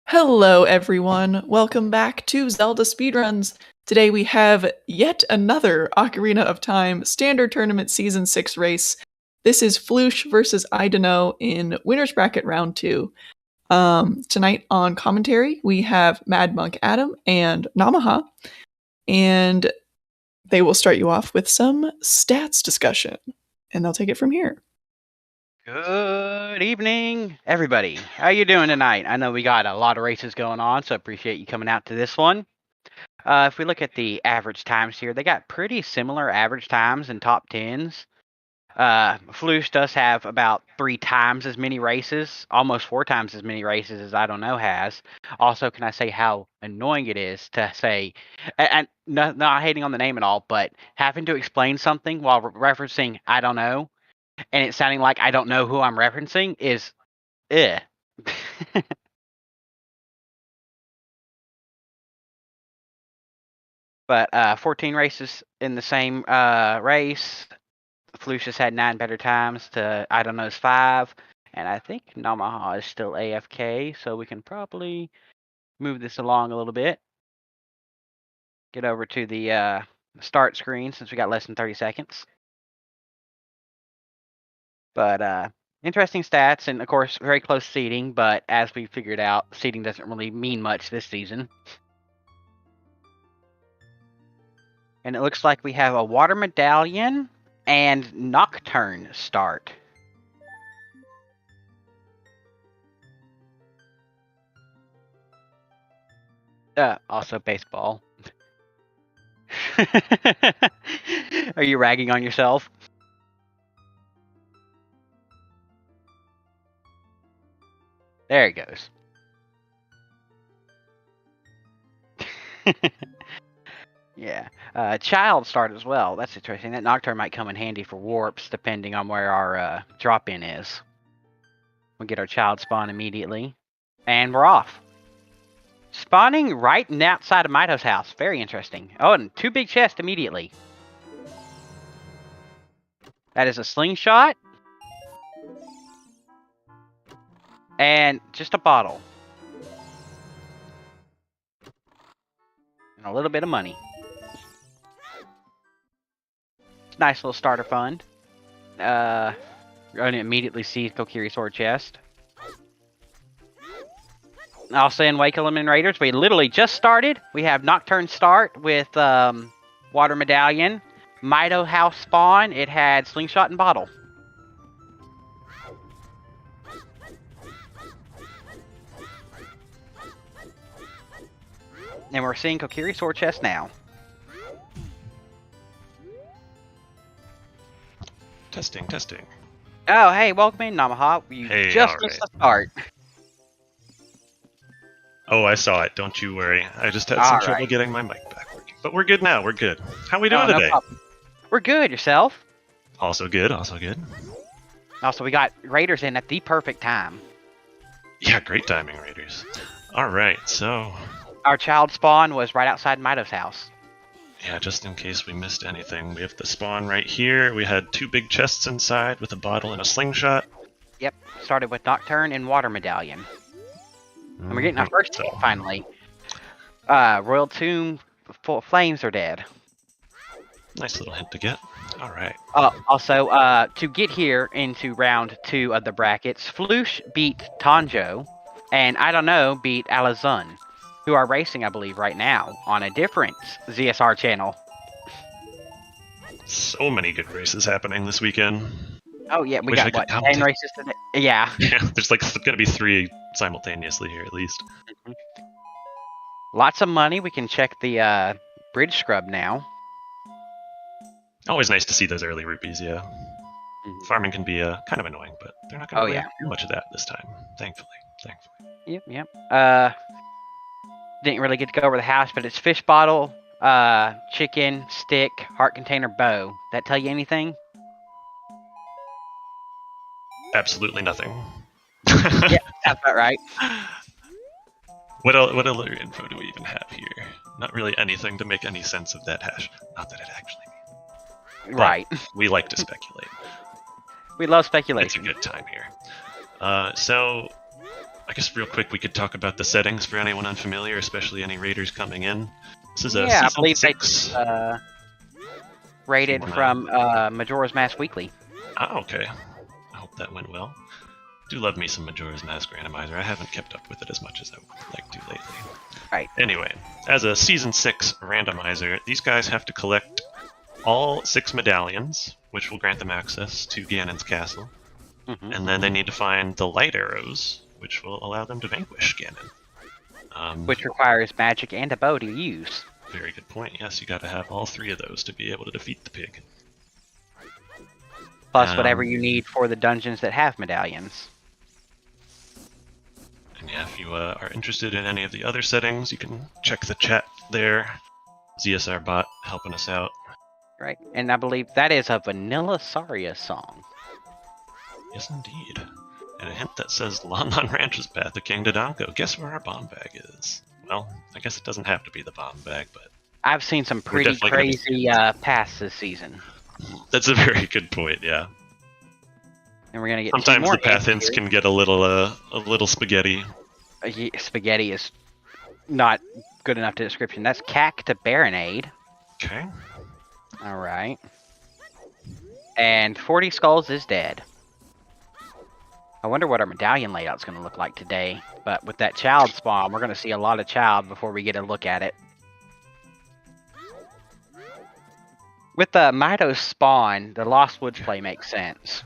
Hello, everyone. Welcome back to Zelda Speedruns. Today we have yet another Ocarina of Time Standard Tournament Season 6 race. This is Flouche versus idunno in Winner's Bracket Round 2. Tonight on commentary, we have Mad Monk Adam and Namaha, and they will start you off with some stats discussion, and they'll take it from here. Good evening, everybody. How you doing tonight? I know we got a lot of races going on, so appreciate you coming out to this one. If we look at the average times here, they got pretty similar average times in top 10s. Flouche does have about 3 times as many races, almost 4 times as many races as idunno has. Also, can I say how annoying it is to say, and not hating on the name at all, but having to explain something while referencing idunno, and it's sounding like I don't know who I'm referencing is But 14 races in the same race. Flouche has had 9 better times to idunno's 5. And I think Namaha is still AFK, so we can probably move this along a little bit. Get over to the start screen since we got less than 30 seconds. But interesting stats, and of course, very close seeding. But as we figured out, seeding doesn't really mean much this season. And it looks like we have a Water Medallion and Nocturne start. Also baseball. Are you ragging on yourself? There it goes. Yeah. Child start as well. That's interesting. That Nocturne might come in handy for warps, depending on where our drop-in is. We'll get our child spawn immediately. And we're off. Spawning right outside of Mito's house. Very interesting. Oh, and 2 big chests immediately. That is a slingshot. And just a bottle. And a little bit of money. Nice little starter fund. We're going to immediately see Kokiri Sword Chest. Also in Wake Element Raiders, we literally just started. We have Nocturne start with Water Medallion. Mito House spawn, it had Slingshot and Bottle. And we're seeing Kokiri Sword Chest now. Testing. Oh, hey, welcome in, Namaha. You Hey, just missed the start. Oh, I saw it. Don't you worry. I just had some trouble getting my mic back working. But we're good now. We're good. How are we doing today? Problem. We're good. Yourself? Also good. Also, we got Raiders in at the perfect time. Yeah, great timing, Raiders. All right, so... Our child spawn was right outside Mito's house. Yeah, just in case we missed anything, we have the spawn right here. We had 2 big chests inside with a bottle and a slingshot. Yep, started with Nocturne and Water Medallion. And we're getting our first hit, finally. Royal Tomb, Flames are dead. Nice little hint to get. Alright. Also, to get here into round 2 of the brackets, Flouche beat Tanjo, and idunno beat Alazun, who are racing, I believe, right now on a different ZSR channel. So many good races happening this weekend. Oh yeah, we got what, 10 races today? Yeah. Yeah, there's like gonna be 3 simultaneously here at least. Lots of money. We can check the bridge scrub now. Always nice to see those early rupees, yeah. Farming can be kind of annoying, but they're not gonna do much of that this time, thankfully. Yep. Didn't really get to go over the house, but it's fish bottle, chicken, stick, heart container, bow. That tell you anything? Absolutely nothing. Yeah, that's about right. What other info do we even have here? Not really anything to make any sense of that hash. Not that it actually means. Right. We like to speculate. We love speculation. It's a good time here. So I guess real quick we could talk about the settings for anyone unfamiliar, especially any raiders coming in. This is a Yeah, I season believe 6. they rated from Majora's Mask Weekly. Ah, okay. I hope that went well. Do love me some Majora's Mask Randomizer. I haven't kept up with it as much as I would like to lately. Right. Anyway, as a Season 6 randomizer, these guys have to collect all 6 medallions, which will grant them access to Ganon's castle. And then they need to find the light arrows, which will allow them to vanquish Ganon. Which requires magic and a bow to use. Very good point. Yes, you got to have all 3 of those to be able to defeat the pig. Plus whatever you need for the dungeons that have medallions. And yeah, if you are interested in any of the other settings, you can check the chat there. ZSR bot helping us out. Right, and I believe that is a Vanilla Saria song. Yes, indeed. And a hint that says Lon Lon Ranch's path to King Dodongo. Guess where our bomb bag is? Well, I guess it doesn't have to be the bomb bag, but... I've seen some pretty crazy paths this season. That's a very good point, yeah. And we're gonna get sometimes the path hints can get a little spaghetti. Spaghetti is not good enough to description. That's Cack to Baronade. Okay. Alright. And 40 Skulls is dead. I wonder what our medallion layout's going to look like today. But with that child spawn, we're going to see a lot of child before we get a look at it. With the Mitos spawn, the Lost Woods play makes sense.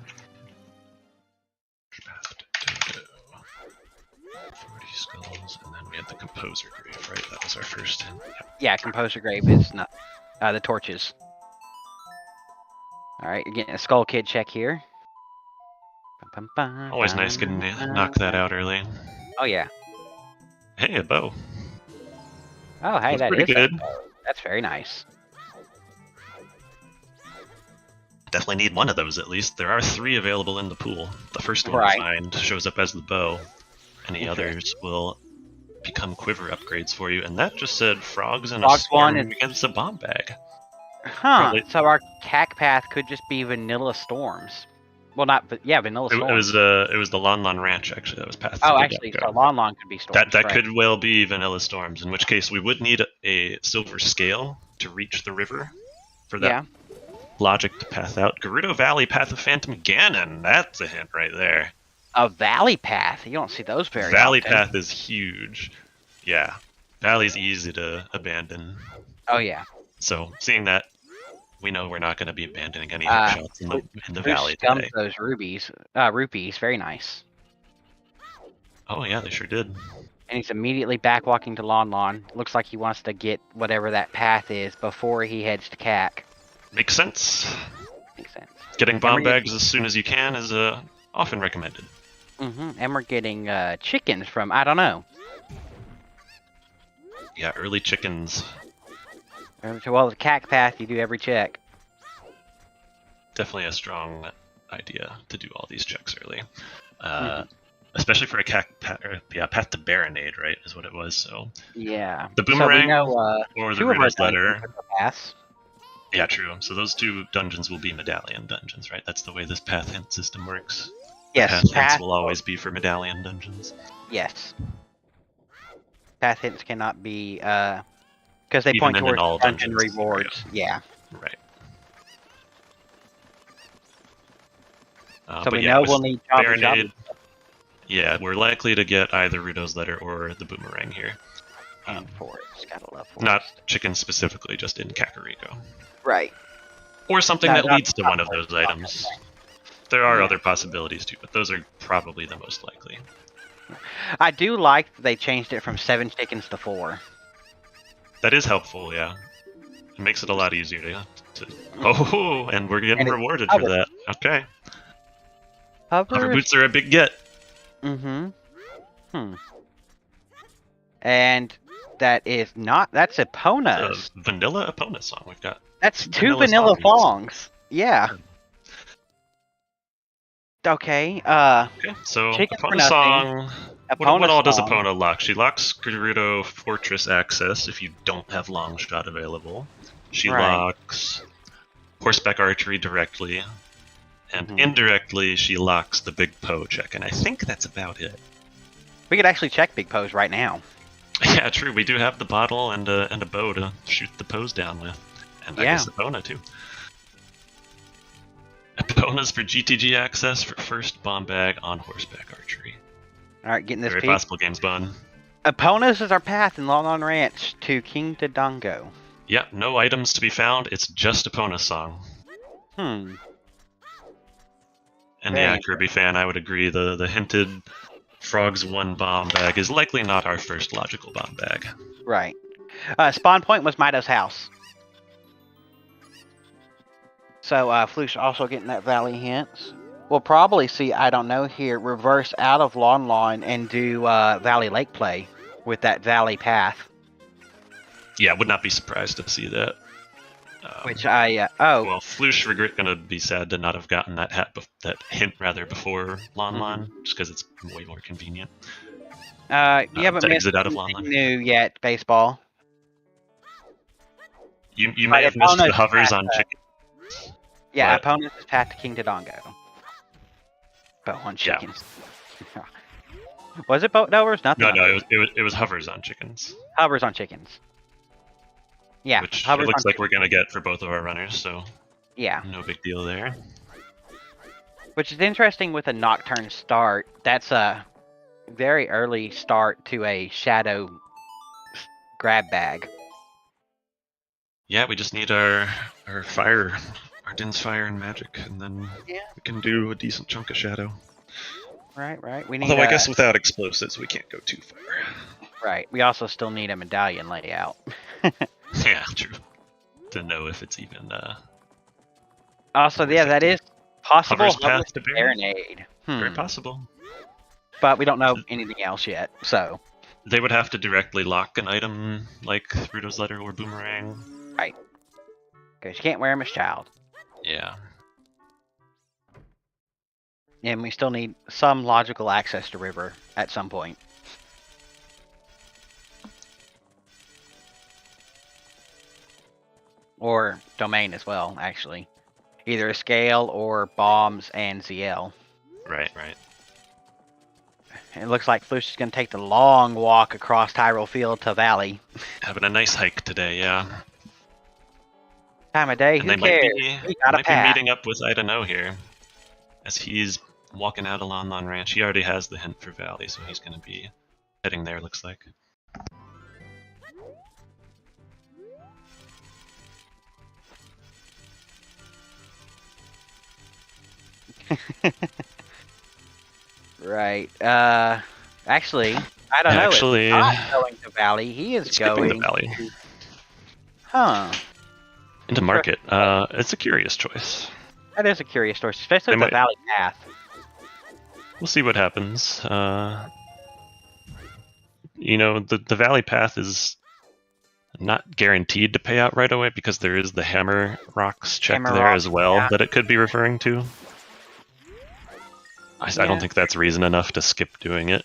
40 Skulls, and then we had the Composer Grave, right? That was our first hint. Yeah, Composer Grave is not the torches. Alright, you're getting a Skull Kid check here. Always nice getting to knock that out early. Oh yeah. Hey, a bow. Oh hey, That's pretty good. That's very nice. Definitely need one of those at least. There are 3 available in the pool. The first one you find shows up as the bow. Any others will become quiver upgrades for you. And that just said frogs and a storm against a bomb bag. Huh. Probably. So our Cack path could just be Vanilla Storms. Well, not, but yeah, Vanilla Storms. It was the Lon Lon Ranch actually that was path. Oh, actually, so Lon Lon could be Storms. That could well be Vanilla Storms. In which case, we would need a silver scale to reach the river for that logic to path out. Gerudo Valley, Path of Phantom Ganon. That's a hint right there. A Valley Path. You don't see those very often. Valley Path is huge. Yeah, Valley's easy to abandon. Oh yeah. So seeing that, we know we're not going to be abandoning any shots in the valley today. Those rupees, very nice. Oh yeah, they sure did. And he's immediately back walking to Lon Lon. Looks like he wants to get whatever that path is before he heads to Cack. Makes sense. Makes sense. Getting bomb bags as soon as you can is often recommended. And we're getting chickens from I don't know. Yeah, early chickens. Well, the Cack path, you do every check. Definitely a strong idea to do all these checks early. Especially for a Cack path, path to Baronade, right, is what it was, so... Yeah. The Boomerang so or the Riddle's Letter. Yeah, true. So those 2 dungeons will be Medallion dungeons, right? That's the way this path hint system works. Yes. Path hints will always be for Medallion dungeons. Yes. Path hints cannot be... because they even point towards all dungeon rewards. Yeah. Right. So we know we'll need Baronade. Yeah, we're likely to get either Rudo's Letter or the Boomerang here. And Forest. Gotta love Forest. Not chicken specifically, just in Kakariko. Right. Or something that leads to one of those items. There are other possibilities too, but those are probably the most likely. I do like that they changed it from 7 chickens to 4. That is helpful, yeah. It makes it a lot easier to oh, and we're getting rewarded for that. Okay. Hover boots are a big get. And that is not. That's Epona's. Vanilla Epona song. We've got. That's 2 vanilla songs. Yeah. Okay. Okay. So Epona song. What all does Epona lock? She locks Gerudo Fortress access if you don't have long shot available. She locks horseback archery directly, and indirectly she locks the big Poe check, and I think that's about it. We could actually check Big Pose right now. Yeah, true. We do have the bottle and a bow to shoot the pose down with. And I guess Epona, too. Epona's for GTG access for first bomb bag on horseback archery. Alright, getting this Very peek. possible game spawn. Epona's is our path in Lon Lon Ranch to King Dodongo. Yep, no items to be found. It's just Epona's song. Hmm. And yeah, Kirby fan, I would agree. The hinted Frogs 1 bomb bag is likely not our first logical bomb bag. Right. Spawn point was Mido's house. So, Flouche also getting that Valley hints. We'll probably see, I don't know here, reverse out of Lon Lon and do Valley Lake play with that Valley path. Yeah, would not be surprised to see that. Which I, Well, Flouche regret gonna be sad to not have gotten that that hint rather before Lon Lon, just because it's way more convenient. you haven't to missed exit out of Lon Lon. new yet, baseball. You may have missed the hovers on chicken. Yeah, But- opponent is path to King Dodongo. Bow on chickens. Was it boat overs? Nothing. No, it was hovers on chickens. Hovers on chickens. Yeah, Which it hovers looks on like we're gonna get for both of our runners, so yeah. no big deal there. Which is interesting with a Nocturne start. That's a very early start to a Shadow grab bag. Yeah, we just need our fire, our Din's fire and magic, and then we can do a decent chunk of shadow. Right. We need. Although I guess without explosives, we can't go too far. Right. We also still need a medallion layout. Yeah, true. To know if it's even. Also, yeah, that is possible. Hovers path to Serenade. Very possible. But we don't know anything else yet, so. They would have to directly lock an item like Gerudo's letter or boomerang. Right. Because you can't wear them as child. Yeah. And we still need some logical access to river at some point. Or domain as well, actually. Either a scale or bombs and ZL. Right. It looks like Flouche is going to take the long walk across Tyrell Field to Valley. Having a nice hike today, yeah. Time of day, And who they cares? We got a might be path. meeting up with idunno here. As he's walking out of Lon Lon Ranch. He already has the hint for Valley, so he's going to be heading there, looks like. Right. Actually, I don't know. Actually, It's not going to Valley. He is skipping going the Valley. Huh. Into Market. It's a curious choice. That is a curious story, especially They the might- Valley Path. We'll see what happens. You know, the Valley Path is not guaranteed to pay out right away because there is the Hammer Rocks check Hammer there Rocks, as well yeah. that it could be referring to. I don't think that's reason enough to skip doing it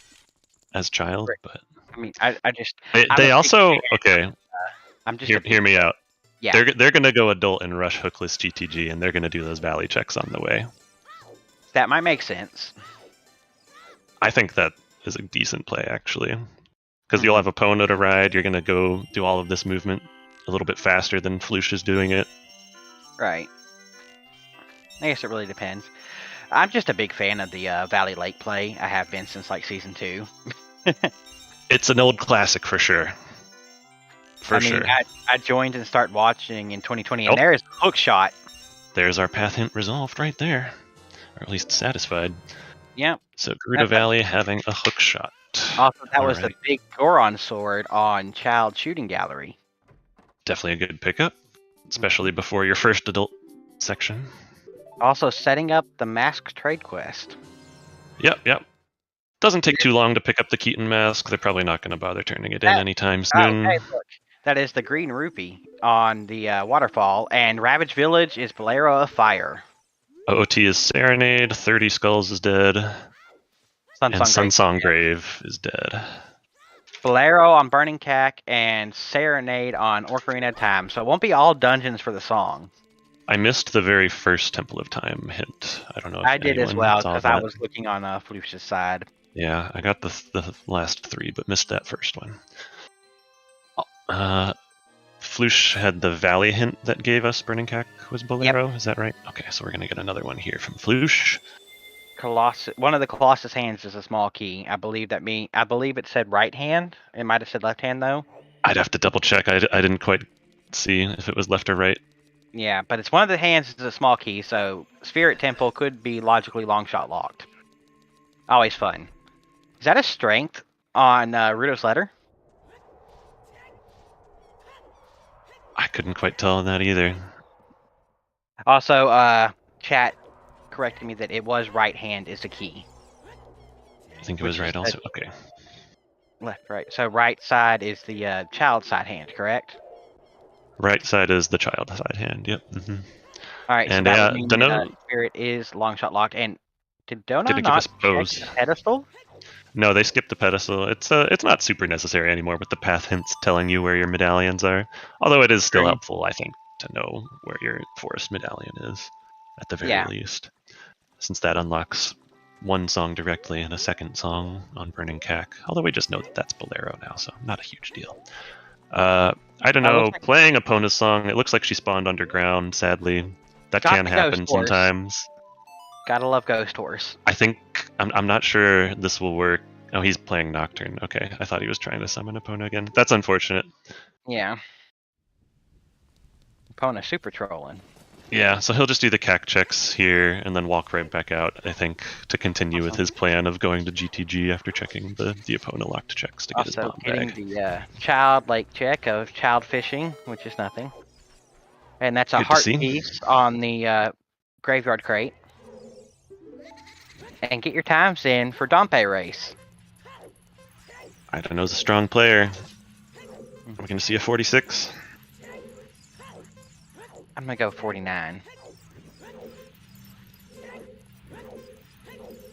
as child, but I mean, I just. they also okay. I'm just. Hear me out. Yeah. They're gonna go adult and rush hookless GTG, and they're gonna do those Valley checks on the way. That might make sense. I think that is a decent play actually, because you'll have Epona to ride. You're gonna go do all of this movement a little bit faster than Flouche is doing it. Right. I guess it really depends. I'm just a big fan of the Valley Lake play. I have been since like season 2. It's an old classic for sure. For sure. I joined and started watching in 2020, and there is hook shot. There's our path hint resolved right there, or at least satisfied. Yep. So Gerudo Valley having a hook shot. Also, that was the Alright. big Goron sword on Child Shooting Gallery. Definitely a good pickup, especially before your first adult section. Also, setting up the Mask Trade Quest. Yep. Doesn't take too long to pick up the Keaton mask. They're probably not going to bother turning it in anytime soon. Hey, look. That is the Green Rupee on the waterfall, and Ravage Village is Bolero of Fire. OT is Serenade, 30 Skulls is dead, and Sunsong Grave is dead. Bolero on Burning Cack, and Serenade on Ocarina of Time. So it won't be all dungeons for the song. I missed the very first Temple of Time hint. I don't know if I did as anyone well, saw because I that. was looking on Flouche's side. Yeah, I got the last 3, but missed that first one. Flouche had the Valley hint that gave us Burning Cack was Bolero, Is that right? Okay, so we're gonna get another one here from Flouche. One of the Colossus hands is a small key. I believe it said right hand. It might have said left hand though. I'd have to double check. I didn't quite see if it was left or right. Yeah, but it's one of the hands is a small key, so Spirit Temple could be logically long shot locked. Always fun. Is that a strength on Gerudo's letter? I couldn't quite tell on that either. Also, chat corrected me that it was right hand is the key. I think it was right also. Okay. Left, right. So right side is the child side hand, correct? Right side is the child side hand. Yep. Mm-hmm. All right. And so that would mean Dunno Spirit is long shot locked. And did Donut didn't give not us pose. check the pedestal? No, they skipped the pedestal. It's not super necessary anymore with the path hints telling you where your medallions are. Although it is still helpful, I think, to know where your forest medallion is, at the very least. Since that unlocks one song directly and a second song on Burning Cack. Although we just know that that's Bolero now, so not a huge deal. I don't know, playing Epona's song, it looks like she spawned underground, sadly. That can happen sometimes. Gotta love Ghost Horse. I think, I'm not sure this will work. Oh, he's playing Nocturne. Okay, I thought he was trying to summon Epona again. That's unfortunate. Yeah. Epona super trolling. Yeah, so he'll just do the CAC checks here and then walk right back out, I think, to continue with his plan of going to GTG after checking the Epona locked checks to get his bomb getting bag. the child lake check of child fishing, which is nothing. And that's a heart piece on the graveyard crate. And get your times in for Dompe race. Idunno's a strong player. We're going to see a 46. I'm going to go 49.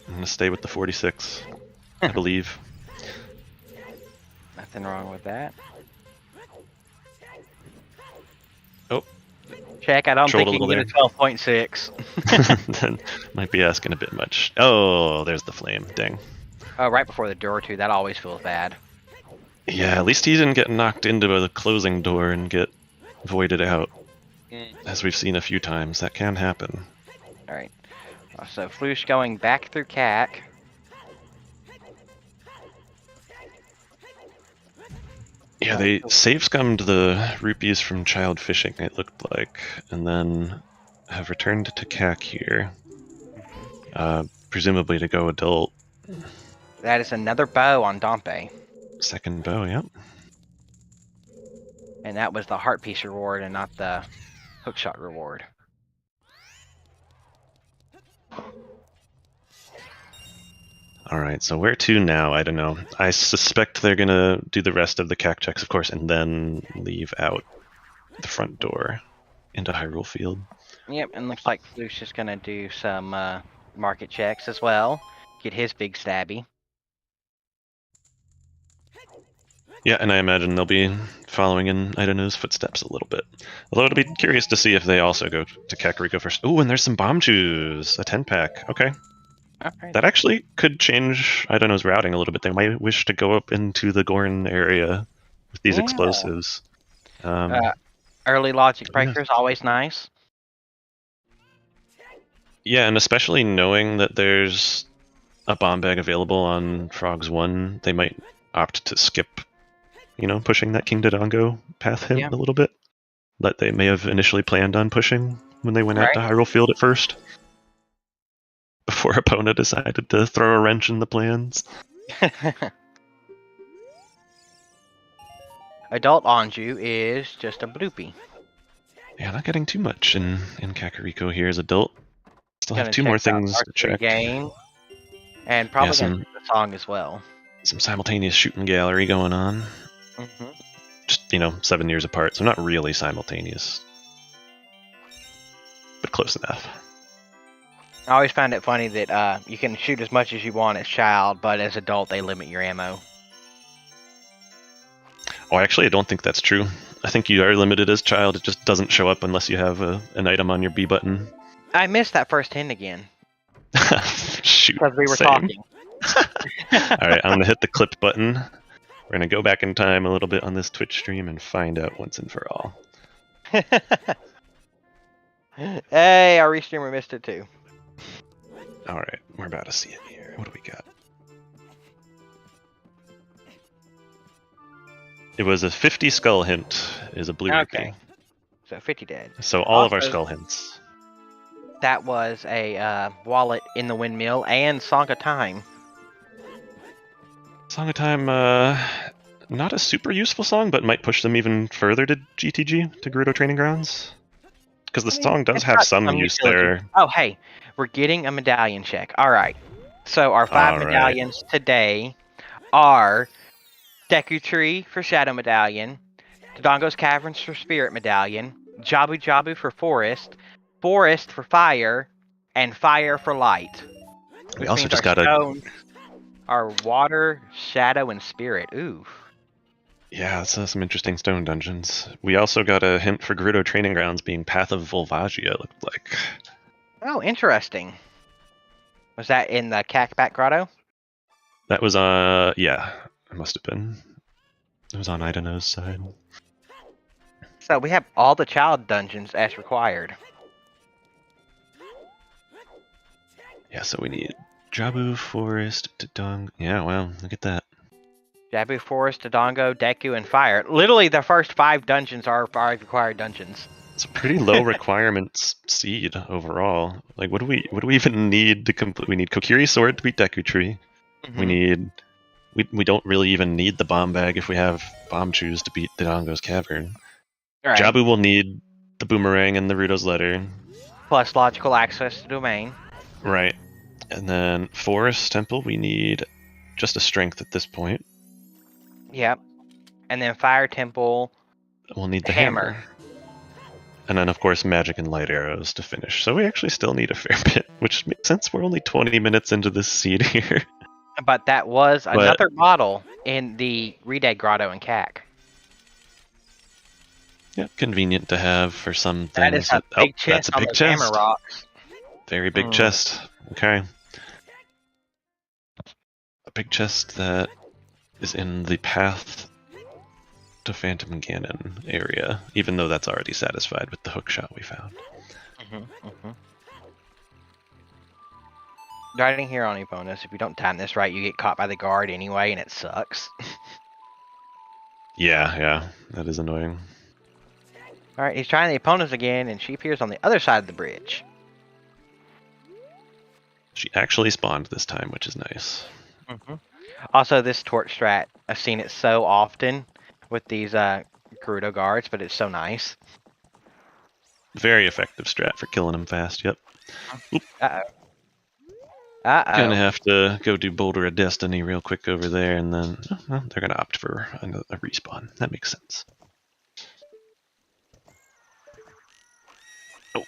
I'm going to stay with the 46, I believe. Nothing wrong with that. Oh. Check, I don't think you can get a 12.6. Then might be asking a bit much. Oh, there's the flame. Dang. Oh, right before the door, too. That always feels bad. Yeah, at least he didn't get knocked into the closing door and get voided out. As we've seen a few times, that can happen. Alright. So, Flouche going back through CAC. Yeah, they save scummed the rupees from child fishing, it looked like, and then have returned to CAC here. Presumably to go adult. That is another bow on Dompe. Second bow, yep. And that was the heart piece reward and not the hookshot reward. Alright, so where to now? I don't know. I suspect they're gonna do the rest of the CAC checks, of course, and then leave out the front door into Hyrule Field. Yep, and looks like Flouche is gonna do some market checks as well. Get his big stabby. Yeah, and I imagine they'll be following in Idunno's footsteps a little bit. Although it'll be curious to see if they also go to Kakariko first. Ooh, and there's some bomb chews! A 10-pack. Okay. Right. That actually could change Idunno's routing a little bit. They might wish to go up into the Gorn area with these explosives. Early logic breakers, always nice. Yeah, and especially knowing that there's a bomb bag available on Frogs 1, they might opt to skip, pushing that King Dodongo path hint a little bit that they may have initially planned on pushing when they went out to Hyrule Field at first. Before Epona decided to throw a wrench in the plans. Adult Anju is just a bloopy. Yeah, not getting too much in Kakariko here as adult. Still have 2 more things to check. Game, and probably the song as well. Some simultaneous shooting gallery going on. Just, 7 years apart, so not really simultaneous. But close enough. I always find it funny that you can shoot as much as you want as child, but as adult they limit your ammo. Oh, actually, I don't think that's true. I think you are limited as child. It just doesn't show up unless you have an item on your B button. I missed that first hint again. Shoot. Because we were talking. All right, I'm gonna hit the clip button. We're gonna go back in time a little bit on this Twitch stream and find out once and for all. Hey, our restreamer missed it too. All right, we're about to see it here. What do we got? It was a 50 skull hint. Is a blue Okay. rupee. So 50 dead. So all of our Also- skull hints. That was a wallet in the windmill and Song of Time. Song of Time, not a super useful song, but might push them even further to GTG, to Gerudo Training Grounds. Because the song does it's have got some some use utility. there. Oh, hey, we're getting a medallion check. All right. So our 5 All right. medallions today are Deku Tree for Shadow Medallion, Dodongo's Caverns for Spirit Medallion, Jabu Jabu for Forest, Forest for Fire, and Fire for Light. We Which also means just our got a... stones are Water, Shadow, and Spirit. Ooh. Yeah, that's some interesting stone dungeons. We also got a hint for Gerudo Training Grounds being Path of Volvagia, it looked like. Oh, interesting. Was that in the Cackback Grotto? That was, yeah, it must have been. It was on Idunno's side. So we have all the child dungeons as required. Yeah, so we need Jabu, Forest, Dodong. Yeah, wow, look at that. Jabu, Forest, Dodongo, Deku, and Fire. Literally, the first 5 dungeons are 5 required dungeons. It's a pretty low requirements seed overall. Like, what do we even need to complete? We need Kokiri Sword to beat Deku Tree. We need... We don't really even need the bomb bag if we have bomb chews to beat Dodongo's Cavern. Right. Jabu will need the boomerang and the Rudo's letter. Plus logical access to domain. Right. And then Forest Temple, we need just a strength at this point. Yep. And then Fire Temple. We'll need the hammer. And then, of course, magic and light arrows to finish. So we actually still need a fair bit, which makes sense. We're only 20 minutes into this seed here. But that was another model in the Redeg Grotto and CAC. Yeah, convenient to have for some things. That is a big chest that's a on big those chest. hammer rocks. Very big chest. Okay. A big chest that is in the path to Phantom Ganon area, even though that's already satisfied with the hook shot we found. Riding here on Eponis, if you don't time this right, you get caught by the guard anyway, and it sucks. Yeah, that is annoying. Alright, he's trying the Eponis again, and she appears on the other side of the bridge. She actually spawned this time, which is nice. Also, this torch strat, I've seen it so often with these Gerudo guards, but it's so nice. Very effective strat for killing them fast, yep. Oop. Gonna have to go do Boulder of Destiny real quick over there, and then they're gonna opt for a respawn. That makes sense. Oh,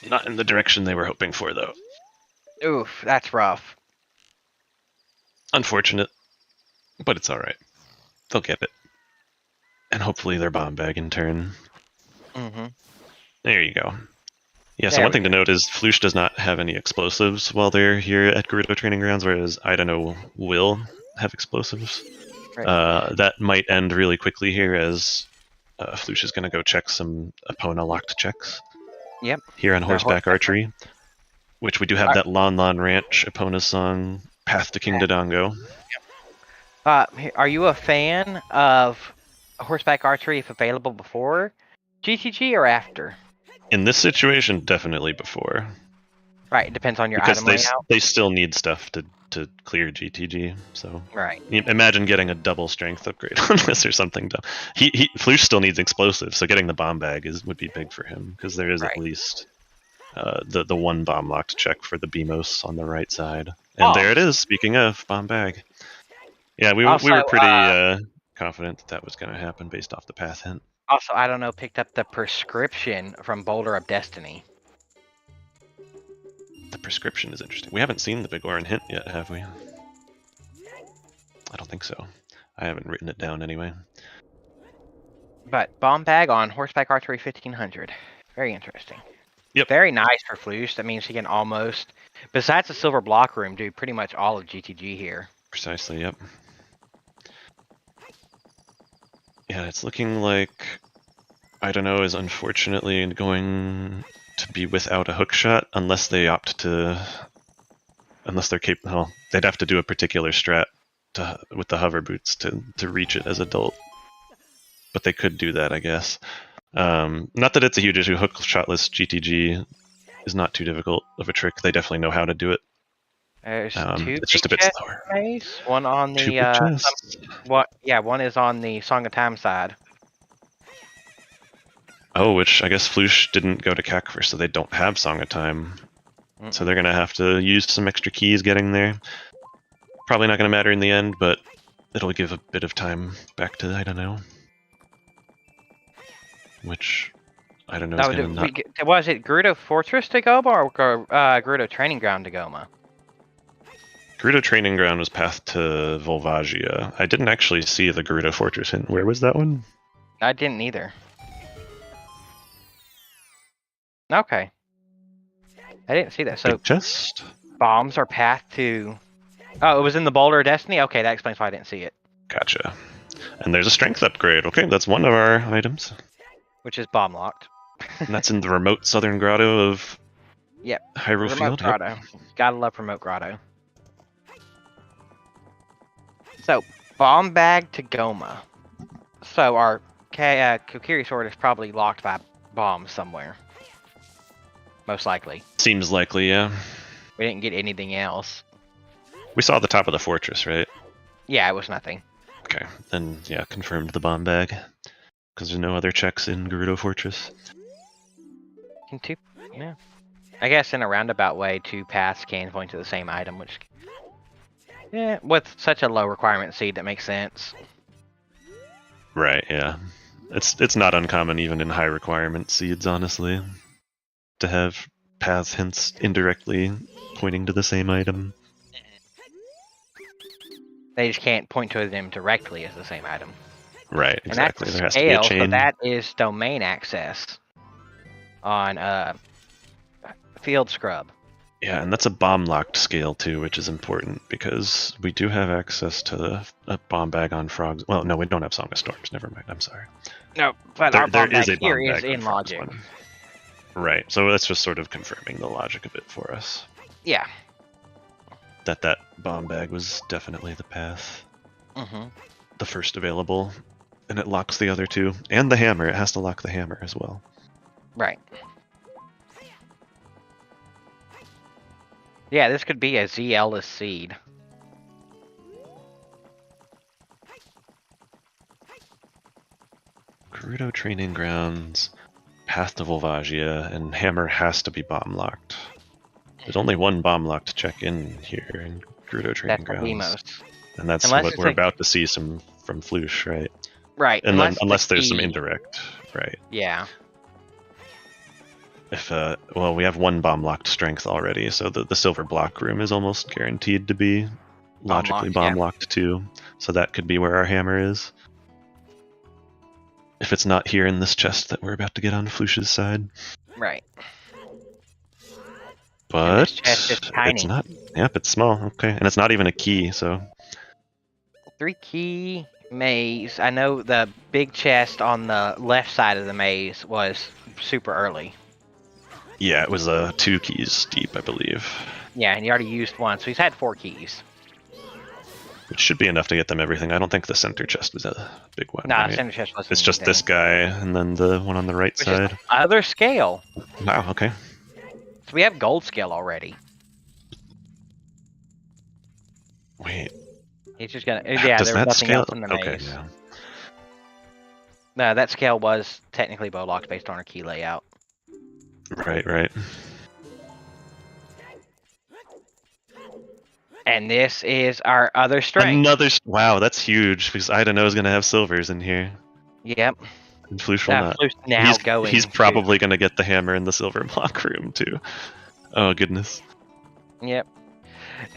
not in the direction they were hoping for, though. Oof, that's rough. Unfortunate, but it's alright. They'll get it. And hopefully their bomb bag in turn. There you go. Yeah, so one thing to note is Flouche does not have any explosives while they're here at Gerudo Training Grounds, whereas idunno will have explosives. Right. That might end really quickly here, as Flouche is going to go check some Epona locked checks. Yep. Here on Horseback Archery, which we do have that Lon Lon Ranch Epona song, Path to King Dodongo. Are you a fan of Horseback Archery if available before GTG or after? In this situation, definitely before. Right, it depends on your because item layout. They still need stuff to clear GTG, so... Right. Imagine getting a double strength upgrade on this or something. Flouche still needs explosives, so getting the bomb bag would be big for him, because there is at least the one bomb locked check for the BMOS on the right side. And there it is, speaking of bomb bag. Yeah, we were pretty confident that was going to happen based off the path hint. Also, I don't know, picked up the prescription from Boulder of Destiny. The prescription is interesting. We haven't seen the Big Orin hint yet, have we? I don't think so. I haven't written it down anyway. But bomb bag on Horseback Archery 1500. Very interesting. Yep. Very nice for Flouche. That means he can almost Besides the silver block room, do pretty much all of GTG here. Precisely, yep. Yeah, it's looking like idunno is unfortunately going to be without a hook shot unless they opt to. Unless they're capable. Well, they'd have to do a particular strat with the hover boots to reach it as adult. But they could do that, I guess. Not that it's a huge issue. Hook shotless GTG is not too difficult of a trick. They definitely know how to do it. There's two it's just a bit slower. Maze. One on the one is on the Song of Time side. Oh, which I guess Flouche didn't go to Kakver, so they don't have Song of Time. So they're gonna have to use some extra keys getting there. Probably not gonna matter in the end, but it'll give a bit of time back to idunno. Which idunno is gonna not. Was it Gerudo Fortress to Goma or Gerudo Training Ground to Goma? Gerudo Training Ground was path to Volvagia. I didn't actually see the Gerudo Fortress hint. Where was that one? I didn't either. Okay. I didn't see that. So Big chest? bombs are path to... Oh, it was in the Boulder of Destiny? Okay, that explains why I didn't see it. Gotcha. And there's a strength upgrade. Okay, that's one of our items. Which is bomb locked. And that's in the remote southern grotto of Hyrule Remote Field. Grotto. Yep. Gotta love Remote Grotto. So, bomb bag to Goma. So our Kokiri sword is probably locked by bombs somewhere. Most likely. Seems likely, yeah. We didn't get anything else. We saw the top of the fortress, right? Yeah, it was nothing. Okay, then yeah, confirmed the bomb bag. Because there's no other checks in Gerudo Fortress. Yeah. I guess in a roundabout way, 2 paths can point to the same item, which... Yeah, with such a low requirement seed, that makes sense. Right, yeah. It's not uncommon even in high requirement seeds, honestly, to have paths hints indirectly pointing to the same item. They just can't point to them directly as the same item. Right, exactly. And there has scale, to be a chain. so that is domain access on Field Scrub. Yeah, and that's a bomb-locked scale too, which is important because we do have access to a bomb bag on frogs. Well, no, we don't have Song of Storms. Never mind. I'm sorry. No, but our bomb there is bag a bomb here bag is in on Frogs logic. one. Right, so that's just sort of confirming the logic of it for us. Yeah. That bomb bag was definitely the path. Mm-hmm. The first available, and it locks the other two. And the hammer. It has to lock the hammer as well. Right. Yeah, this could be a ZL-less seed. Gerudo Training Grounds, Path to Volvagia, and Hammer has to be bomb-locked. There's only one bomb-locked check in here in Gerudo Training Grounds. And that's what we're about to see some from Flouche, right? Right. And then, unless there's some indirect, right? Yeah. If well, we have one bomb-locked strength already, so the silver block room is almost guaranteed to be logically bomb-locked too. So that could be where our hammer is. If it's not here in this chest that we're about to get on Flouche's side. Right. But it's tiny. It's not. Yep, it's small. Okay, and it's not even a key, so. 3 key maze. I know the big chest on the left side of the maze was super early. Yeah, it was 2 keys deep, I believe. Yeah, and he already used one, so he's had 4 keys. Which should be enough to get them everything. I don't think the center chest was a big one. No, right? the center chest wasn't. It's just this guy, and then the one on the right side. Other scale. Wow, okay. So we have gold scale already. Wait. He's just gonna. Yeah, Does there was that nothing scale? else in the maze. Okay, yeah. No, that scale was technically bow locked based on our key layout. Right. And this is our other strength. Wow, that's huge because idunno is going to have silvers in here. Yep. And Flouche will not. Flouche now he's probably going to get the hammer in the silver block room too. Oh goodness. Yep.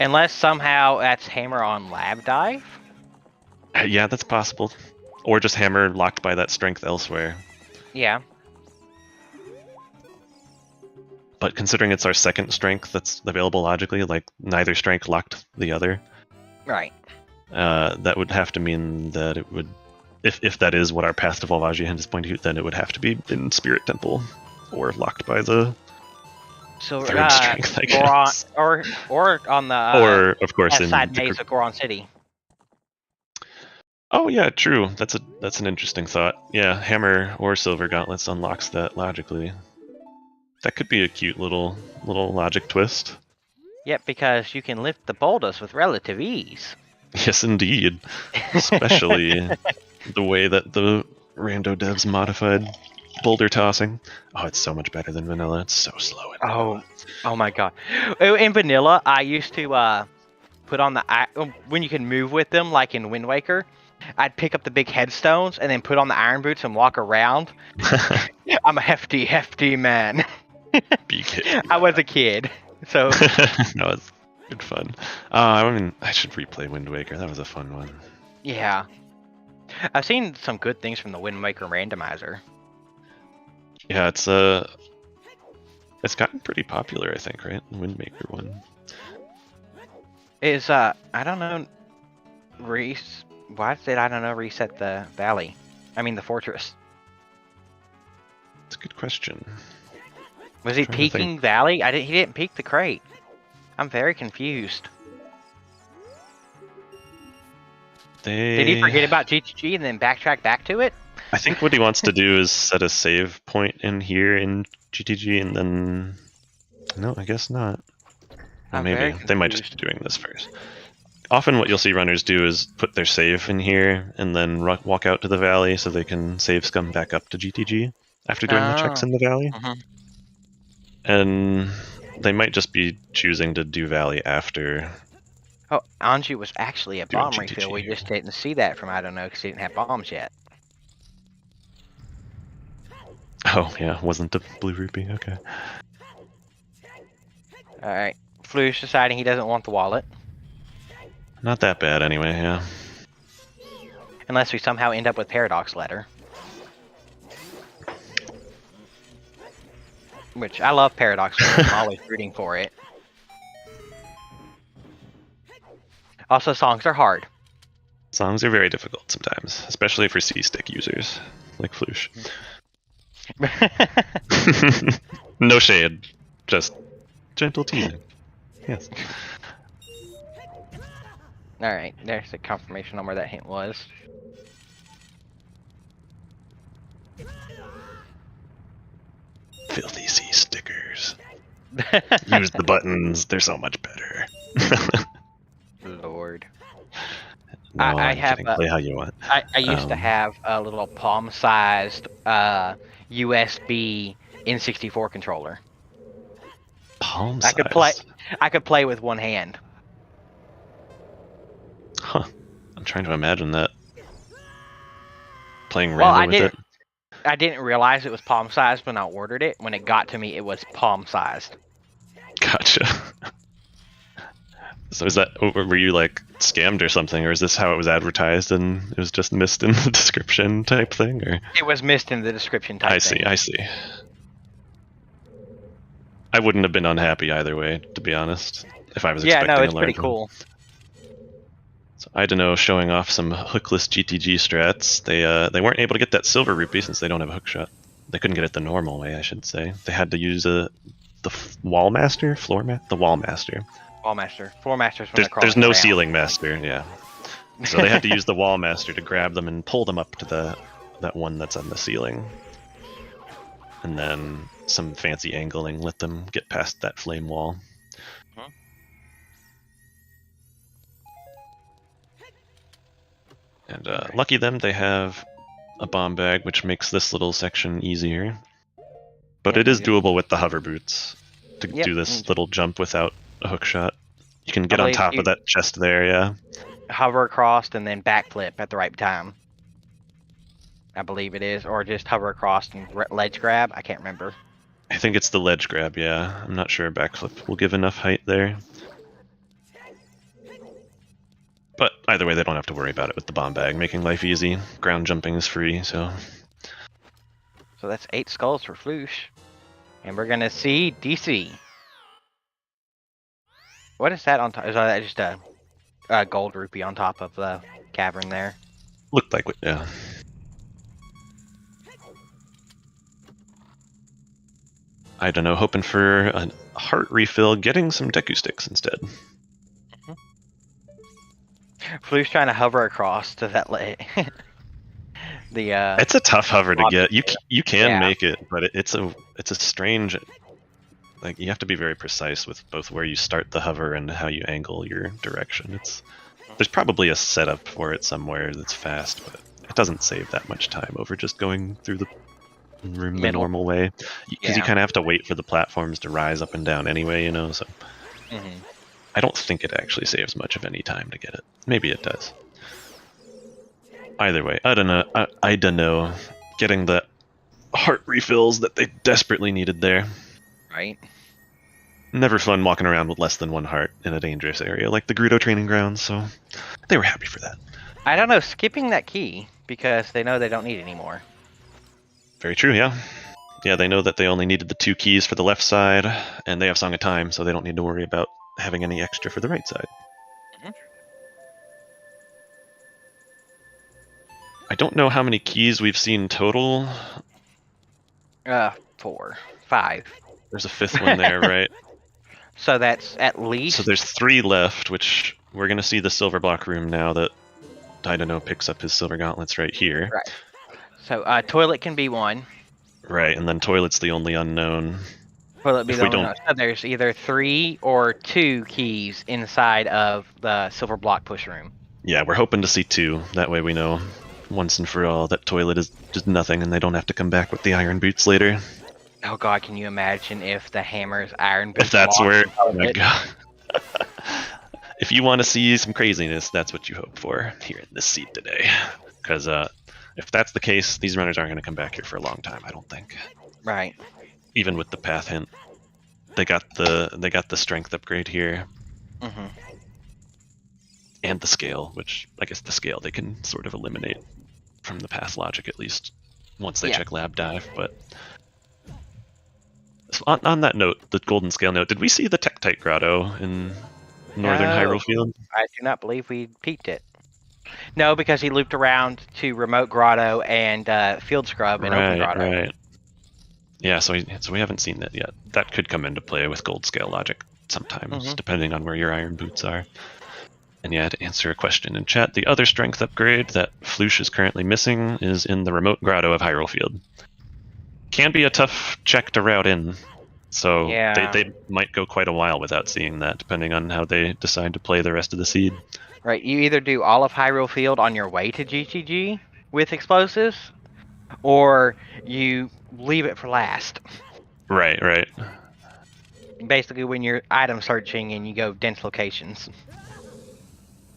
Unless somehow that's hammer on lab dive. Yeah, that's possible. Or just hammer locked by that strength elsewhere. Yeah. But considering it's our second strength that's available logically, like neither strength locked the other, Right. that would have to mean that it would, if that is what our Path to Volvagia hand is pointing to, then it would have to be in Spirit Temple or locked by the So third strength, I Goron, guess. or on the Or of course west in side maze of Goron City. Oh yeah, true. That's an interesting thought. Yeah, Hammer or Silver Gauntlets unlocks that logically. That could be a cute little logic twist. Yep, because you can lift the boulders with relative ease. Yes, indeed. Especially the way that the Rando devs modified boulder tossing. Oh, it's so much better than vanilla. It's so slow. Oh my god. In vanilla, I used to put on when you can move with them, like in Wind Waker. I'd pick up the big headstones and then put on the iron boots and walk around. I'm a hefty man. Be kidding. I was a kid, so no, it's good fun. I mean, I should replay Wind Waker. That was a fun one. yeah. I've seen some good things from the Wind Waker randomizer. Yeah, it's gotten pretty popular, I think, right? The Wind Waker one. Is I don't know, Reese. Why did I don't know reset the valley? I mean the fortress. It's a good question. Was he peeking valley? He didn't peek the crate. I'm very confused. Did he forget about GTG and then backtrack back to it? I think what he wants to do is set a save point in here in GTG and then... No, I guess not. Or maybe. They might just be doing this first. Often what you'll see runners do is put their save in here and then walk out to the valley so they can save scum back up to GTG after doing the checks in the valley. And they might just be choosing to do valley after. Oh, Anju was actually a bomb GTG. refill. We just didn't see that from I don't know because he didn't have bombs yet. Oh, yeah, wasn't the blue rupee. Okay. Alright. Flouche deciding he doesn't want the wallet. Not that bad anyway, yeah. Unless we somehow end up with Paradox Letter. Which, I love Paradox Letter. I'm always rooting for it. Also, songs are hard. Songs are very difficult sometimes, especially for C-stick users, like Flouche. No shade, just gentle teasing. Yes. Alright, there's the confirmation on where that hint was. Filthy C-stickers. Use the buttons, they're so much better. Lord. No, I have play how you want. I used to have a little palm-sized USB N64 controller. Palm I could play with one hand. Huh. I'm trying to imagine that. Playing random with it. I didn't realize it was palm-sized when I ordered it. When it got to me, it was palm-sized. Gotcha. So is that, were you like scammed or something, or is this how it was advertised and it was just missed in the description type thing, or? It was missed in the description type thing. I see. I wouldn't have been unhappy either way, to be honest, if I was expecting a large one. Yeah, no, it's pretty cool. So idunno showing off some hookless GTG strats. They weren't able to get that silver rupee since they don't have a hook shot. They couldn't get it the normal way, I should say. They had to use the wall master, the wall master. Wall master, floor master's when There's no ceiling master, yeah. So they had to use the wall master to grab them and pull them up to that one that's on the ceiling. And then some fancy angling let them get past that flame wall. And lucky them, they have a bomb bag, which makes this little section easier. But it is doable with the hover boots to do this little jump without a hook shot. You can get on top of that chest there, yeah. Hover across and then backflip at the right time. I believe it is, or just hover across and ledge grab. I can't remember. I think it's the ledge grab, yeah. I'm not sure a backflip will give enough height there. But either way, they don't have to worry about it with the bomb bag, making life easy. Ground jumping is free, so... So that's 8 skulls for Flouche. And we're gonna see DC. What is that on top? Is that just a gold rupee on top of the cavern there? Looked like it, yeah. I don't know, hoping for a heart refill, getting some Deku sticks instead. Flouche trying to hover across to that It's a tough hover to get. You can Yeah. make it, but it's a strange. Like, you have to be very precise with both where you start the hover and how you angle your direction. There's probably a setup for it somewhere that's fast, but it doesn't save that much time over just going through the normal way. Because you kind of have to wait for the platforms to rise up and down anyway, you know. So I don't think it actually saves much of any time to get it. Maybe it does. Either way, I don't know. Getting the heart refills that they desperately needed there. Right. Never fun walking around with less than one heart in a dangerous area like the Gerudo training grounds, so they were happy for that. I don't know, skipping that key because they know they don't need it anymore. Very true, yeah. Yeah, they know that they only needed the 2 keys for the left side, and they have Song of Time, so they don't need to worry about having any extra for the right side. I don't know how many keys we've seen total. 4, 5. There's a 5th one there, right? So that's at least... So there's 3 left, which we're going to see the silver block room now that Idunno picks up his silver gauntlets right here. Right. So toilet can be 1. Right, and then toilet's the only unknown. Toilet be the only unknown. So there's either 3 or 2 keys inside of the silver block push room. Yeah, we're hoping to see 2. That way we know once and for all that toilet is just nothing and they don't have to come back with the iron boots later. Oh god, can you imagine if the hammer's iron boots? If that's where... Oh my god. If you want to see some craziness, that's what you hope for here in this seed today. Because if that's the case, these runners aren't going to come back here for a long time, I don't think. Right. Even with the path hint. They got the strength upgrade here. And the scale, which I guess the scale they can sort of eliminate from the path logic at least once they check lab dive, but on that note, the golden scale note, did we see the Tektite grotto in northern Hyrule Field? I do not believe we peeked it. No, because he looped around to remote grotto and field scrub and open grotto. Right. Yeah, so we haven't seen that yet. That could come into play with gold scale logic sometimes, depending on where your iron boots are. And yeah, to answer a question in chat, the other strength upgrade that Flouche is currently missing is in the remote grotto of Hyrule Field. Can be a tough check to route in, so they might go quite a while without seeing that, depending on how they decide to play the rest of the seed. Right, you either do all of Hyrule Field on your way to GTG with explosives, or you leave it for last. Right. Basically when you're item searching and you go dense locations.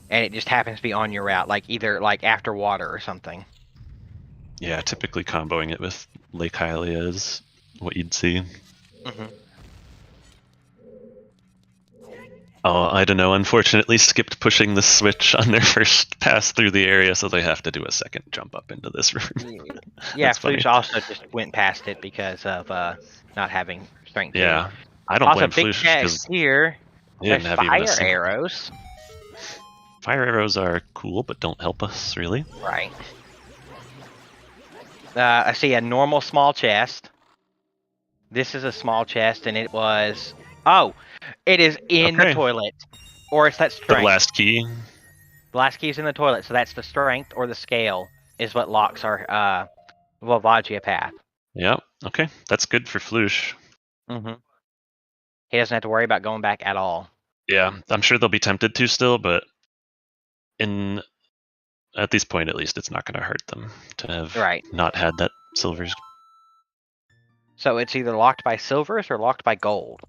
And it just happens to be on your route, like either like after water or something. Yeah, typically comboing it with Lake Hylia is what you'd see. Oh, I don't know. Unfortunately, skipped pushing the switch on their first pass through the area, so they have to do a second jump up into this room. Yeah, Flouche also just went past it because of not having strength. Yeah, I don't blame Flouche because here there's fire arrows. Fire arrows are cool, but don't help us, really. Right. I see a normal small chest. This is a small chest, and it was... Oh! It is in the toilet. Or it's that strength. The last key? The last key is in the toilet, so that's the strength or the scale is what locks our Volvagia path. Yep, okay. That's good for Flouche. He doesn't have to worry about going back at all. Yeah, I'm sure they'll be tempted to still, but at this point at least, it's not going to hurt them to have not had that silvers. So it's either locked by silvers or locked by gold.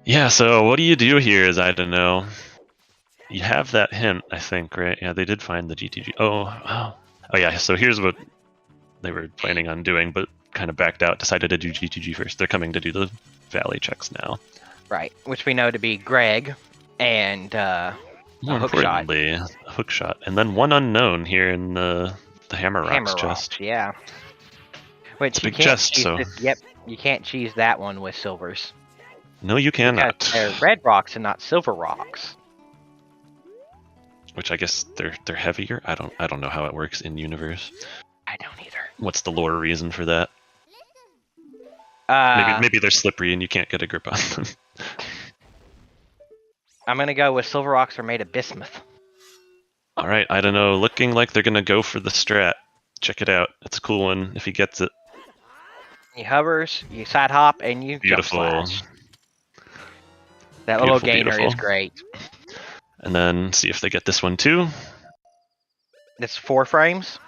Yeah, so what do you do here is I don't know. You have that hint, I think, right? Yeah, they did find the GTG. Oh yeah, so here's what they were planning on doing, but kind of backed out, decided to do GTG first. They're coming to do the valley checks now. Right, which we know to be Greg and more importantly, a hook shot. And then one unknown here in the Hammer Rocks chest. Yeah. Which It's a you big can't chest, cheese so... Yep, you can't cheese that one with silvers. No, you cannot. Because they're red rocks and not silver rocks. Which I guess they're heavier. I don't know how it works in universe. I don't either. What's the lore reason for that? Maybe they're slippery and you can't get a grip on them. I'm gonna go with silver rocks are made of bismuth. All right, I don't know. Looking like they're gonna go for the strat. Check it out. It's a cool one if he gets it. He hovers, you side hop, and you Beautiful. jump slash. That little gainer is great. And then see if they get this one too. It's 4 frames.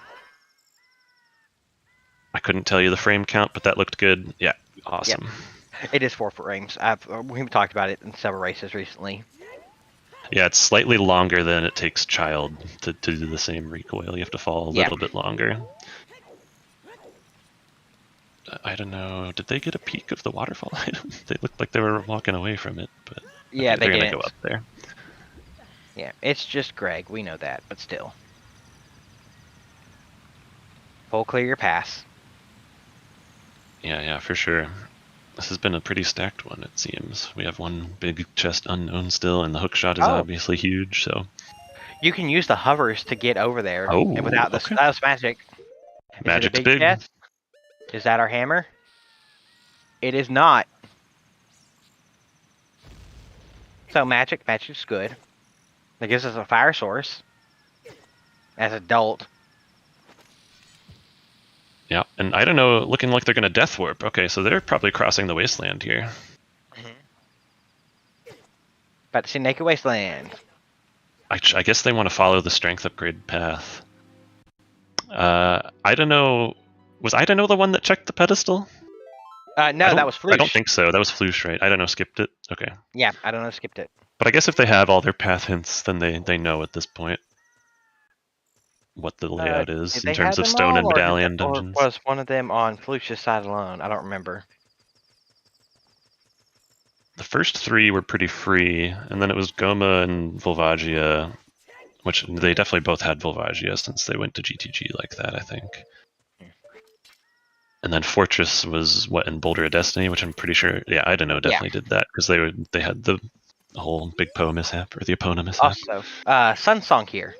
I couldn't tell you the frame count, but that looked good. Yeah, awesome. Yep. It is 4 frames. We've talked about it in several races recently. Yeah, it's slightly longer than it takes Child to do the same recoil. You have to fall a little bit longer. I don't know. Did they get a peek of the waterfall item? They looked like they were walking away from it, but yeah, they're didn't. Gonna go up there. Yeah, it's just Greg. We know that, but still. Full clear your pass. Yeah, for sure. This has been a pretty stacked one, it seems. We have one big chest unknown still, and the hook shot is obviously huge, so... You can use the hovers to get over there without the... Okay. That's magic. Magic's big chest? Is that our hammer? It is not. So magic's good. It gives us a fire source. As adult. Yeah, and I don't know, looking like they're going to death warp. Okay, so they're probably crossing the wasteland here. About to see Naked Wasteland. I guess they want to follow the strength upgrade path. I don't know. Was I don't know the one that checked the pedestal? No, that was Flouche. I don't think so. That was Flouche, right? I don't know, skipped it? Okay. Yeah, I don't know, skipped it. But I guess if they have all their path hints, then they know at this point what the layout is in terms of stone and medallion dungeons. Or was one of them on Flouche's side alone? I don't remember. The first 3 were pretty free, and then it was Goma and Volvagia, which they definitely both had Volvagia since they went to GTG like that, I think. And then Fortress was in Boulder of Destiny, which I'm pretty sure, I don't know, definitely did that because they had the whole Big Poe mishap or the Epona mishap. Also, Sunsong here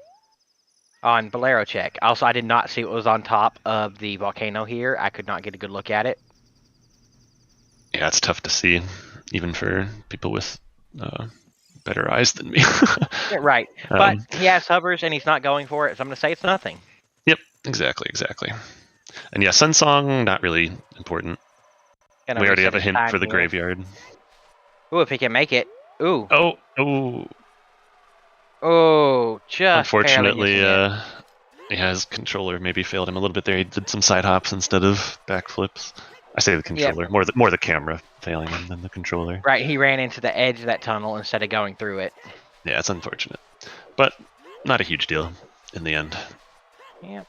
on Bolero check. Also, I did not see what was on top of the volcano here. I could not get a good look at it. Yeah, it's tough to see, even for people with better eyes than me. Yeah, right, but he has hovers and he's not going for it, so I'm going to say it's nothing. Yep, exactly. And yeah, Sunsong, not really important. We already have a hint for the graveyard. Ooh, if he can make it. Ooh. Oh. Oh, just unfortunately, his controller maybe failed him a little bit there. He did some side hops instead of backflips. I say the controller, more the camera failing him than the controller. Right, he ran into the edge of that tunnel instead of going through it. Yeah, it's unfortunate, but not a huge deal in the end. Yep.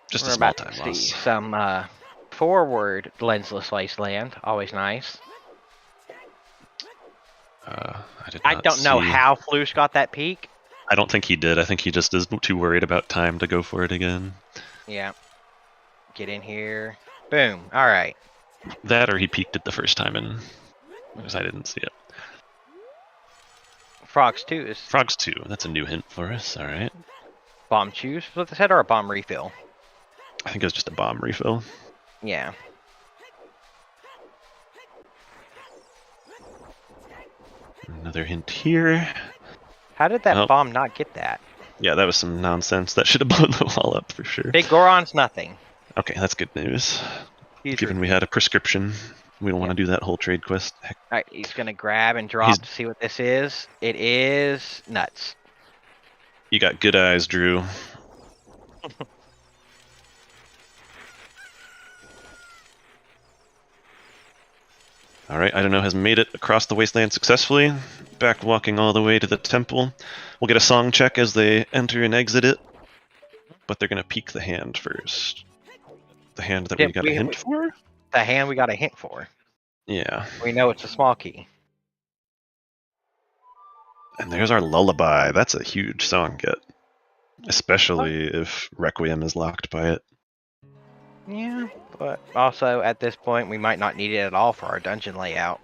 Just a small time loss. Some forward lensless wasteland, always nice. I don't know how Flouche got that peak. I don't think he did. I think he just is too worried about time to go for it again. Yeah. Get in here. Boom. All right. That or he peaked it the first time and because I didn't see it. Frogs 2 is... Frogs 2. That's a new hint for us. All right. Bomb choose with the head or a bomb refill? I think it was just a bomb refill. Yeah. Another hint here. How did that bomb not get that? Yeah, that was some nonsense. That should have blown the wall up for sure. Big Goron's nothing. Okay, that's good news. Given we had a prescription, we don't want to do that whole trade quest. Heck. Alright, he's going to grab and drop to see what this is. It is nuts. You got good eyes, Drew. Alright, I don't know, has made it across the wasteland successfully. Back walking all the way to the temple. We'll get a song check as they enter and exit it. But they're going to peek the hand first. The hand that we got a hint for? The hand we got a hint for. Yeah. We know it's a small key. And there's our lullaby. That's a huge song get. Especially if Requiem is locked by it. Yeah, but also at this point we might not need it at all for our dungeon layout.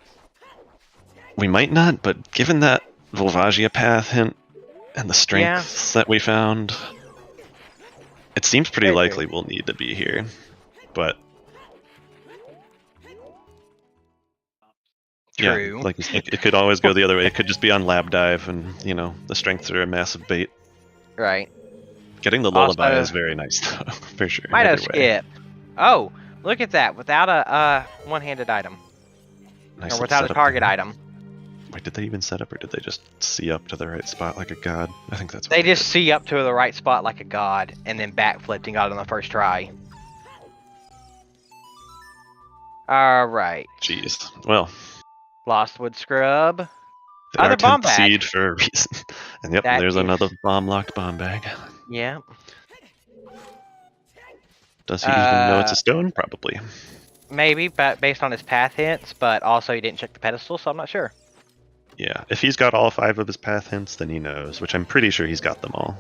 We might not, but given that Volvagia path hint and the strengths that we found, it seems pretty likely we'll need to be here. But True. yeah, like it could always go the other way. It could just be on lab dive, and the strengths are a massive bait. Right. Getting the lullaby Also, is very nice, though, for sure. Might have either way. skip. Oh, look at that! Without a one-handed item, Nice or without a setup target there. item. Wait, did they even set up, or did they just see up to the right spot like a god? I think that's what They just did. see up to the right spot like a god, and then backflipped and got it on the first try. Alright. Jeez. Well, Lostwood Scrub. they Other are bomb 10th bag. seed for a reason. And yep, That there's is- another bomb-locked bomb bag. Yeah. Does he even know it's a stone? Probably. Maybe, but based on his path hints, but also he didn't check the pedestal, so I'm not sure. Yeah, if he's got all 5 of his path hints, then he knows, which I'm pretty sure he's got them all.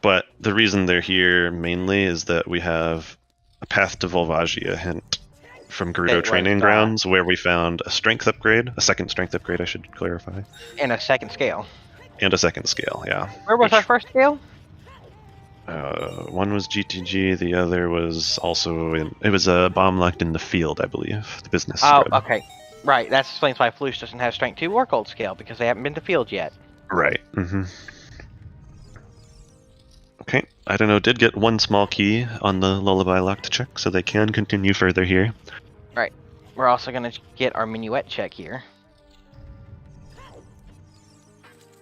But the reason they're here mainly is that we have a path to Volvagia hint from Gerudo Training Grounds, where we found a strength upgrade, a second strength upgrade, I should clarify. And a second scale. And a second scale, yeah. Where was our first scale? One was GTG, the other was also it was a bomb locked in the field, I believe. The business Oh, scrub. okay. Right, that explains why Flouche doesn't have strength 2 or gold scale, because they haven't been to field yet. Right. Mm-hmm. Okay, idunno did get one small key on the lullaby lock to check, so they can continue further here. Right. We're also going to get our minuet check here.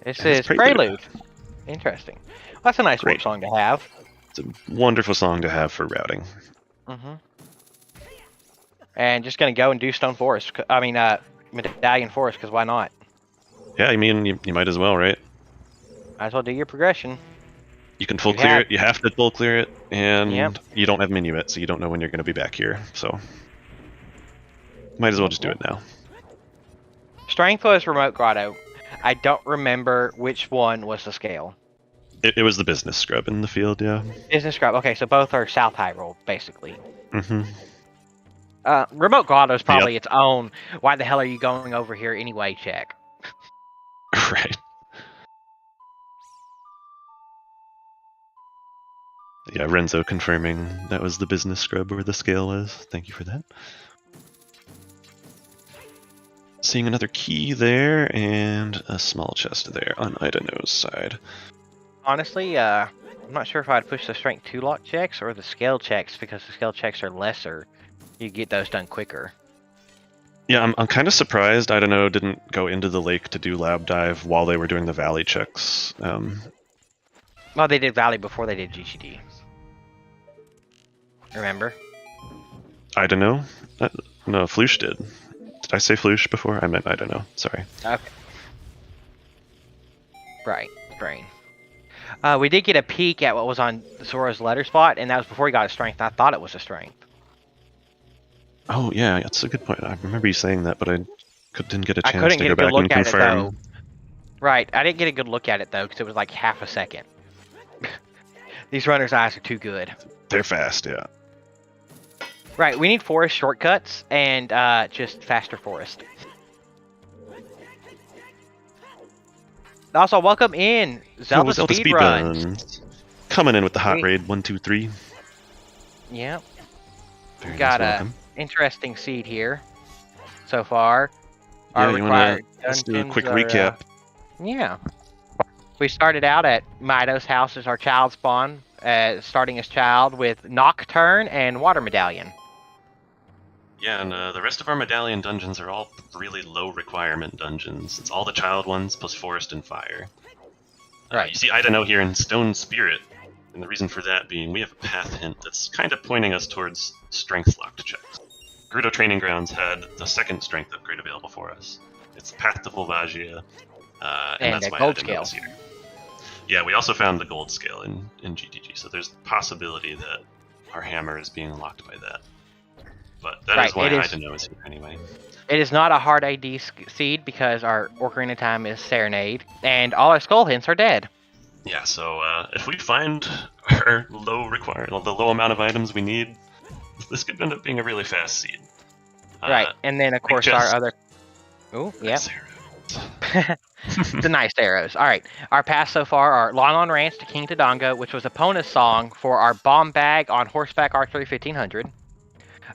This And it's is Prelude. Interesting. Well, that's a nice warp song to have. It's a wonderful song to have for routing. Mm-hmm. And just going to go and do Stone Forest. I mean, Medallion Forest, because why not? Yeah, I mean, you might as well, right? Might as well do your progression. You can full clear it, you have to full clear it, and Yep. you don't have minuet, so you don't know when you're going to be back here, so... Might as well just do it now. Strength was Remote Grotto. I don't remember which one was the scale. It was the business scrub in the field, yeah. Business Scrub. Okay, so both are South Hyrule, basically. Mm-hmm. Remote Grotto is probably its own, why the hell are you going over here anyway, check. Right. Yeah, Renzo confirming that was the business scrub where the scale was. Thank you for that. Seeing another key there, and a small chest there on idunno's side. Honestly, I'm not sure if I'd push the Strength 2 lock checks or the scale checks, because the scale checks are lesser. You get those done quicker. Yeah, I'm kind of surprised idunno didn't go into the lake to do lab dive while they were doing the valley checks. Well, they did Valley before they did GGD. Remember? idunno? No, Flouche did. Did I say Flouche before? I meant idunno. Sorry. Okay. Right, brain. We did get a peek at what was on Zora's letter spot, and that was before he got a strength. I thought it was a strength. Oh yeah, that's a good point. I remember you saying that, but I didn't get a I chance couldn't to get go a good back look and at it, confirm. though. Right, I didn't get a good look at it, though, because it was like half a second. These runners' eyes are too good. They're fast, yeah. Right, we need forest shortcuts and just faster forest. Also, welcome in Zelda Speedruns. Coming in with the hot raid 1, 2, 3. Yep. Very Got nice, a welcome. interesting seed here so far. Yeah, Our you wanna required let's do a dungeons quick are, recap. Yeah. We started out at Mido's house as our child spawn, starting as child with Nocturne and Water Medallion. Yeah, and the rest of our Medallion dungeons are all really low requirement dungeons. It's all the child ones plus forest and fire. Right. You see idunno here in Stone Spirit, and the reason for that being we have a path hint that's kind of pointing us towards strength locked checks. Gerudo Training Grounds had the second strength upgrade available for us. It's Path to Volvagia, and that's a why gold idunno is scale. here. Yeah, we also found the gold scale in GTG, so there's a possibility that our hammer is being unlocked by that. But that is why idunno is here anyway. It is not a hard AD seed because our Ocarina of Time is Serenade, and all our skull hints are dead. Yeah, so if we find our the low amount of items we need, this could end up being a really fast seed. Right, and then of course our other. Oh, yep. The nice arrows. All right, our paths so far are Lon Lon Ranch to King Todongo, which was Epona's song for our bomb bag on Horseback Archery 1500.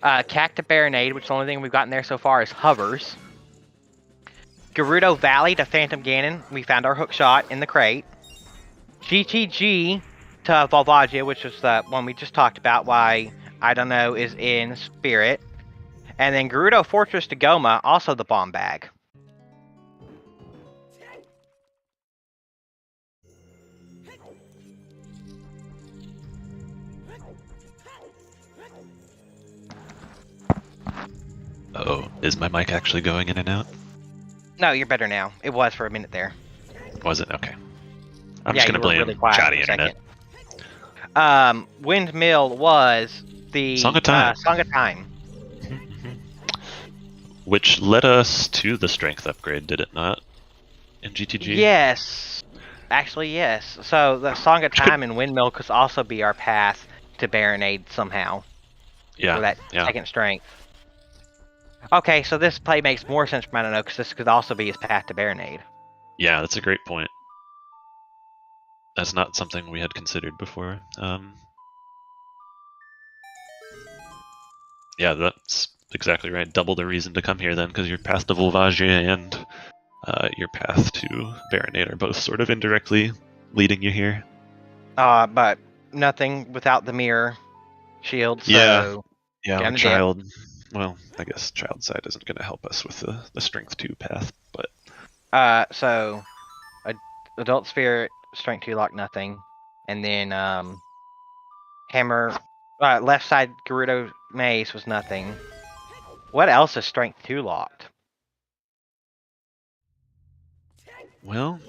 Cacta Baronade, which the only thing we've gotten there so far is hovers. Gerudo Valley to Phantom Ganon, we found our hook shot in the crate. GTG to Volvagia, which was the one we just talked about, why idunno is in Spirit. And then Gerudo Fortress to Goma, also the bomb bag. Uh-oh, is my mic actually going in and out? No, you're better now. It was for a minute there. Was it? Okay. I'm just going to blame really quiet chatty for a internet. Windmill was the Song of Time. Song of Time. Which led us to the strength upgrade, did it not? In GTG? Yes. Actually, yes. So the Song of Time and Windmill could also be our path to Baronade somehow. Yeah. For that yeah. second strength. Okay, so this play makes more sense for Idunno because this could also be his path to Baronade. Yeah, that's a great point. That's not something we had considered before. Yeah, that's exactly right. Double the reason to come here then, because your path to Volvagia and your path to Baronade are both sort of indirectly leading you here. But nothing without the mirror shield. So yeah, child. Well, I guess child side isn't going to help us with the strength 2 path, but so adult spirit, strength 2 lock nothing, and then hammer left side Gerudo mace was nothing. What else is strength 2 locked? Well,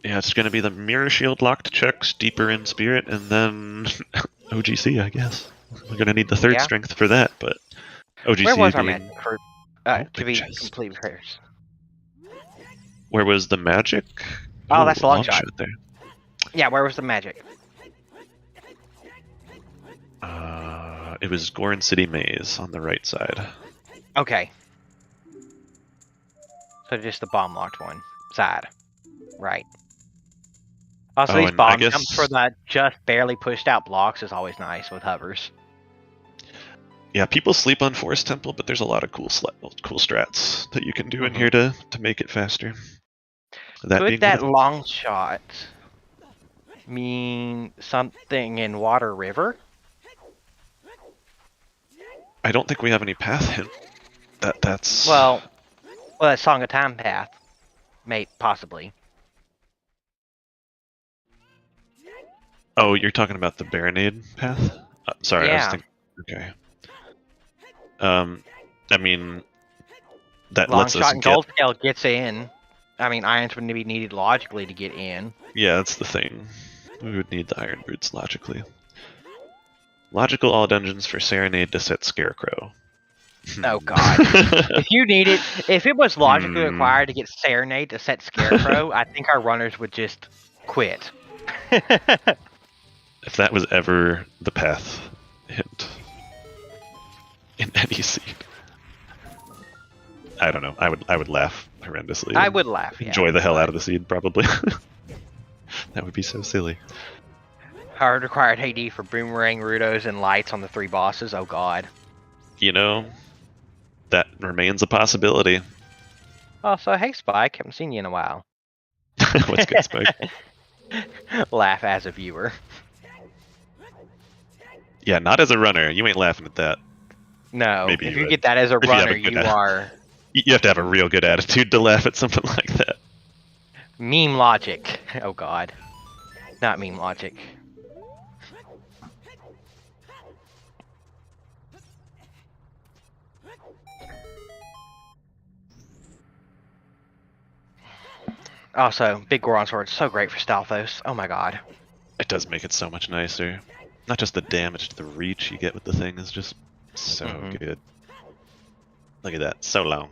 yeah, it's going to be the mirror shield locked checks deeper in spirit, and then OGC, I guess. We're going to need the third strength for that, but OGC. Where was our magic for to be chest. complete repairs? Where was the magic? Oh, that's the long shot there. Yeah, where was the magic? It was Goron City Maze on the right side. Okay. So just the bomb locked one side. Right. Also, these bomb jumps for the just barely pushed out blocks is always nice with hovers. Yeah, people sleep on Forest Temple, but there's a lot of cool strats that you can do in here to make it faster. Could that long shot mean something in Water River? I don't think we have any path hint. That's well, a Song of Time path, possibly. Oh, you're talking about the Baronade path? Sorry, yeah. I was thinking. Okay. I mean, that long lets shot us and get... Goldtail gets in. I mean, irons would be needed logically to get in. Yeah, that's the thing. We would need the Iron Boots logically. Logical all dungeons for Serenade to set Scarecrow. Oh god. If it was logically required to get Serenade to set Scarecrow, I think our runners would just quit. If that was ever the path hint in any seed, I don't know. I would laugh horrendously. I would laugh. Yeah. Enjoy the hell out of the seed, probably. That would be so silly. Hard required AD for Boomerang, Rudos, and Lights on the 3 bosses. Oh god. You know, that remains a possibility. Oh, so hey Spike, haven't seen you in a while. What's good, Spike? Laugh as a viewer. Yeah, not as a runner. You ain't laughing at that. No, Maybe if you get that as a runner, you are... You have to have a real good attitude to laugh at something like that. Meme logic. Oh god. Not meme logic. Also, Big Goron Sword is so great for Stalfos. Oh my god. It does make it so much nicer. Not just the damage, the reach you get with the thing is just so good. Look at that, so long.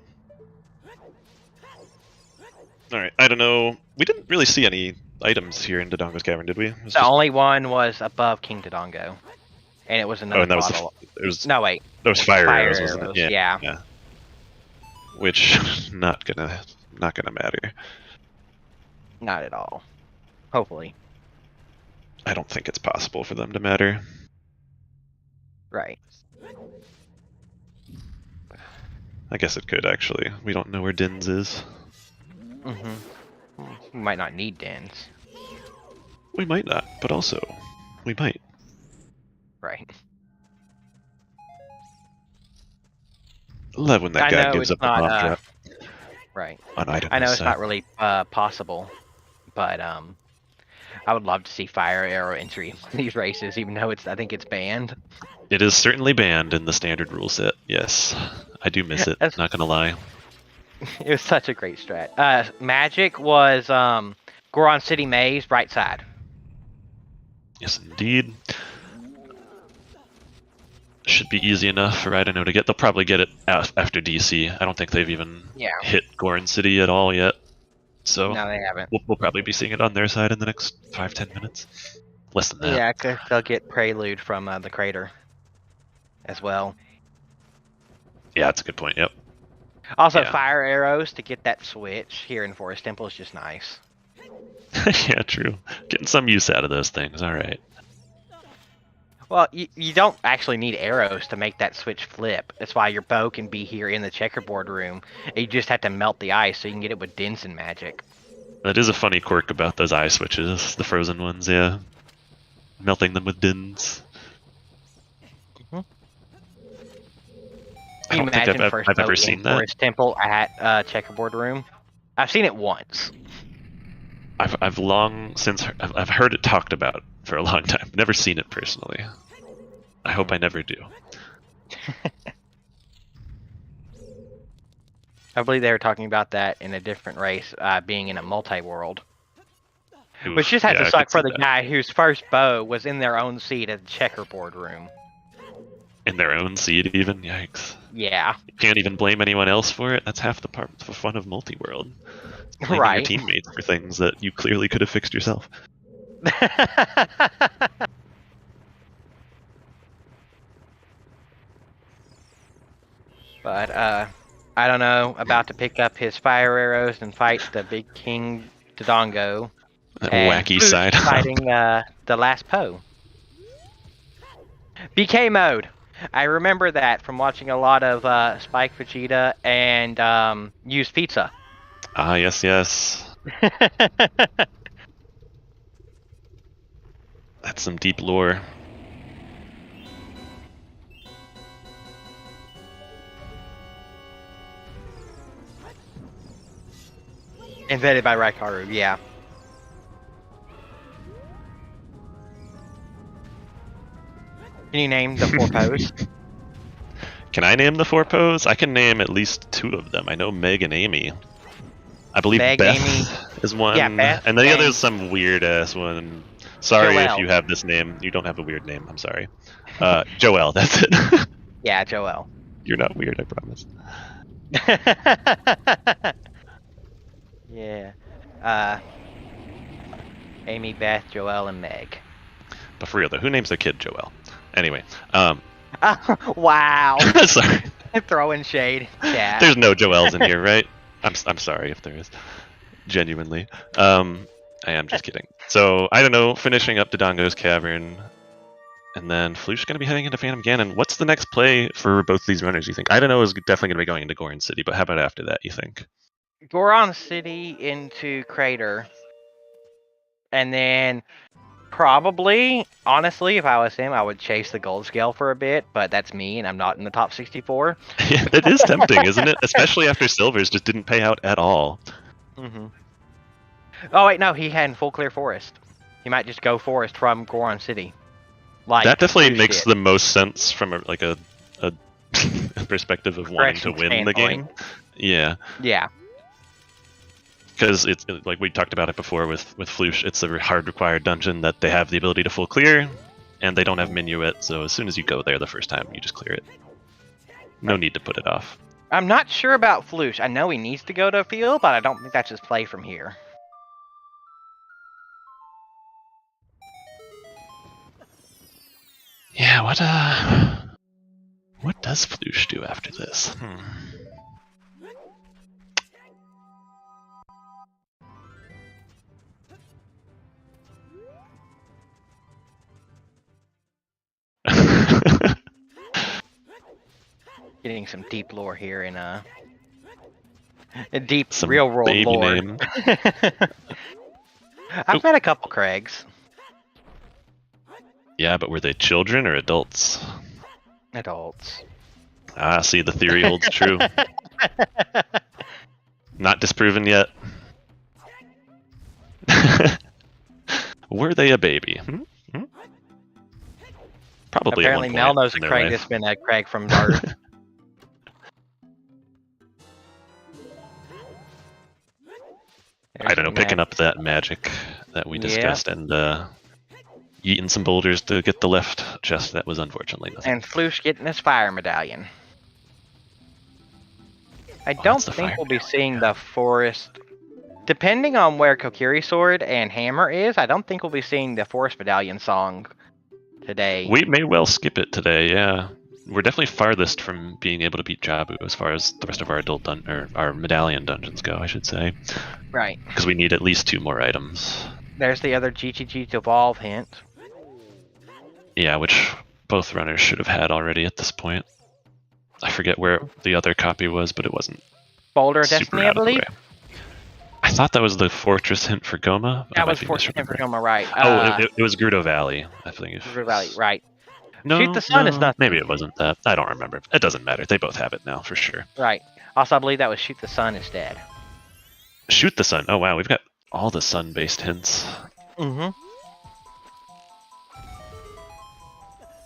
Alright, I don't know. We didn't really see any items here in Dodongo's Cavern, did we? The only one was above King Dodongo, and it was another and that bottle. no, wait. That was fire arrows, wasn't it? Yeah. Which not gonna matter. Not at all. Hopefully. I don't think it's possible for them to matter. Right. I guess it could actually. We don't know where Din's is. We might not need Dins. We might not, but also we might. Right. I love when that guy gives up the bomb drop. Right. On item. I know it's not really possible, but I would love to see fire arrow entry in these races, even though I think it's banned. It is certainly banned in the standard rule set. Yes, I do miss it. Not gonna lie. It was such a great strat. Magic was Goron City Maze, right side. Yes, indeed. Should be easy enough for idunno to get. They'll probably get it after DC. I don't think they've even hit Goron City at all yet. So no, they haven't. We'll probably be seeing it on their side in the next 5-10 minutes. Less than that. Yeah, cause they'll get Prelude from the crater as well. Yeah, that's a good point. Yep. Also, fire arrows to get that switch here in Forest Temple is just nice. Yeah, true. Getting some use out of those things. All right. Well, you don't actually need arrows to make that switch flip. That's why your bow can be here in the checkerboard room. You just have to melt the ice so you can get it with Dins and magic. That is a funny quirk about those eye switches, the frozen ones, yeah. Melting them with Dins. I don't think I've ever seen that. Forest Temple at checkerboard room. I've seen it once. I've heard it talked about for a long time. Never seen it personally. I hope I never do. I believe they were talking about that in a different race, being in a multi-world. Which just had to suck for the guy whose first bow was in their own seat at the checkerboard room. In their own seat, even? Yikes. Yeah. You can't even blame anyone else for it. That's half the fun of multi-world. Blaming your teammates for things that you clearly could have fixed yourself. But I don't know, about to pick up his fire arrows and fight the big King Dodongo. That wacky side. Fighting the last Poe. BK mode. I remember that from watching a lot of Spike Vegeta and Use Pizza. Ah, yes, yes. That's some deep lore. Invented by Raikaru, yeah. Can you name the 4 Poes? Can I name the 4 Poes? I can name at least 2 of them. I know Meg and Amy. I believe Meg, Beth Amy. is one. Yeah, Beth, and the other is some weird ass one. Sorry Joelle. if you have this name. You don't have a weird name. I'm sorry. Joelle, that's it. Yeah, Joelle. You're not weird, I promise. Yeah. Amy, Beth, Joelle, and Meg. But for real though, who names their kid Joelle? Anyway, wow. Sorry. Throwing shade. Chat. There's no Joelles in here, right? I'm sorry if there is. Genuinely. I am just kidding. So, I don't know, finishing up Dodongo's Cavern, and then Flouche is going to be heading into Phantom Ganon. What's the next play for both these runners, you think? I don't know, is definitely going to be going into Goron City, but how about after that, you think? Goron City into Crater. And then probably, honestly, if I was him, I would chase the gold scale for a bit, but that's me, and I'm not in the top 64. Yeah, that is tempting, isn't it? Especially after Silvers just didn't pay out at all. Mm-hmm. Oh, wait, no, he had full clear forest. He might just go forest from Goron City. Like that definitely makes the most sense from a perspective of wanting to win the game. Yeah. Yeah. Because it's like we talked about it before with Flouche, it's a hard required dungeon that they have the ability to full clear, and they don't have Minuet, so as soon as you go there the first time, you just clear it. No need to put it off. I'm not sure about Flouche. I know he needs to go to a field, but I don't think that's his play from here. Yeah, what does Flouche do after this? Getting some deep lore here in a deep Some real world baby lore. name. I've met a couple Craigs. Yeah, but were they children or adults? Adults. Ah, see, the theory holds true. Not disproven yet. Were they a baby? Probably. Apparently, at one Mel point knows a in their Craig life. that's been a Craig from birth. I don't know, picking up that magic that we discussed and eating some boulders to get the left chest, that was unfortunately nothing. And Flouche getting his fire medallion. I don't think we'll be seeing the forest. Depending on where Kokiri's sword and hammer is, I don't think we'll be seeing the forest medallion song today. We may well skip it today, yeah. We're definitely farthest from being able to beat Jabu as far as the rest of our our medallion dungeons go, I should say. Right. Because we need at least 2 more items. There's the other GTG to evolve hint. Yeah, which both runners should have had already at this point. I forget where the other copy was, but it wasn't. Boulder of Destiny, I believe? I thought that was the Fortress Hint for Goma. That was Fortress Hint for Goma, right. It was Gerudo Valley, I think. Gerudo Valley, right. No, Shoot the Sun is nothing. Maybe it wasn't that. I don't remember. It doesn't matter. They both have it now, for sure. Right. Also, I believe that was Shoot the Sun instead. Shoot the Sun. Oh, wow. We've got all the sun-based hints. Mm-hmm.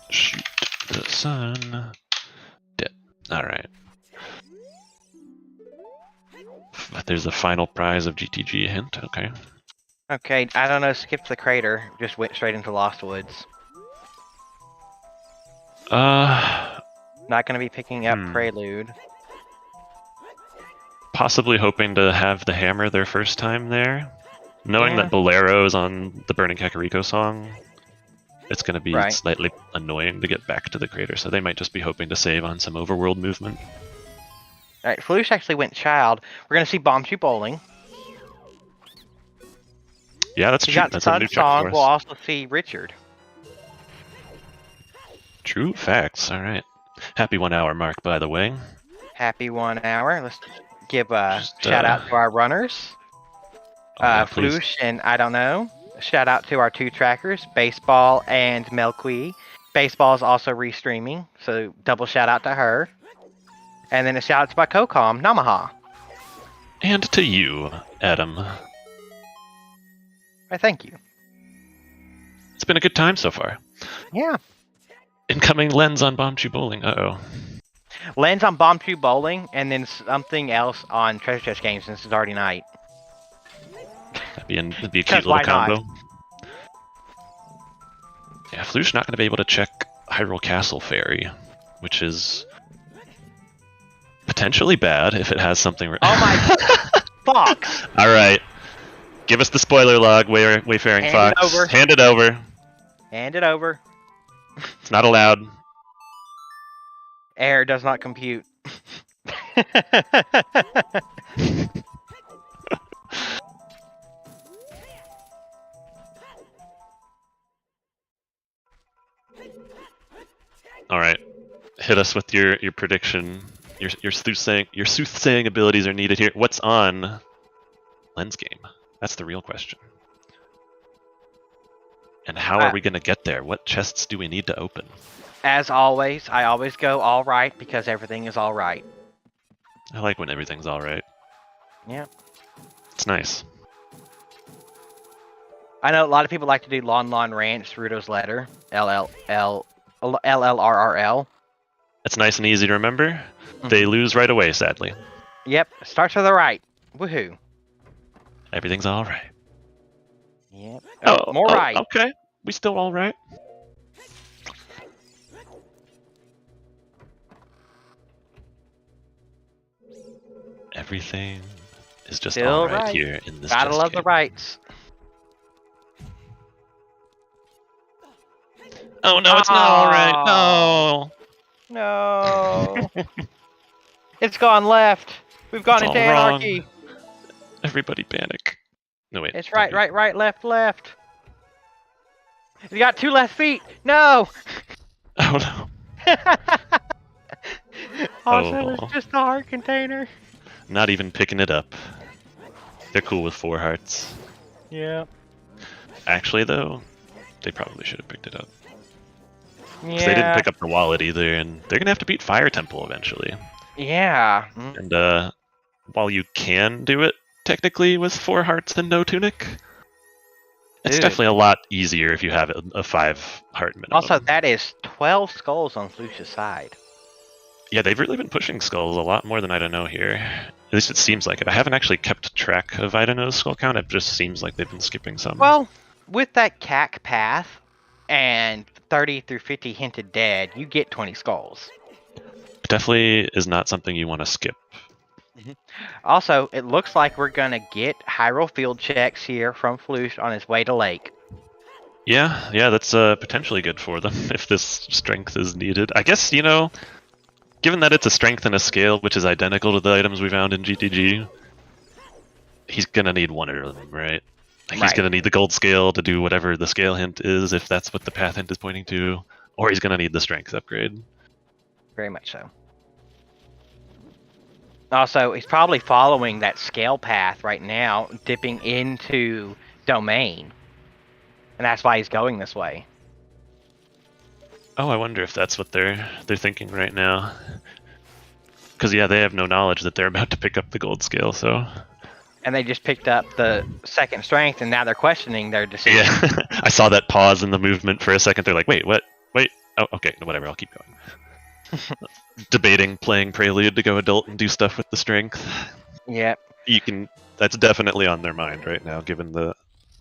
Shoot the sun. Dead. Alright. There's the final prize of GTG hint. Okay. Okay, I don't know. Skipped the crater. Just went straight into Lost Woods. Not going to be picking up Prelude. Possibly hoping to have the hammer their first time there. Knowing that Bolero is on the Burning Kakariko song, it's going to be slightly annoying to get back to the crater, so they might just be hoping to save on some overworld movement. Alright, Flouche actually went Child. We're going to see Bombchu Bowling. Yeah, that's true. That's a new song. We'll also see Richard. True facts. All right. Happy 1 hour mark, by the way. Happy 1 hour. Let's give a shout out to our runners. Flouche and I don't know. Shout out to our 2 trackers, Baseball and Melqui. Baseball is also restreaming, so double shout out to her. And then a shout out to my co-com, Namaha. And to you, Adam. Why, thank you. It's been a good time so far. Yeah. Incoming lens on Bombchu Bowling. Uh-oh. Lens on Bombchu Bowling, and then something else on Treasure Chest Games since it's already night. That'd be a cute little combo. Yeah, Flouche not going to be able to check Hyrule Castle Fairy, which is potentially bad if it has something. Oh my Fox! All right, give us the spoiler log, Wayfaring Fox. Hand it over. Hand it over. It's not allowed. Error does not compute. All right, hit us with your prediction. Your soothsaying abilities are needed here. What's on Lens Game? That's the real question. And how are we going to get there? What chests do we need to open? As always, I always go all right because everything is all right. I like when everything's all right. Yeah. It's nice. I know a lot of people like to do Lon Lon Ranch, Gerudo's letter, LLRRL. It's nice and easy to remember. Mm-hmm. They lose right away, sadly. Yep. Starts to the right. Woohoo. Everything's all right. Yep. More right. Okay. We still all right. Everything is just still all right here in this. Gotta love the rights. Oh no, it's not all right. No. No. It's gone left. We've gone It's into all wrong. anarchy. Everybody panic. No wait. It's right, left. You got 2 left feet. No. Oh no. Also, it's just a heart container. Not even picking it up. They're cool with 4 hearts. Yeah. Actually, though, they probably should have picked it up. Yeah. They didn't pick up the wallet either, and they're gonna have to beat Fire Temple eventually. Yeah. And while you can do it technically with 4 hearts and no tunic, it's definitely a lot easier if you have a 5 heart minimum. Also, that is 12 skulls on Flouche's side. Yeah, they've really been pushing skulls a lot more than I don't know here. At least it seems like it. I haven't actually kept track of Idunno's skull count. It just seems like they've been skipping some. Well, with that CAC path and 30 through 50 hinted dead, you get 20 skulls. It definitely is not something you want to skip. Also, it looks like we're going to get Hyrule field checks here from Flouche on his way to Lake. Yeah, that's potentially good for them if this strength is needed. I guess, given that it's a strength and a scale, which is identical to the items we found in GTG, he's going to need one of them, right? He's going to need the gold scale to do whatever the scale hint is, if that's what the path hint is pointing to, or he's going to need the strength upgrade. Very much so. Also, he's probably following that scale path right now, dipping into Domain. And that's why he's going this way. Oh, I wonder if that's what they're thinking right now. Because, yeah, they have no knowledge that they're about to pick up the gold scale, so... And they just picked up the second strength, and now they're questioning their decision. Yeah, I saw that pause in the movement for a second. They're like, wait, what? Wait. Oh, okay, whatever, I'll keep going. Debating playing Prelude to go adult and do stuff with the strength. Yep. That's definitely on their mind right now, given the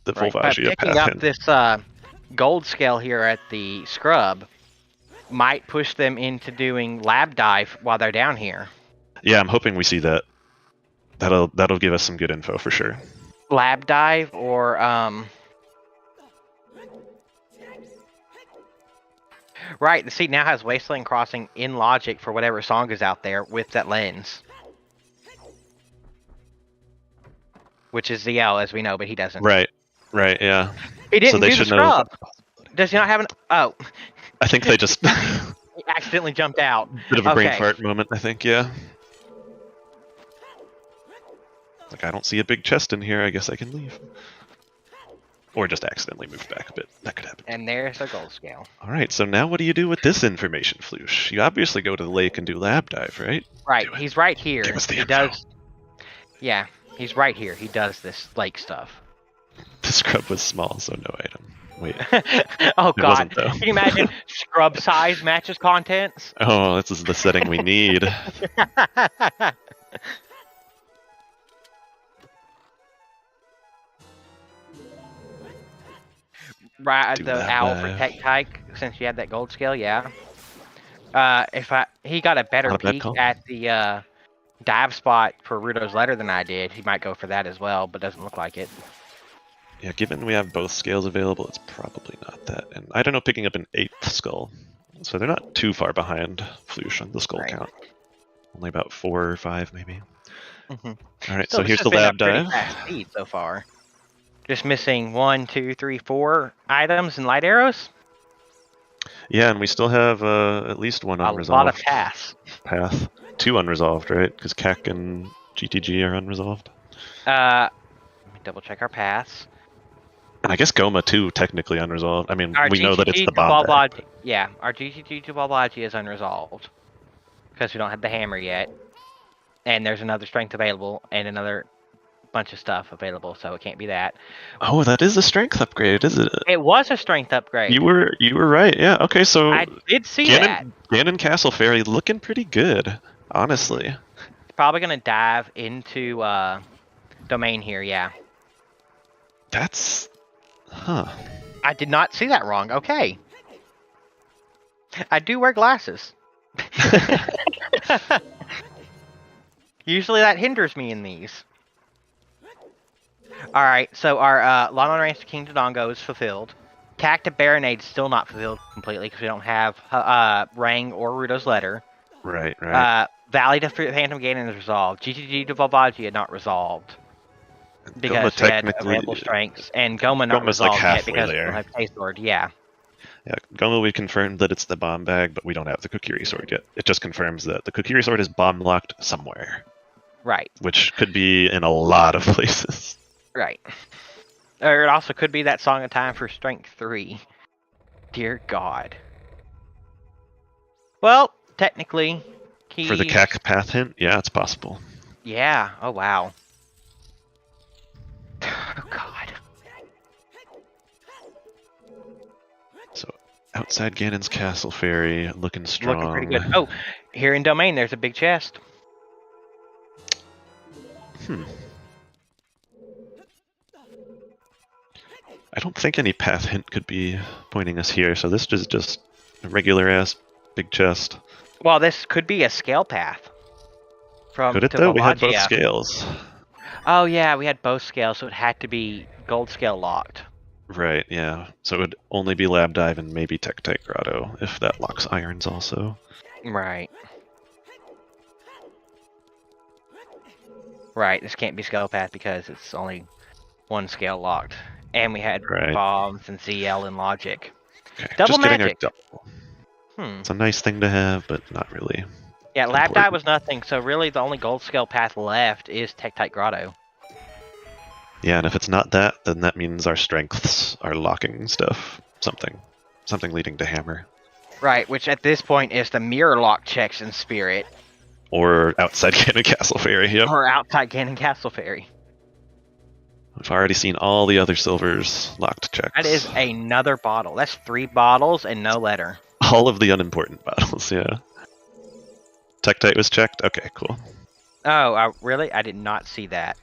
Volvagia picking up this gold scale here at the scrub might push them into doing lab dive while they're down here. Yeah, I'm hoping we see that. That'll give us some good info for sure. Lab dive or right, the seat now has Wasteland Crossing in logic for whatever song is out there with that lens. Which is ZL, as we know, but he doesn't. Right, yeah. He didn't do the scrub. Does he not have an... Oh. I think they just... He accidentally jumped out. Bit of a brain fart moment, I think, yeah. Like, I don't see a big chest in here, I guess I can leave. Or just accidentally move back a bit. That could happen. And there's a gold scale. Alright, so now what do you do with this information, Flouche? You obviously go to the lake and do lab dive, right? Right, he's right here. Give us the info. Does... Yeah, he's right here. He does this lake stuff. The scrub was small, so no item. Wait. Oh god, can you imagine scrub size matches contents? Oh, this is the setting we need. Right, the owl protect hike, since you had that gold scale, yeah. He got a better peek at the dive spot for Rudo's letter than I did. He might go for that as well, but doesn't look like it. Yeah, given we have both scales available, it's probably not that. And I don't know, picking up an 8th skull. So they're not too far behind Flouche on the skull count. Only about 4 or 5, maybe. Alright, so here's the lab dive. Fast speed so far. Just missing 1, 2, 3, 4 items and light arrows? Yeah, and we still have at least one unresolved. A lot of paths. 2 unresolved, right? Because CAC and GTG are unresolved. Let me double check our paths. And I guess Goma too, technically unresolved. I mean, we know that it's the bomb. bomb. Yeah, our GTG to Balbaji is unresolved. Because we don't have the hammer yet. And there's another strength available, and another bunch of stuff available, so it can't be that. Oh, that is a strength upgrade, isn't it? It was a strength upgrade. You were right, yeah. Okay, so I did see that. Ganon Castle Fairy looking pretty good, honestly. It's probably going to dive into Domain here, yeah. That's... Huh. I did not see that wrong. Okay. I do wear glasses. Usually that hinders me in these. Alright, so our Lon Ranch to King Dodongo is fulfilled. Cacta Baronade's still not fulfilled completely because we don't have Rang or Rudo's letter. Right, right. Valley to Phantom Ganon is resolved. GGG to Volvagia not resolved. Because we had available strengths. And Goma not resolved yet because we don't have Taste Sword. Yeah. Yeah, Goma, we confirmed that it's the bomb bag, but we don't have the Kokiri sword yet. It just confirms that the Kokiri sword is bomb locked somewhere. Right. Which could be in a lot of places. Right. Or it also could be that Song of Time for Strength 3. Dear God. Well, technically, keys... For the CAC path hint? Yeah, it's possible. Yeah. Oh, wow. Oh, God. So, outside Ganon's Castle Fairy, looking strong. Looking pretty good. Oh, here in Domain, there's a big chest. I don't think any path hint could be pointing us here, so this is just a regular-ass big chest. Well, this could be a scale path. Could it, though? We had both scales. Oh, yeah, we had both scales, so it had to be gold scale locked. Right, yeah. So it would only be Lab Dive and maybe Tektite Grotto, if that locks irons also. Right. Right, this can't be scale path because it's only one scale locked. And we had bombs and ZL and logic. Okay, double just magic. Double. It's a nice thing to have, but not really. Yeah, Lab Dive was nothing, so really the only gold scale path left is Tektite Grotto. Yeah, and if it's not that, then that means our strengths are locking stuff. Something leading to hammer. Right, which at this point is the mirror lock checks in Spirit. Or outside Ganon Castle Fairy, yep. Or outside Ganon Castle Fairy. I've already seen all the other silvers locked checks. That is another bottle. That's 3 bottles and no letter. All of the unimportant bottles, yeah. Tektite was checked? Okay, cool. Oh, really? I did not see that.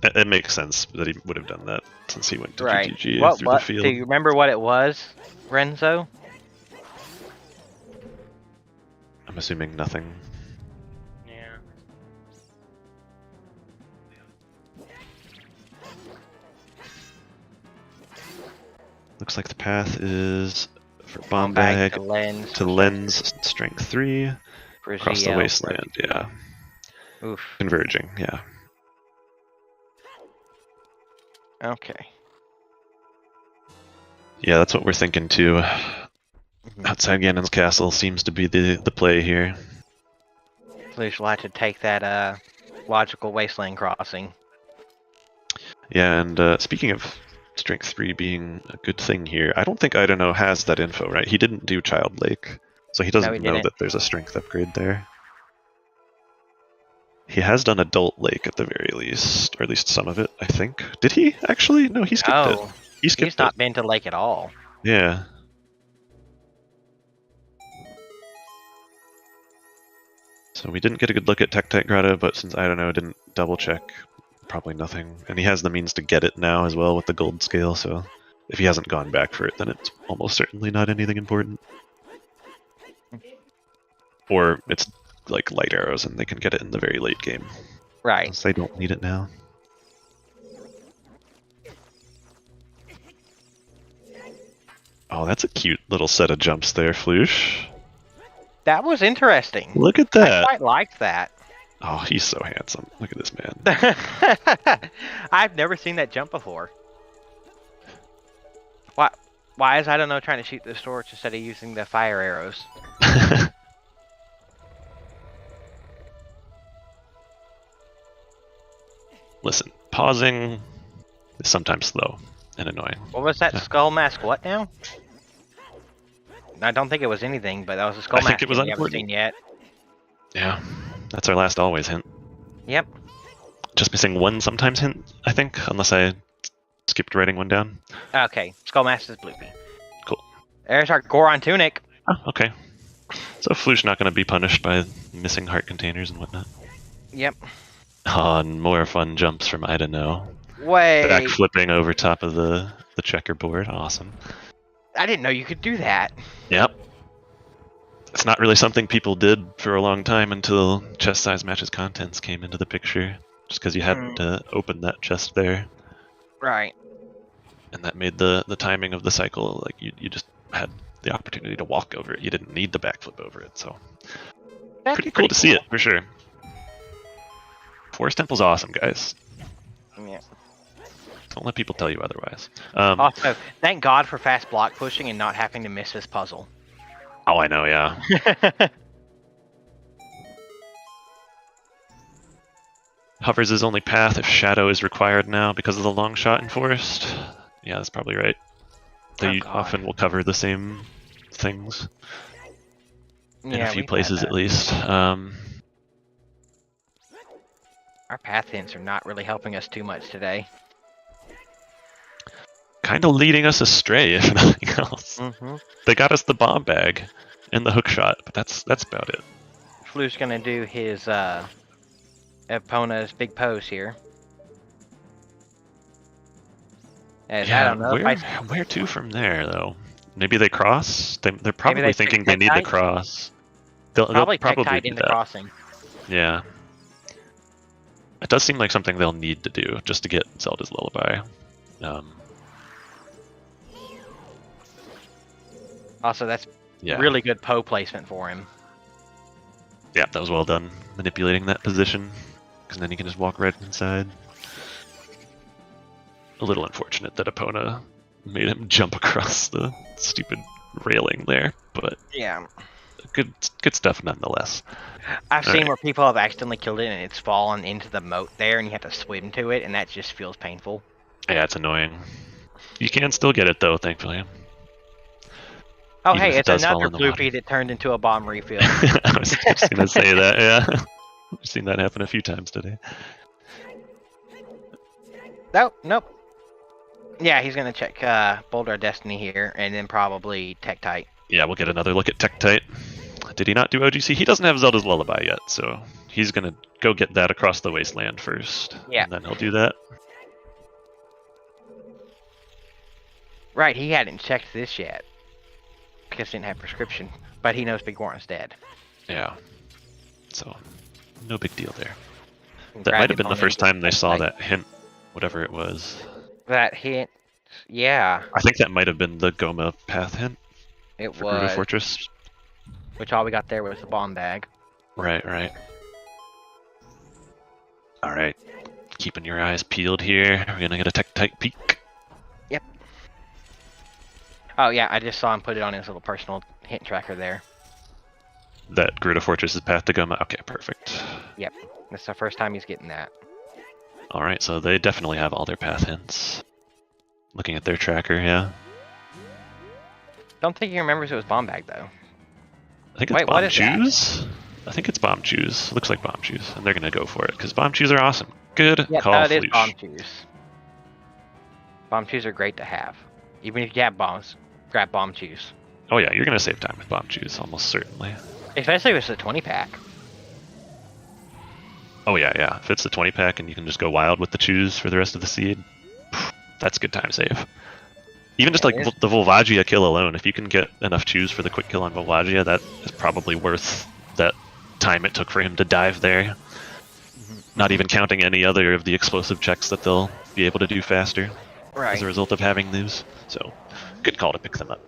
It makes sense that he would have done that since he went to GGG through the field. Do you remember what it was, Renzo? I'm assuming nothing. Yeah. Looks like the path is for bomb bag to lens strength 3 across the wasteland. Yeah. Oof. Converging. Yeah. Okay. Yeah, that's what we're thinking too. Outside Ganon's castle seems to be the play here. Flouche will have to take that logical wasteland crossing. Yeah, and speaking of strength 3 being a good thing here, I don't think idunno has that info, right? He didn't do Child Lake, so he doesn't know that there's a strength upgrade there. He has done Adult Lake at the very least, or at least some of it, I think. Did he actually? No, he skipped it. He's not been to Lake at all. Yeah. So we didn't get a good look at Tektite Grotto, but since idunno didn't double check, probably nothing. And he has the means to get it now as well with the gold scale, so if he hasn't gone back for it, then it's almost certainly not anything important. Or it's like light arrows and they can get it in the very late game. Right. Since they don't need it now. Oh, that's a cute little set of jumps there, Flouche. That was interesting. Look at that. I quite liked that. Oh, he's so handsome. Look at this man. I've never seen that jump before. Why is idunno trying to shoot this torch instead of using the fire arrows? Listen, pausing is sometimes slow and annoying. What was that skull mask? What now? I don't think it was anything, but that was a skull mask we haven't seen yet. Yeah, that's our last always hint. Yep. Just missing one sometimes hint, I think, unless I skipped writing one down. Okay, skull mask is Bloopy. Cool. There's our Goron tunic. Oh, okay. So Flouche not going to be punished by missing heart containers and whatnot. Yep. Oh, and more fun jumps from idunno. Wait. Back flipping over top of the checkerboard. Awesome. I didn't know you could do that. Yep. It's not really something people did for a long time until chest size matches contents came into the picture. Just because you had to open that chest there. Right. and that made the timing of the cycle, like, you just had the opportunity to walk over it. You didn't need the backflip over it, so pretty cool to see it, for sure. Forest Temple's awesome, guys. Yeah. Don't let people tell you otherwise. Also, thank God for fast block pushing and not having to miss this puzzle. Oh, I know, yeah. Hovers is only path if shadow is required now because of the long shot in forest. Yeah, that's probably right. They often will cover the same things in a few places at least. Our path hints are not really helping us too much today. Kind of leading us astray, if nothing else. They got us the bomb bag and the hook shot, but that's about it. Flouche's gonna do his Epona's big pose here. As Yeah, I don't know where to from there though? Maybe they cross. They're probably thinking they need to cross. They'll probably tight do into that. crossing. Yeah. It does seem like something they'll need to do just to get Zelda's Lullaby. Also, that's really good Poe placement for him. Yeah, that was well done, manipulating that position, because then you can just walk right inside. A little unfortunate that Epona made him jump across the stupid railing there, but yeah, good stuff nonetheless. I've seen where people have accidentally killed it and it's fallen into the moat there, and you have to swim to it, and that just feels painful. Yeah, it's annoying. You can still get it though, thankfully. Oh, hey, it's another bloopy that turned into a bomb refill. I was just gonna say that. Yeah, I've seen that happen a few times today. Nope. Yeah, he's gonna check Boulder of Destiny here, and then probably Tektite. Yeah, we'll get another look at Tektite. Did he not do OGC? He doesn't have Zelda's Lullaby yet, so he's gonna go get that across the wasteland first. Yeah. And then he'll do that. Right, he hadn't checked this yet. Because he didn't have prescription. But he knows Big Warren's dead. Yeah. So, no big deal there. That might have been the first time they saw that hint, whatever it was. That hint, yeah. I think that might have been the Goma path hint. It for was. Gerudo Fortress. Which all we got there was the bomb bag. Right. Alright. Keeping your eyes peeled here. We're gonna get a Tektite peek. Yep. Oh yeah, I just saw him put it on his little personal hint tracker there. That Gerudo Fortress is path to Goma? Okay, perfect. Yep. That's the first time he's getting that. Alright, so they definitely have all their path hints. Looking at their tracker, yeah. Don't think he remembers it was bomb bag though. I think it's bomb chews? I think it's bomb chews. Looks like bomb chews, and they're gonna go for it, because bomb chews are awesome. Good call, Flouche. It is Flouche. bomb chews. Bomb chews are great to have. Even if you have bombs, grab bomb chews. Oh yeah, you're gonna save time with bomb chews, almost certainly. Especially if it's a 20-pack. Oh yeah. If it's the 20-pack and you can just go wild with the chews for the rest of the seed, that's a good time save. Even just like the Volvagia kill alone, if you can get enough chews for the quick kill on Volvagia, that is probably worth that time it took for him to dive there. Not even counting any other of the explosive checks that they'll be able to do faster as a result of having these. So, good call to pick them up.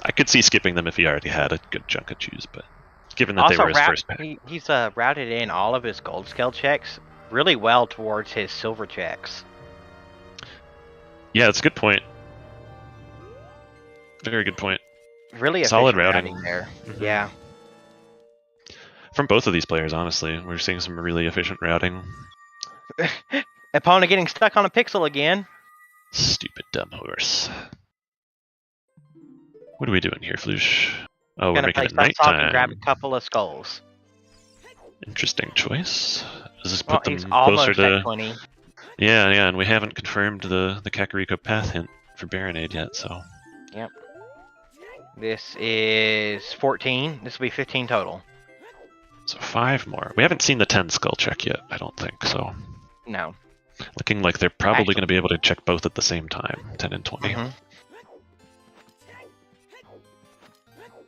I could see skipping them if he already had a good chunk of chews, but given that also, they were his first pack. He's routed in all of his gold scale checks really well towards his silver checks. Yeah, that's a good point. Very good point. Really solid routing there. Yeah. From both of these players, honestly, we're seeing some really efficient routing. Epona getting stuck on a pixel again. Stupid dumb horse. What are we doing here, Flouche? Oh, we're making it nighttime. And grab a couple of skulls. Interesting choice. Does this put them almost closer to at 20? Yeah, and we haven't confirmed the Kakariko path hint for Baronade yet, so. Yep. This is 14. This will be 15 total. So 5 more. We haven't seen the 10 skull check yet, I don't think, so. No. Looking like they're probably going to be able to check both at the same time, 10 and 20.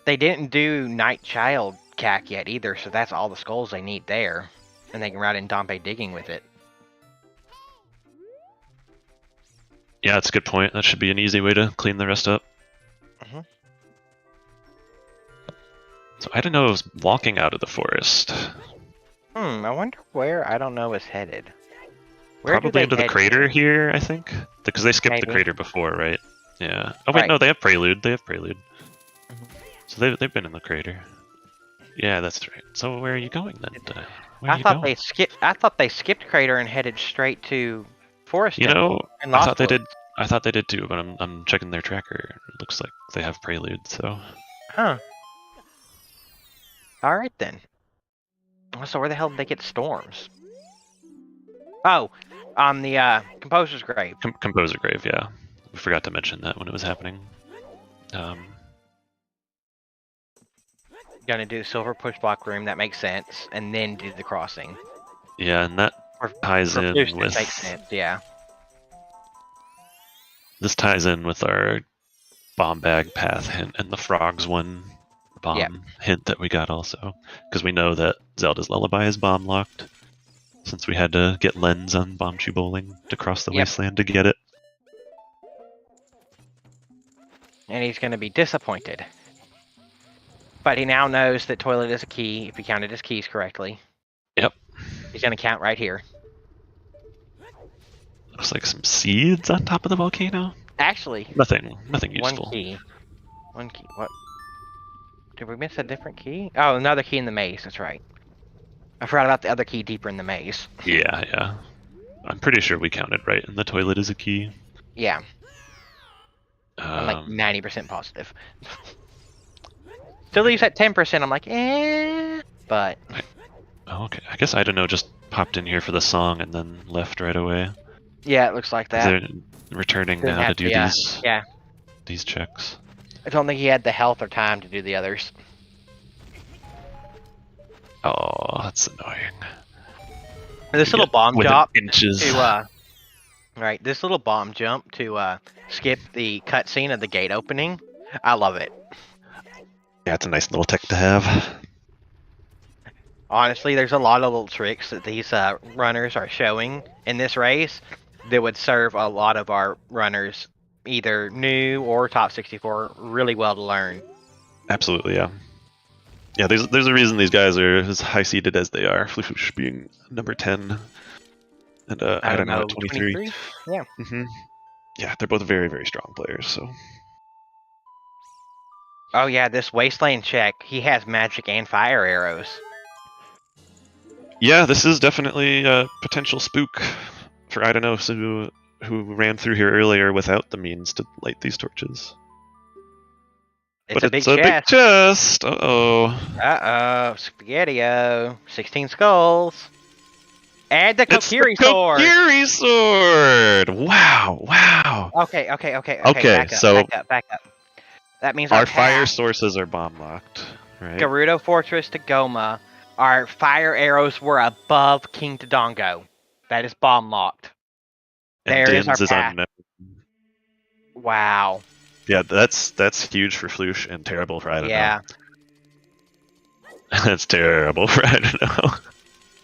They didn't do Night Child CAC yet either, so that's all the skulls they need there. And they can route in Dompe digging with it. Yeah, that's a good point. That should be an easy way to clean the rest up. So Idunno is walking out of the forest. I wonder where Idunno is headed. Where Probably into the crater here, I think. Because they skipped the crater before, right? Yeah. Oh wait, no, they have Prelude. They have Prelude. So they've been in the crater. Yeah, that's right. So where are you going then? I thought they skipped crater and headed straight to Forest Temple. I thought they did. I thought they did too, but I'm checking their tracker. It looks like they have Prelude. So. Huh. All right then. So where the hell did they get storms? Oh, on the Composer's Grave. Composer Grave, yeah. We forgot to mention that when it was happening. Gonna do Silver Push Block Room, that makes sense, and then do the crossing. Yeah, and that ties in with... makes sense, yeah. This ties in with our bomb bag path hint and the frogs one bomb hint that we got also. Because we know that Zelda's Lullaby is bomb locked. Since we had to get Lens on Bombchu Bowling to cross the wasteland to get it. And he's gonna be disappointed. But he now knows that toilet is a key, if he counted his keys correctly. Yep. He's gonna count right here. Looks like some seeds on top of the volcano. Actually, nothing useful. One key. What? Did we miss a different key? Oh, another key in the maze. That's right. I forgot about the other key deeper in the maze. Yeah. I'm pretty sure we counted right, and the toilet is a key. Yeah. I'm like 90% positive. Still leaves at 10%. I'm like, but. Okay. I guess Idunno just popped in here for the song and then left right away. Yeah, it looks like that. They're returning now to do these checks. I don't think he had the health or time to do the others. Oh, that's annoying. This little bomb jump to right, this little bomb jump to skip the cutscene of the gate opening. I love it. Yeah, it's a nice little tech to have. Honestly, there's a lot of little tricks that these runners are showing in this race that would serve a lot of our runners, either new or top 64, really well to learn. Absolutely, yeah. Yeah, there's a reason these guys are as high-seeded as they are. Flouche being number 10, and Idunno at 23. Yeah. Yeah, they're both very, very strong players, so... Oh yeah, this Wasteland check, he has magic and fire arrows. Yeah, this is definitely a potential spook for Idunno who ran through here earlier without the means to light these torches. It's a big chest! Uh-oh. Uh-oh. Spaghetti-O. 16 skulls. And the Kokiri sword! Kokiri sword! Wow. Okay. Back up. That means our fire sources are bomb locked, right? Gerudo Fortress to Goma. Our fire arrows were above King Dodongo. That is bomb locked. And Din's is unknown. Wow. Yeah, that's huge for Flouche and terrible for Idunno. Yeah. That's terrible for Idunno.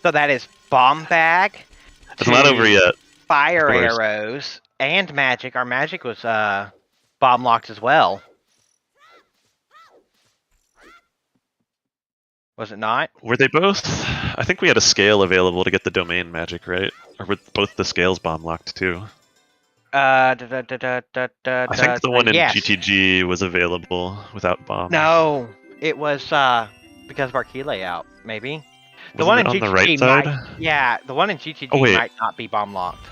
So that is bomb bag. It's not over yet. Fire arrows and magic. Our magic was bomb locked as well. Was it not? Were they both? I think we had a scale available to get the domain magic, right? Or were both the scales bomb locked too? I think the one in GTG was available without bomb. No, it was because of our key layout, maybe. The Wasn't one in on GTG the right side? Yeah, the one in GTG might not be bomb locked.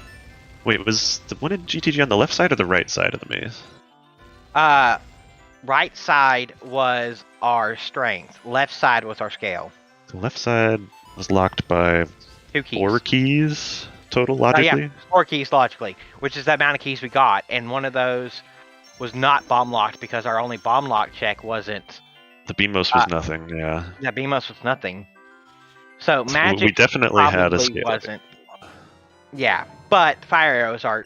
Wait, was the one in GTG on the left side or the right side of the maze? Right side was our strength. Left side was our scale. The left side was locked by 2 keys. 4 keys total, logically? Yeah, 4 keys logically, which is the amount of keys we got. And one of those was not bomb locked because our only bomb lock check wasn't... The Beamos was nothing, yeah. Yeah, Beamos was nothing. So magic we definitely had a scale. Wasn't. Yeah, but fire arrows are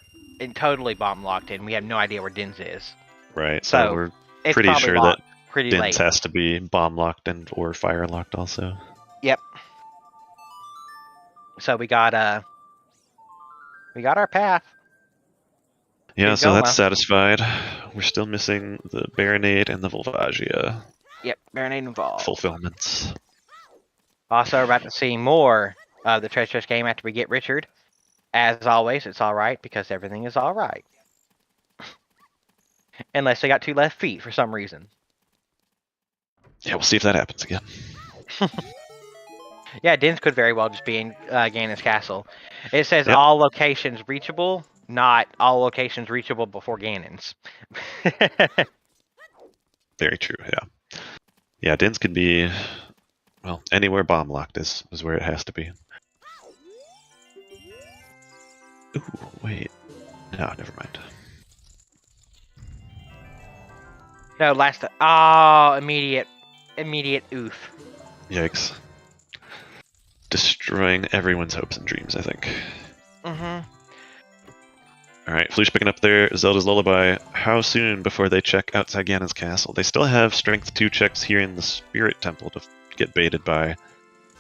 totally bomb locked and we have no idea where Din's is. Right, so we're pretty sure that Din's has to be bomb locked and or fire locked also. Yep. So we got our path. Yeah, so that's satisfied. We're still missing the Baronade and the Volvagia. Yep, Baronade involved. Fulfillments. Also, we're about to see more of the treasure chest game after we get Richard. As always, it's alright because everything is alright. Unless they got 2 left feet for some reason. Yeah, we'll see if that happens again. Yeah, Din's could very well just be in Ganon's castle. It says all locations reachable, not all locations reachable before Ganon's. Very true, yeah. Yeah, Din's could be, well, anywhere bomb locked is where it has to be. Ooh, wait. No, never mind. No, immediate oof. Yikes. Destroying everyone's hopes and dreams, I think. Alright, Flouche picking up their Zelda's Lullaby. How soon before they check outside Ganon's castle? They still have Strength 2 checks here in the Spirit Temple to get baited by.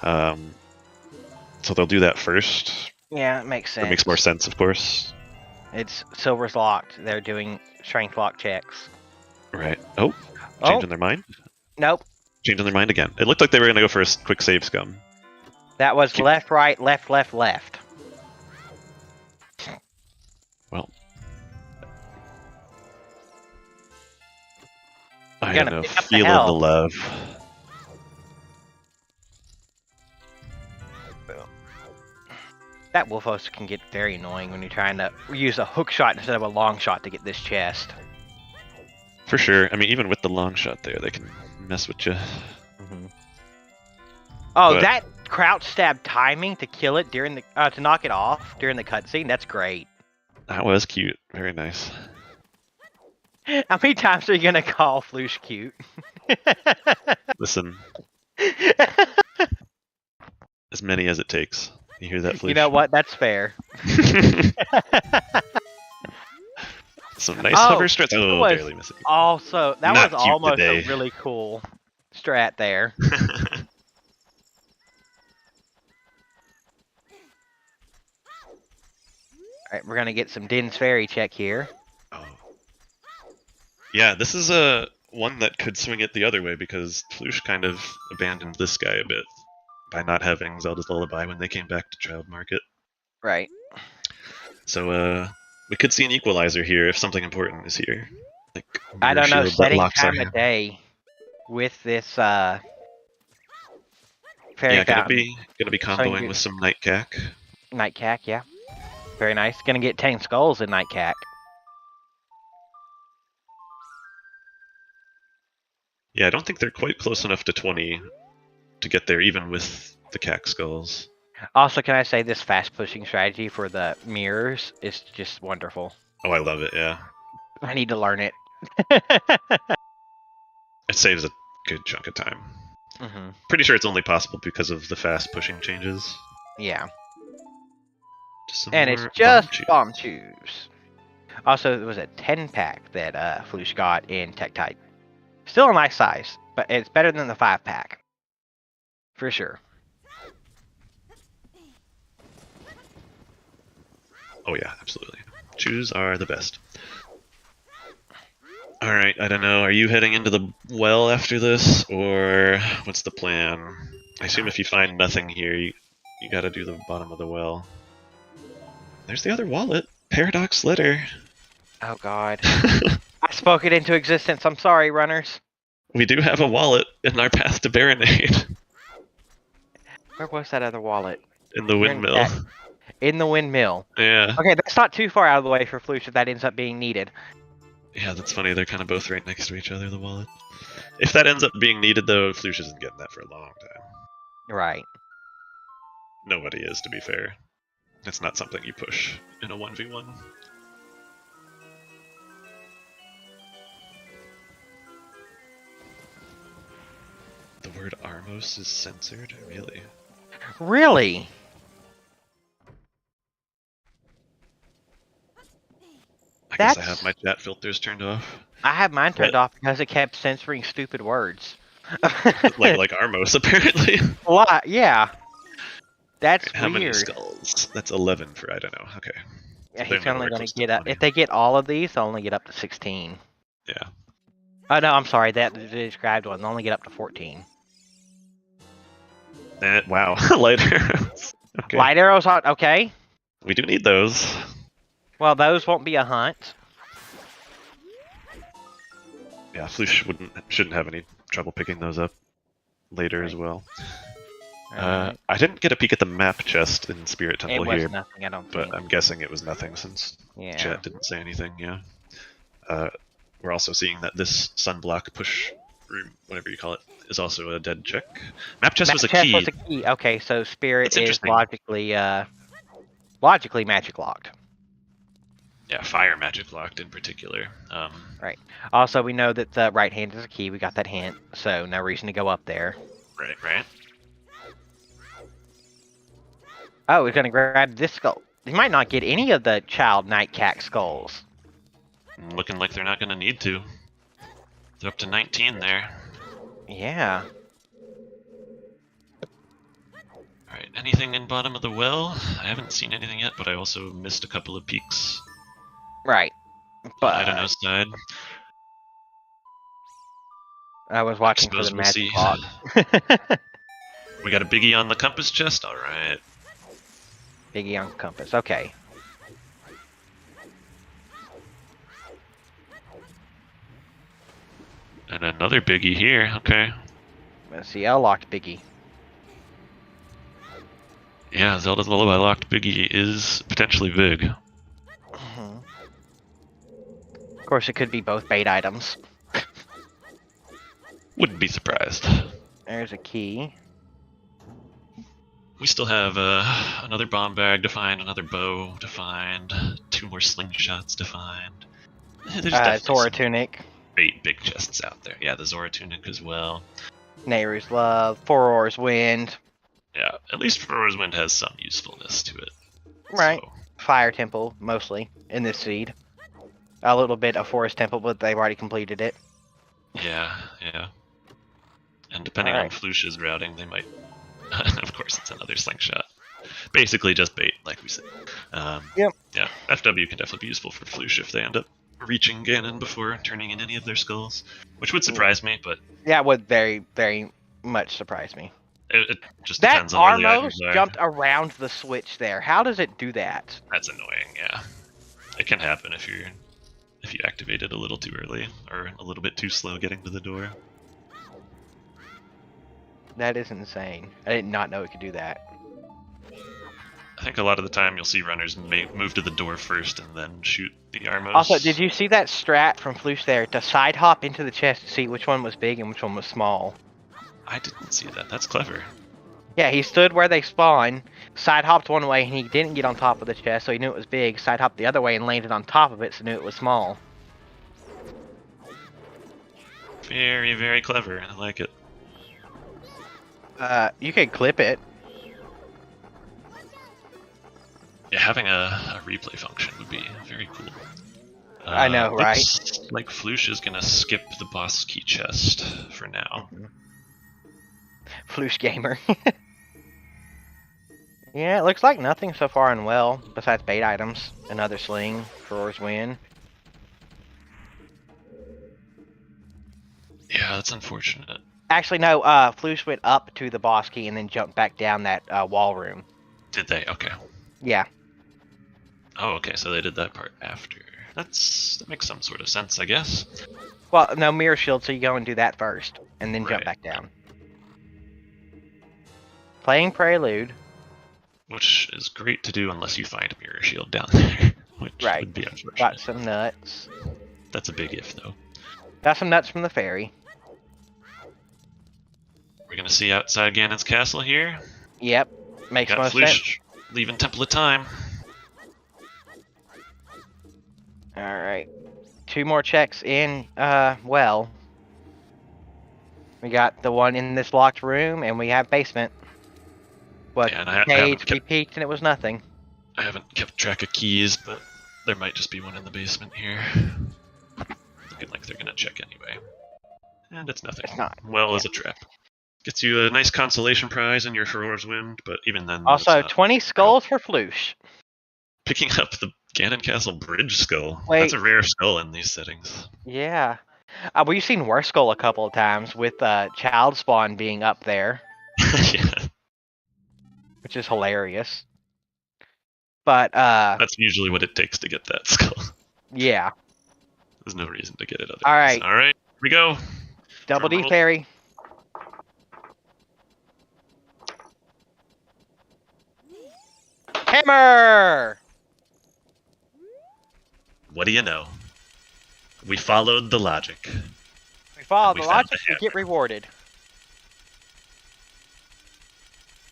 So they'll do that first. Yeah, it makes sense. It makes more sense, of course. It's Silver's locked. They're doing Strength lock checks. Right. Oh, changing their mind? Nope. Changing their mind again. It looked like they were going to go for a quick save scum. That was left, right, left, left, left. Well, I don't know, feeling the love. That wolf host can get very annoying when you're trying to use a hook shot instead of a long shot to get this chest. For sure. I mean, even with the long shot there, they can mess with you. Oh, that crouch stab timing to kill it during the to knock it off during the cutscene. That's great. That was cute. Very nice. How many times are you gonna call Flouche cute? Listen. As many as it takes. You hear that, Flouche? You know what? That's fair. Some nice hover strats. Oh, barely missing. Also, that Not was almost today. a really cool strat there. Alright, we're gonna get some Din's Fairy check here. Oh. Yeah, this is one that could swing it the other way because Flouche kind of abandoned this guy a bit by not having Zelda's Lullaby when they came back to Child Market. Right. So, we could see an equalizer here if something important is here. Like I don't know, setting time of day with this fairy fountain. Gonna be comboing with some Night Cack. Night Cack, yeah. Very nice. Gonna get 10 skulls in Night Cack. Yeah, I don't think they're quite close enough to 20 to get there, even with the Cack skulls. Also, can I say this fast pushing strategy for the mirrors is just wonderful. Oh, I love it, yeah. I need to learn it. It saves a good chunk of time. Pretty sure it's only possible because of the fast pushing changes. Yeah. And it's just bomb tubes. Also, there was a 10-pack that Flouche got in Tech-Type. Still a nice size, but it's better than the 5-pack. For sure. Oh yeah, absolutely. Chews are the best. Alright, I don't know. Are you heading into the well after this, or what's the plan? I assume if you find nothing here, you gotta do the bottom of the well. There's the other wallet. Paradox letter. Oh god. I spoke it into existence. I'm sorry, runners. We do have a wallet in our path to Baronade. Where was that other wallet? In the windmill. In the windmill. Yeah. Okay, that's not too far out of the way for Flouche if that ends up being needed. Yeah, that's funny. They're kind of both right next to each other, the wallet. If that ends up being needed, though, Flouche isn't getting that for a long time. Right. Nobody is, to be fair. It's not something you push in a 1v1. The word Armos is censored? Really? Really? I guess I have my chat filters turned off. I have mine turned off because it kept censoring stupid words. like Armos, apparently. What? Yeah. That's How weird. many skulls? That's 11 for I don't know. Okay. Yeah, he's only going to get up. If they get all of these, they'll only get up to 16. Yeah. Oh, no, I'm sorry. That the described one. They'll only get up to 14. Wow. Light arrows. Okay. Light arrows, okay. We do need those. Well, those won't be a hunt. Yeah, Flouche shouldn't have any trouble picking those up later as well. Right. I didn't get a peek at the map chest in Spirit Temple it was here, nothing, I don't but think. I'm guessing it was nothing since chat didn't say anything. Yeah. We're also seeing that this sunblock push room, whatever you call it, is also a dead check. Map chest was a key. Okay, so Spirit is logically magic locked. Yeah, fire magic locked in particular. Right. Also, we know that the right hand is a key. We got that hint, so no reason to go up there. Right. Oh, we're gonna grab this skull. He might not get any of the child nightcat skulls. Looking like they're not gonna need to. They're up to 19 there. Yeah. Alright, anything in bottom of the well? I haven't seen anything yet, but I also missed a couple of peeks. Right. But I don't know, side. I was watching for the magic clock. We got a biggie on the compass chest? Alright. Biggie on compass, okay. And another biggie here, okay. Let's see, I locked biggie. Yeah, Zelda's Lullaby locked biggie is potentially big. Of course, it could be both bait items. Wouldn't be surprised. There's a key. We still have another bomb bag to find, another bow to find, 2 more slingshots to find. There's Zora tunic. 8 big chests out there. Yeah, the Zora tunic as well. Nehru's love. Four wind. Yeah, at least Four's wind has some usefulness to it. Right. So. Fire temple, mostly, in this seed. A little bit of forest temple, but they've already completed it. Yeah. And depending on Flouche's routing, they might... of course, it's another slingshot. Basically just bait, like we said. Yep. Yeah, FW can definitely be useful for Flouche if they end up reaching Ganon before turning in any of their skulls. Which would surprise me, but... Yeah, it would very, very much surprise me. It just depends on where the items are. Jumped around the switch there. How does it do that? That's annoying, yeah. It can happen if you activate it a little too early, or a little bit too slow getting to the door. That is insane. I did not know it could do that. I think a lot of the time you'll see runners move to the door first and then shoot the Armos. Also, did you see that strat from Flouche there to side hop into the chest to see which one was big and which one was small? I didn't see that. That's clever. Yeah, he stood where they spawn, side hopped one way, and he didn't get on top of the chest, so he knew it was big. Side hopped the other way and landed on top of it, so he knew it was small. Very, very clever. I like it. You could clip it. Yeah, having a replay function would be very cool. I know, right? Looks like Flouche is gonna skip the boss key chest for now. Flouche gamer. Yeah, it looks like nothing so far in well, besides bait items. Another sling for Roar's win. Yeah, that's unfortunate. Actually, no, Flouche went up to the boss key and then jumped back down that wall room. Did they? Okay. Yeah. Oh, okay, so they did that part after. That makes some sort of sense, I guess. Well, no, mirror shield, so you go and do that first, and then jump back down. Playing Prelude. Which is great to do unless you find a mirror shield down there, which would be unfortunate. Got some nuts. That's a big if, though. Got some nuts from the fairy. We're gonna see outside Ganon's castle here. Yep, makes Got most Flouche sense. leaving Temple of Time. Alright. 2 more checks in, well. We got the one in this locked room, and we have basement. What, Yeah, cage, we peeked, and it was nothing. I haven't kept track of keys, but there might just be one in the basement here. Looking like they're gonna check anyway. And it's nothing. It's not. Well, as a trap. Gets you a nice consolation prize in your Furor's Wind, but even then... Also, 20 skulls for Flouche. Picking up the Ganon Castle Bridge Skull. Wait. That's a rare skull in these settings. Yeah. We've seen Worse Skull a couple of times with Child Spawn being up there. Yeah. Which is hilarious. But, that's usually what it takes to get that skull. Yeah. There's no reason to get it otherwise. Alright. Alright, here we go. Double D fairy. Hammer! What do you know? We followed the logic. We follow We the found logic, the we get rewarded.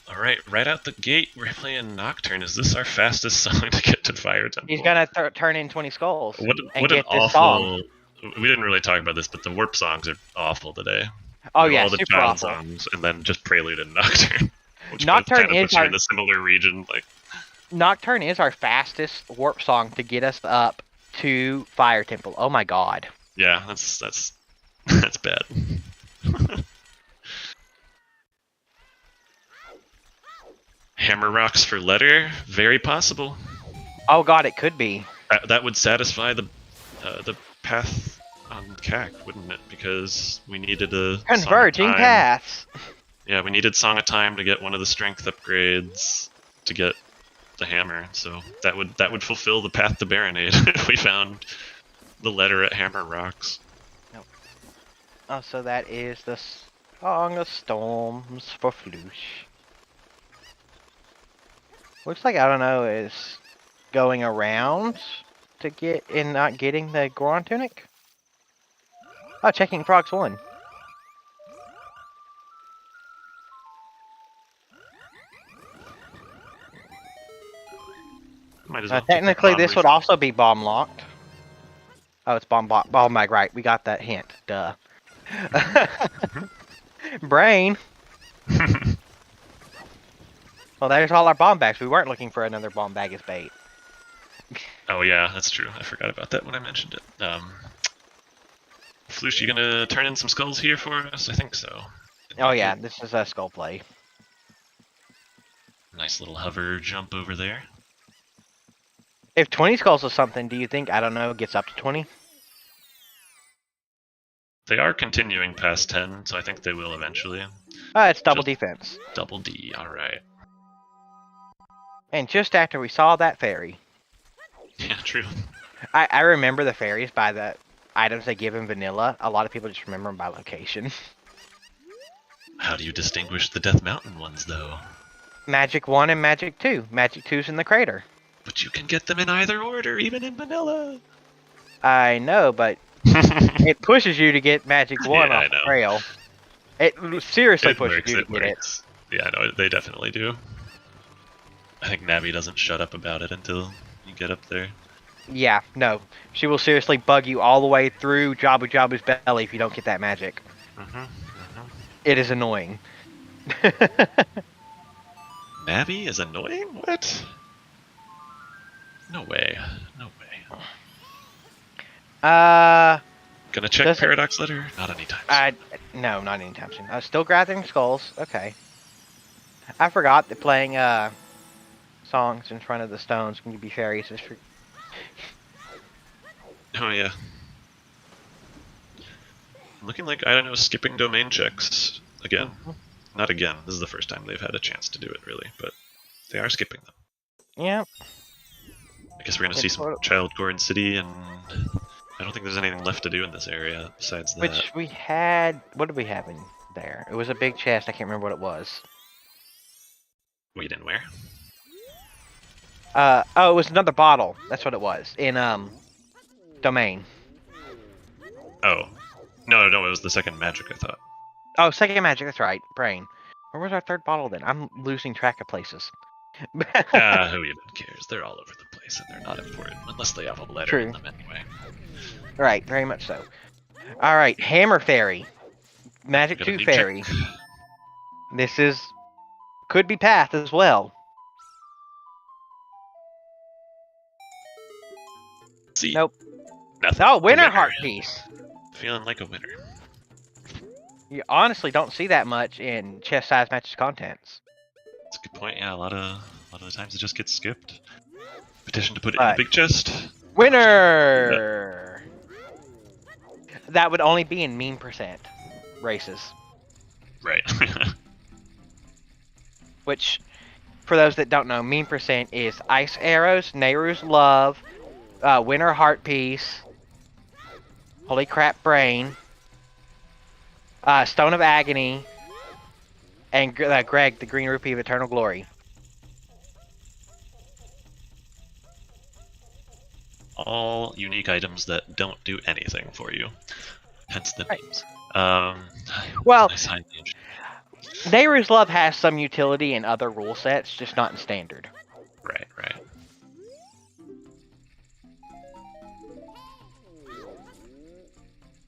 Alright, right out the gate, we're playing Nocturne. Is this our fastest song to get to Fire Temple? He's gonna turn in 20 skulls. What and an get this awful... song. We didn't really talk about this, but the warp songs are awful today. Oh yeah, all the super child awful. songs, and then just Prelude and Nocturne. Which Nocturne kind of is puts you our... in a similar region, like... Nocturne is our fastest warp song to get us up to Fire Temple. Oh my god. Yeah, that's bad. Hammer rocks for letter, very possible. Oh god, it could be. That would satisfy the path on CAC, wouldn't it? Because we needed a Converging Song of Time. paths. Yeah, we needed Song of Time to get one of the strength upgrades to get the hammer. So that would fulfill the path to Baronade if we found the letter at Hammer Rocks. Nope. Oh, so that is the Song of Storms for Flouche. Looks like idunno is going around to get in, not getting the Goron tunic. Oh, checking Frogs 1. Might as well Technically, keep the this would also be bomb locked. Oh, it's bomb bag, right? We got that hint. Duh. Brain. Well, there's all our bomb bags. We weren't looking for another bomb bag as bait. Oh yeah, that's true. I forgot about that when I mentioned it. Flouche, you gonna turn in some skulls here for us? I think so. Oh yeah, this is a skull play. Nice little hover jump over there. If 20 skulls is something, do you think idunno gets up to 20? They are continuing past 10, so I think they will eventually. It's double Just defense. Double D, alright. And just after we saw that fairy. Yeah, true. I remember the fairies by the items they give in vanilla. A lot of people just remember them by location. How do you distinguish the Death Mountain ones, though? Magic 1 and Magic 2. Magic 2's in the crater. But you can get them in either order, even in vanilla. I know, but it pushes you to get Magic 1 Yeah, off the trail. It seriously pushes you to get it. Yeah, no, they definitely do. I think Navi doesn't shut up about it until you get up there. Yeah, no. She will seriously bug you all the way through Jabu Jabu's belly if you don't get that magic. It is annoying. Navi is annoying? What? No way. No way. Gonna check Paradox Letter? Not anytime soon. No, not anytime soon. I was still gathering skulls. Okay. I forgot that playing songs in front of the stones when you be fairies is for... Oh yeah. Looking like idunno skipping domain checks again. Not again. This is the first time they've had a chance to do it, really, but they are skipping them. Yeah. I guess we're gonna see some Child Goron City, and I don't think there's anything left to do in this area besides that. Which we had... What did we have in there? It was a big chest. I can't remember what it was. Wait, in where? Oh, it was another bottle. That's what it was. In, Domain. Oh. No, it was the second magic, I thought. Oh, second magic, that's right. Brain. Where was our third bottle then? I'm losing track of places. Who even cares? They're all over the place, and they're not important, unless they have a letter in them anyway. Right, very much so. Alright, Hammer Fairy. Magic 2 Fairy. Check. This is... Could be Path as well. See? Nope. Nothing. Oh, winner heart piece. Feeling like a winner. You honestly don't see that much in chest size matches contents. That's a good point. Yeah, a lot of the times it just gets skipped. Petition to put it in the big chest. Winner! That would only be in meme percent races. Right. Which, for those that don't know, meme percent is Ice Arrows, Nehru's Love, Winter Heart Piece, Holy Crap Brain, Stone of Agony, and Greg, the Green Rupee of Eternal Glory. All unique items that don't do anything for you. Hence the names. Well, Nehru's Love has some utility in other rule sets, just not in Standard. Right.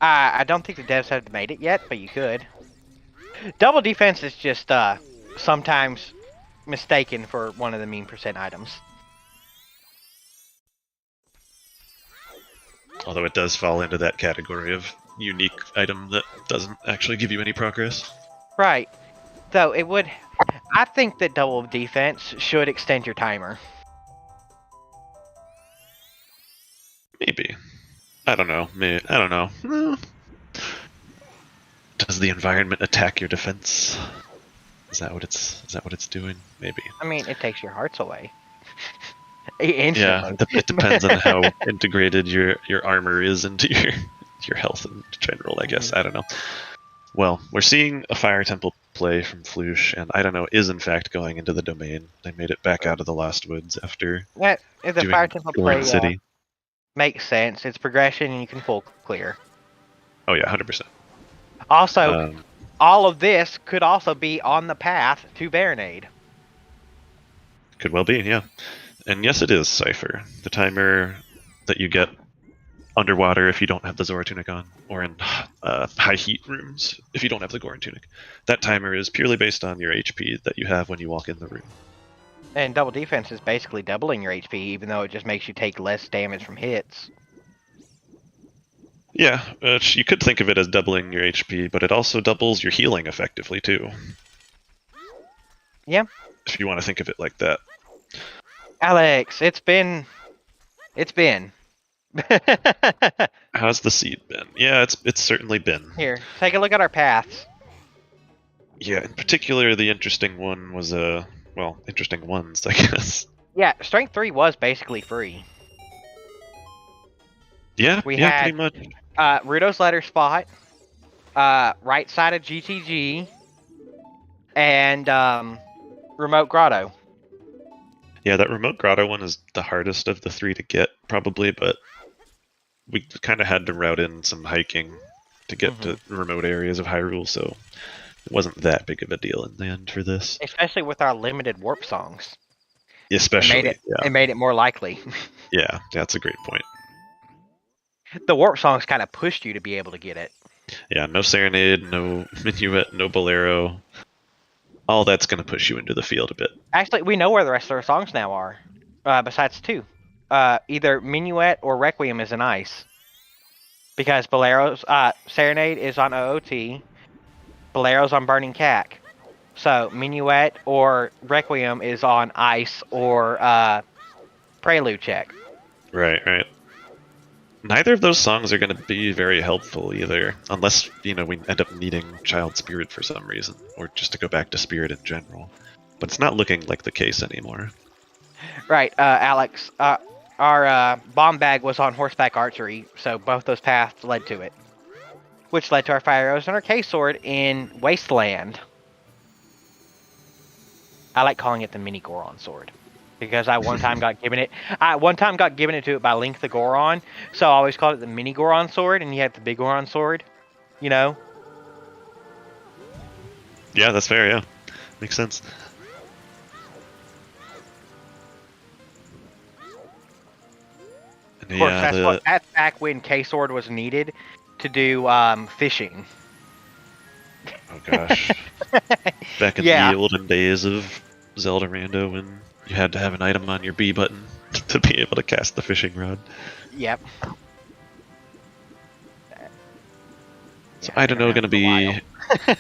I don't think the devs have made it yet, but you could. Double defense is just sometimes mistaken for one of the meme percent items. Although it does fall into that category of unique item that doesn't actually give you any progress. Right. Though it would... I think that double defense should extend your timer. Maybe. I don't know. I don't know. Does the environment attack your defense? Is that what it's doing? Maybe. I mean, it takes your hearts away. Yeah, it depends on how integrated your armor is into your health in general, I guess. I don't know. Well, we're seeing a fire temple play from Flouche, and I don't know, is in fact going into the domain. They made it back out of the Lost Woods after the fire temple play City. Makes sense. It's progression, and you can full clear. Oh yeah, 100%. Also, all of this could also be on the path to Baronade. Could well be, yeah. And yes, it is Cypher. The timer that you get underwater if you don't have the Zora Tunic on, or in high heat rooms if you don't have the Goron Tunic. That timer is purely based on your HP that you have when you walk in the room. And double defense is basically doubling your HP, even though it just makes you take less damage from hits. Yeah, you could think of it as doubling your HP, but it also doubles your healing effectively too. Yeah. If you want to think of it like that. Alex, it's been. How's the seed been? Yeah, it's certainly been. Here, take a look at our paths. Yeah, in particular, the interesting one was well, interesting ones, I guess. Yeah, Strength 3 was basically free. Yeah, we had pretty much. Rudo's Letter Spot, right side of GTG, and Remote Grotto. Yeah, that Remote Grotto one is the hardest of the three to get, probably, but we kind of had to route in some hiking to get to remote areas of Hyrule, so it wasn't that big of a deal in the end for this. Especially with our limited warp songs. Especially, it made it more likely. Yeah, that's a great point. The warp songs kind of pushed you to be able to get it. Yeah, no Serenade, no Minuet, no Bolero. All that's going to push you into the field a bit. Actually, we know where the rest of our songs now are, besides two. Either Minuet or Requiem is in ice. Because Bolero's, Serenade is on OOT, Bolero's on Burning Cack. So, Minuet or Requiem is on ice or Prelude check. Right. Neither of those songs are going to be very helpful either, unless, we end up needing Child Spirit for some reason, or just to go back to Spirit in general. But it's not looking like the case anymore. Right, Alex, our bomb bag was on Horseback Archery, so both those paths led to it. Which led to our Fire Arrows and our K-Sword in Wasteland. I like calling it the Mini Goron Sword. Because I one time got given it to it by Link the Goron, so I always called it the Mini Goron Sword, and you had the Big Goron Sword, Yeah, that's fair, yeah. Makes sense. Of course, that's back when K-Sword was needed to do fishing. Oh gosh. Back in the olden days of Zelda Rando when you had to have an item on your B button to be able to cast the fishing rod. Yep. So I don't know, going to be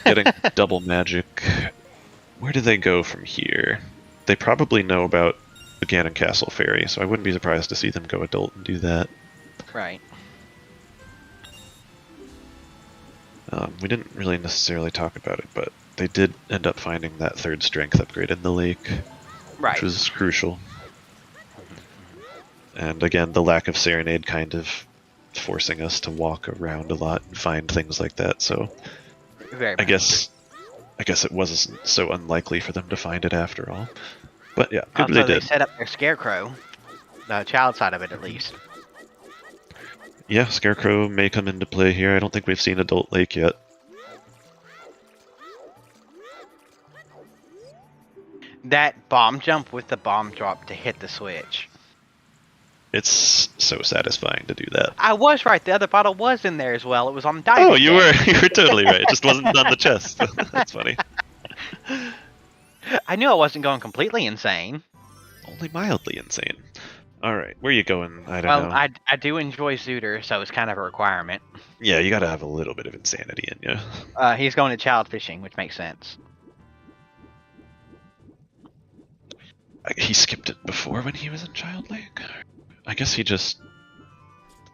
getting double magic. Where do they go from here? They probably know about the Ganon Castle ferry, so I wouldn't be surprised to see them go adult and do that. Right. We didn't really necessarily talk about it, but they did end up finding that 3rd strength upgrade in the lake, which was crucial. And again, the lack of Serenade kind of forcing us to walk around a lot and find things like that, so I guess it wasn't so unlikely for them to find it after all. But yeah, good they did. They set up their Scarecrow, the child side of it at least. Yeah, Scarecrow may come into play here. I don't think we've seen Adult Lake yet. That bomb jump with the bomb drop to hit the switch. It's so satisfying to do that. I was right. The other bottle was in there as well. It was on diving. Oh, you were totally right. It just wasn't on the chest. That's funny. I knew I wasn't going completely insane. Only mildly insane. All right, where are you going? I don't know. Well, I do enjoy Zooter, so it's kind of a requirement. Yeah, you got to have a little bit of insanity in you. He's going to child fishing, which makes sense. He skipped it before when he was in Child Lake? I guess he just...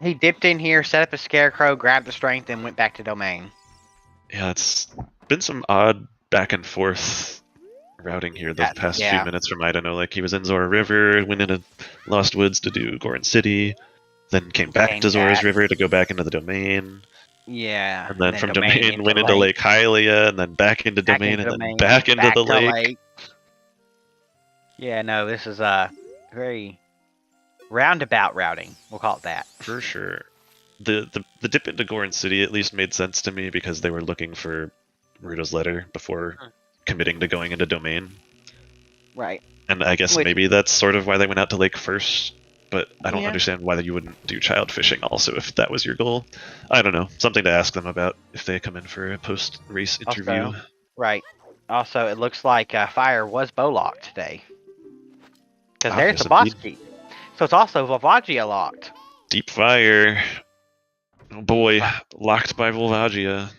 He dipped in here, set up a Scarecrow, grabbed the strength, and went back to Domain. Yeah, it's been some odd back and forth routing here the past few minutes from idunno. Like, he was in Zora River, went into Lost Woods to do Goron City, then came back to Zora's River to go back into the Domain. Yeah. And then from Domain went into Lake Hylia, and then back into Domain, and then back into the lake. Yeah, no, this is very roundabout routing. We'll call it that. For sure. The dip into Goron City at least made sense to me because they were looking for Gerudo's letter before committing to going into Domain. Right. And I guess maybe that's sort of why they went out to Lake first, but I don't understand why you wouldn't do child fishing also if that was your goal. I don't know. Something to ask them about if they come in for a post-race interview. Also, right. Also, it looks like Fire was bow-locked today. Because there's the boss key. So it's also Volvagia locked. Deep Fire. Oh boy, locked by Volvagia.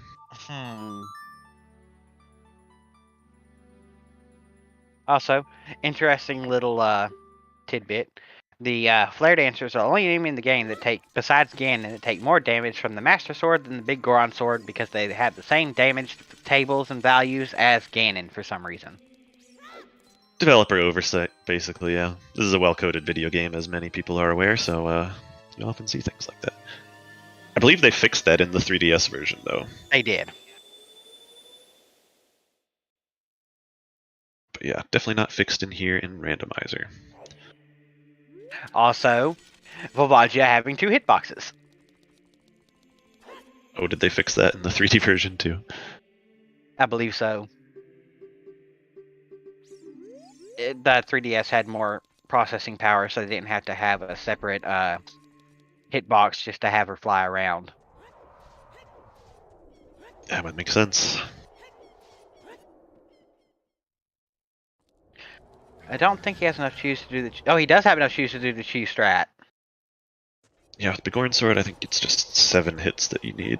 Also, interesting little tidbit. The Flare Dancers are the only enemy in the game that take, besides Ganon, that take more damage from the Master Sword than the Big Goron Sword because they have the same damage tables and values as Ganon for some reason. Developer oversight, basically, yeah. This is a well-coded video game, as many people are aware, so you often see things like that. I believe they fixed that in the 3DS version, though. They did. But yeah, definitely not fixed in here in Randomizer. Also, Volvagia having 2 hitboxes. Oh, did they fix that in the 3D version, too? I believe so. The 3DS had more processing power, so they didn't have to have a separate hitbox just to have her fly around. That would make sense. I don't think he has enough shoes to do the... Oh, he does have enough shoes to do the cheese strat. Yeah, with the Goron Sword, I think it's just 7 hits that you need.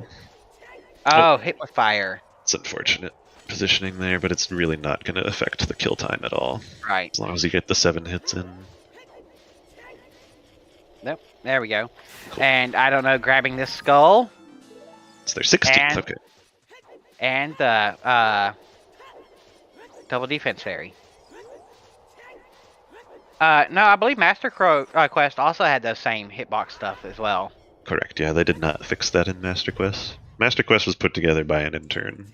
Oh, hit with fire. It's unfortunate positioning there, but it's really not going to affect the kill time at all. Right. As long as you get the 7 hits in. Nope, there we go. Cool. And I don't know, grabbing this skull. It's their 16th, okay. And the double defense fairy. No, I believe Master Quest also had those same hitbox stuff as well. Correct, yeah, they did not fix that in Master Quest. Master Quest was put together by an intern.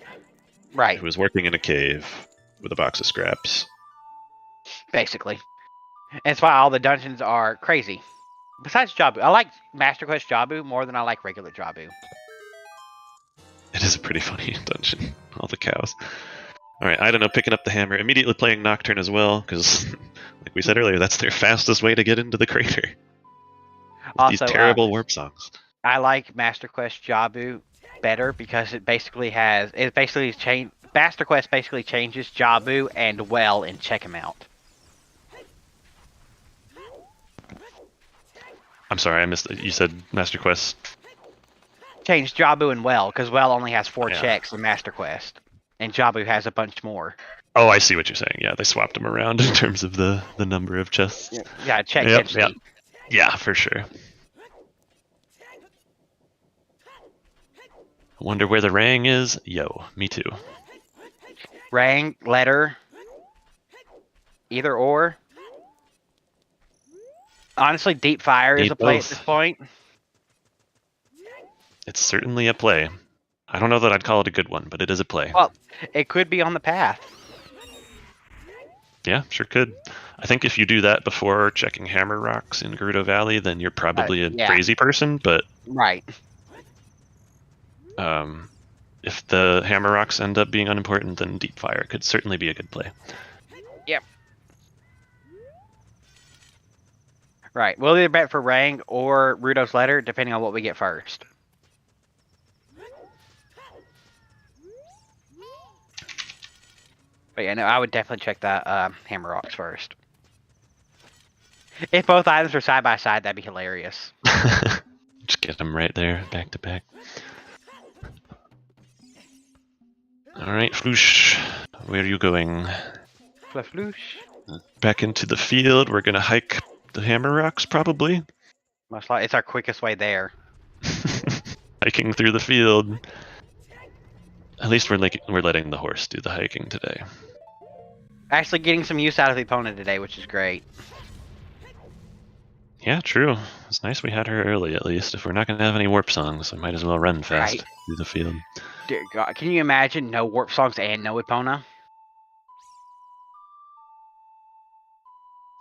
Right. Who was working in a cave with a box of scraps. Basically. And that's why all the dungeons are crazy. Besides Jabu. I like Master Quest Jabu more than I like regular Jabu. It is a pretty funny dungeon. All the cows. Alright, I don't know, picking up the hammer. Immediately playing Nocturne as well, because, like we said earlier, that's their fastest way to get into the crater. Also, these terrible warp songs. I like Master Quest Jabu better because it basically has... Master Quest basically changes Jabu and Well in Check 'Em Out. I'm sorry, I missed it. You said Master Quest... Changed Jabu and Well, because Well only has 4 checks in Master Quest. And Jabu has a bunch more. Oh, I see what you're saying. Yeah, they swapped them around in terms of the number of chests. Yeah, check. Yep. Yeah, for sure. I wonder where the rang is. Yo, me too. Rang, letter, either or. Honestly, deep fire is a play at this point. It's certainly a play. I don't know that I'd call it a good one, but it is a play. Well, it could be on the path. Yeah, sure could. I think if you do that before checking hammer rocks in Gerudo Valley, then you're probably a crazy person, but... Right. If the hammer rocks end up being unimportant, then deep fire could certainly be a good play. Yep. Right. We'll either bet for Rang or Rudo's letter, depending on what we get first. But yeah, no, I would definitely check the hammer rocks first. If both items are side by side, that'd be hilarious. Just get them right there, back to back. Alright, Flouche, where are you going? Flouche. Back into the field. We're gonna hike the hammer rocks, probably. Most likely, it's our quickest way there. Hiking through the field. At least we're letting the horse do the hiking today. Actually getting some use out of the opponent today, which is great. Yeah, true. It's nice we had her early, at least. If we're not going to have any warp songs, I might as well run fast through the field. Dear God, can you imagine no warp songs and no Epona?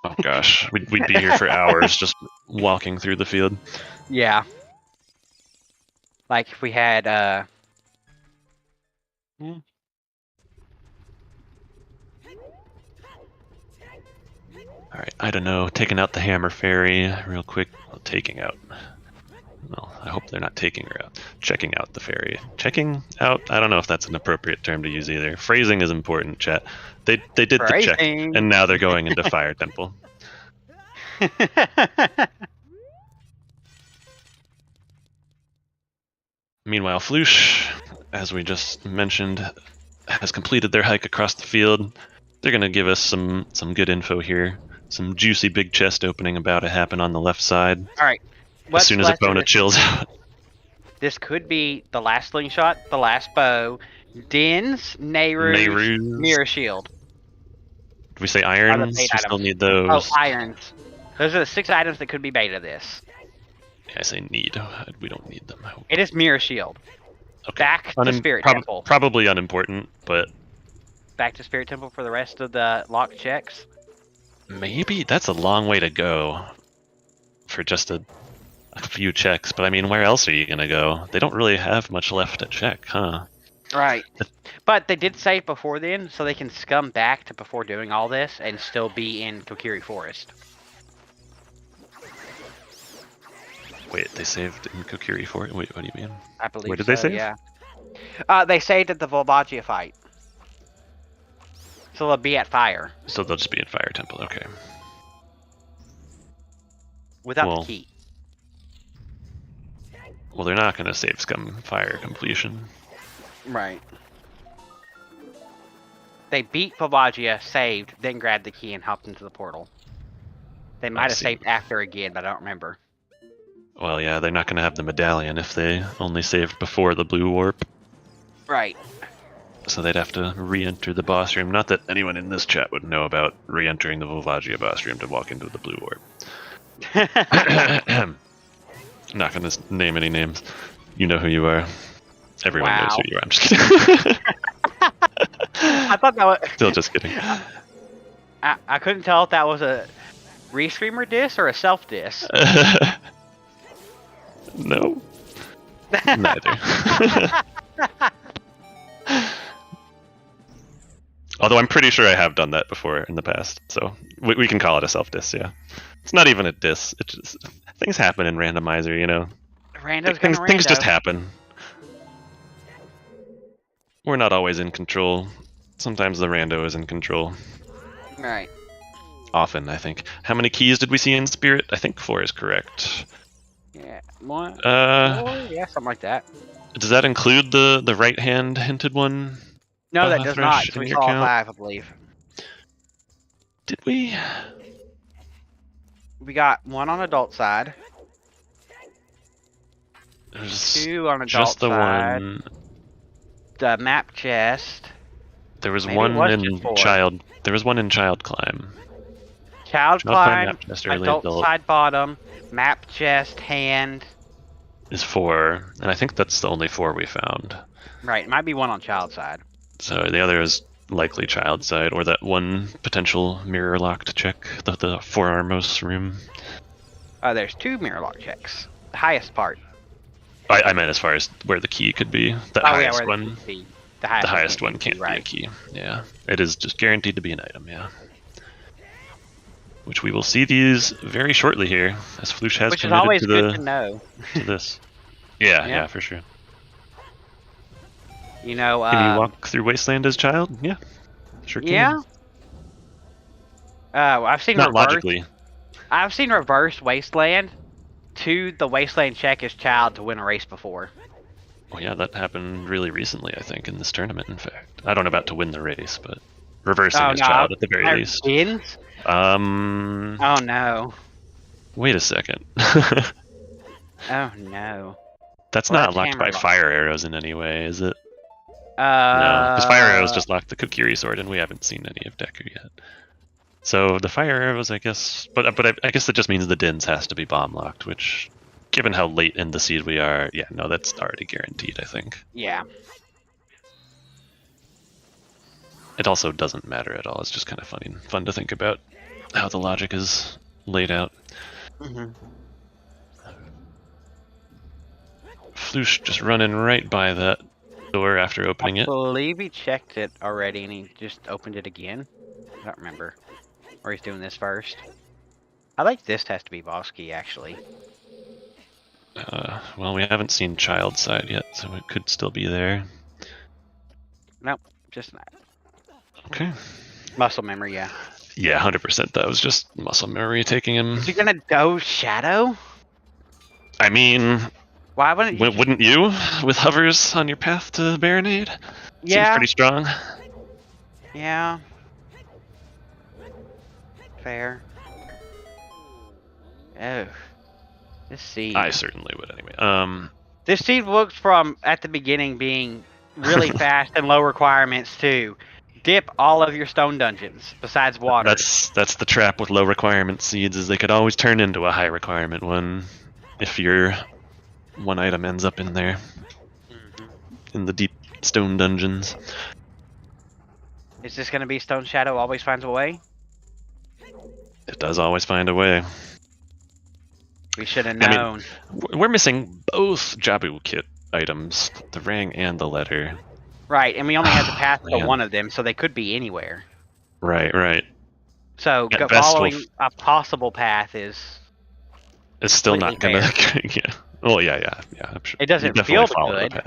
Oh gosh, we'd be here for hours just walking through the field. Yeah. Like if we had, Alright, I don't know, taking out the hammer fairy real quick. Well, taking out. Well, I hope they're not taking her out. Checking out the fairy. Checking out? I don't know if that's an appropriate term to use either. Phrasing is important, chat. They did the check, and now they're going into Fire Temple. Meanwhile, Flouche, as we just mentioned, has completed their hike across the field. They're going to give us some good info here. Some juicy big chest opening about to happen on the left side. Alright. As soon as Epona chills out. This could be the last slingshot, the last bow, Din's, Nehru's, Mirror Shield. Did we say irons? We still need those. Oh, irons. Those are the 6 items that could be bait of this. Yeah, I say need. We don't need them. I hope. It is Mirror Shield. Okay. Back to Spirit Temple. Probably unimportant, but... Back to Spirit Temple for the rest of the lock checks? Maybe? That's a long way to go. For just a few checks. But I mean, where else are you going to go? They don't really have much left to check, huh? Right. But they did save before then, so they can scum back to before doing all this and still be in Kokiri Forest. Wait, they saved in Kokiri Forest? Wait, what do you mean? I believe Where did they save? Yeah. They saved at the Volvagia fight. So they'll be at Fire. So they'll just be in Fire Temple, okay. Without the key. Well, they're not going to save Scum Fire completion. Right. They beat Volvagia, saved, then grabbed the key and hopped into the portal. They might have saved after again, but I don't remember. Well, yeah, they're not going to have the medallion if they only saved before the blue warp. Right. So they'd have to re-enter the boss room. Not that anyone in this chat would know about re-entering the Volvagia boss room to walk into the blue warp. Not going to name any names. You know who you are. Everyone knows who you are. I'm just kidding. I thought that was... Still just kidding. I couldn't tell if that was a Restreamer diss or a self-diss. No. Neither. Although I'm pretty sure I have done that before in the past, so we can call it a self-diss, yeah. It's not even a diss. It just things happen in Randomizer, you know. Things just happen. We're not always in control. Sometimes the rando is in control. Right. Often, I think. How many keys did we see in Spirit? I think 4 is correct. Yeah, more. Yeah, something like that. Does that include the right hand hinted one? No, that does not. Thresh So in we your saw count? 5, I believe. Did we? We got 1 on adult side. There's 2 on adult just the side. one. The map chest. There was Maybe it one was in just 4. child. There was one in child climb. Child climb, climb, map chest, early adult adult. side bottom, map chest, hand. Is 4, and I think that's the only 4 we found. Right, it might be 1 on child side. So the other is likely child side, or that one potential mirror locked check, the forearmmost room. There's 2 mirror lock checks. The highest part. I meant as far as where the key could be. The highest one. The highest one can't be a key. Yeah, it is just guaranteed to be an item. Yeah. Which we will see these very shortly here, as Flouche has Which is committed always to good to know. to this. Yeah, for sure. You know, can you walk through Wasteland as child? Yeah, sure can. Yeah. I've seen Not reverse. logically. I've seen reverse Wasteland to the Wasteland check as child to win a race before. Well, yeah, that happened really recently, I think, in this tournament. In fact, I don't know about to win the race, but reversing as child at the very least. Wins? Oh no. Wait a second. Oh no. That's not locked by fire arrows in any way, is it? No, because fire arrows just locked the Kokiri sword, and we haven't seen any of Deku yet. So the fire arrows, I guess, but I guess that just means the Dins has to be bomb locked, which, given how late in the seed we are, yeah, no, that's already guaranteed, I think. Yeah. It also doesn't matter at all. It's just kind of fun to think about how the logic is laid out. Mm-hmm. Flouche just running right by that door after opening it. I believe he checked it already and he just opened it again. I don't remember. Or he's doing this first. I like this has to be boss key, actually. Well, we haven't seen child side yet, so it could still be there. Nope, just not. Okay. Muscle memory, yeah. Yeah, 100%. That was just muscle memory taking him. Is he gonna go shadow? I mean, why wouldn't you? Wouldn't you, with hovers on your path to Baronade? Yeah. Seems pretty strong. Yeah. Fair. Oh. This seed. I certainly would anyway. This seed looks from, at the beginning, being really fast and low requirements to dip all of your stone dungeons, besides water. That's the trap with low requirement seeds, is they could always turn into a high requirement one if your one item ends up in there. In the deep stone dungeons. Is this going to be Stone Shadow always finds a way? It does always find a way. We should have known. I mean, we're missing both Jabu kit items, the Rang and the letter. Right, and we only have the path to one of them, so they could be anywhere. Right. So following a possible path is still not gonna. Yeah. Oh yeah. I'm sure. It doesn't feel good.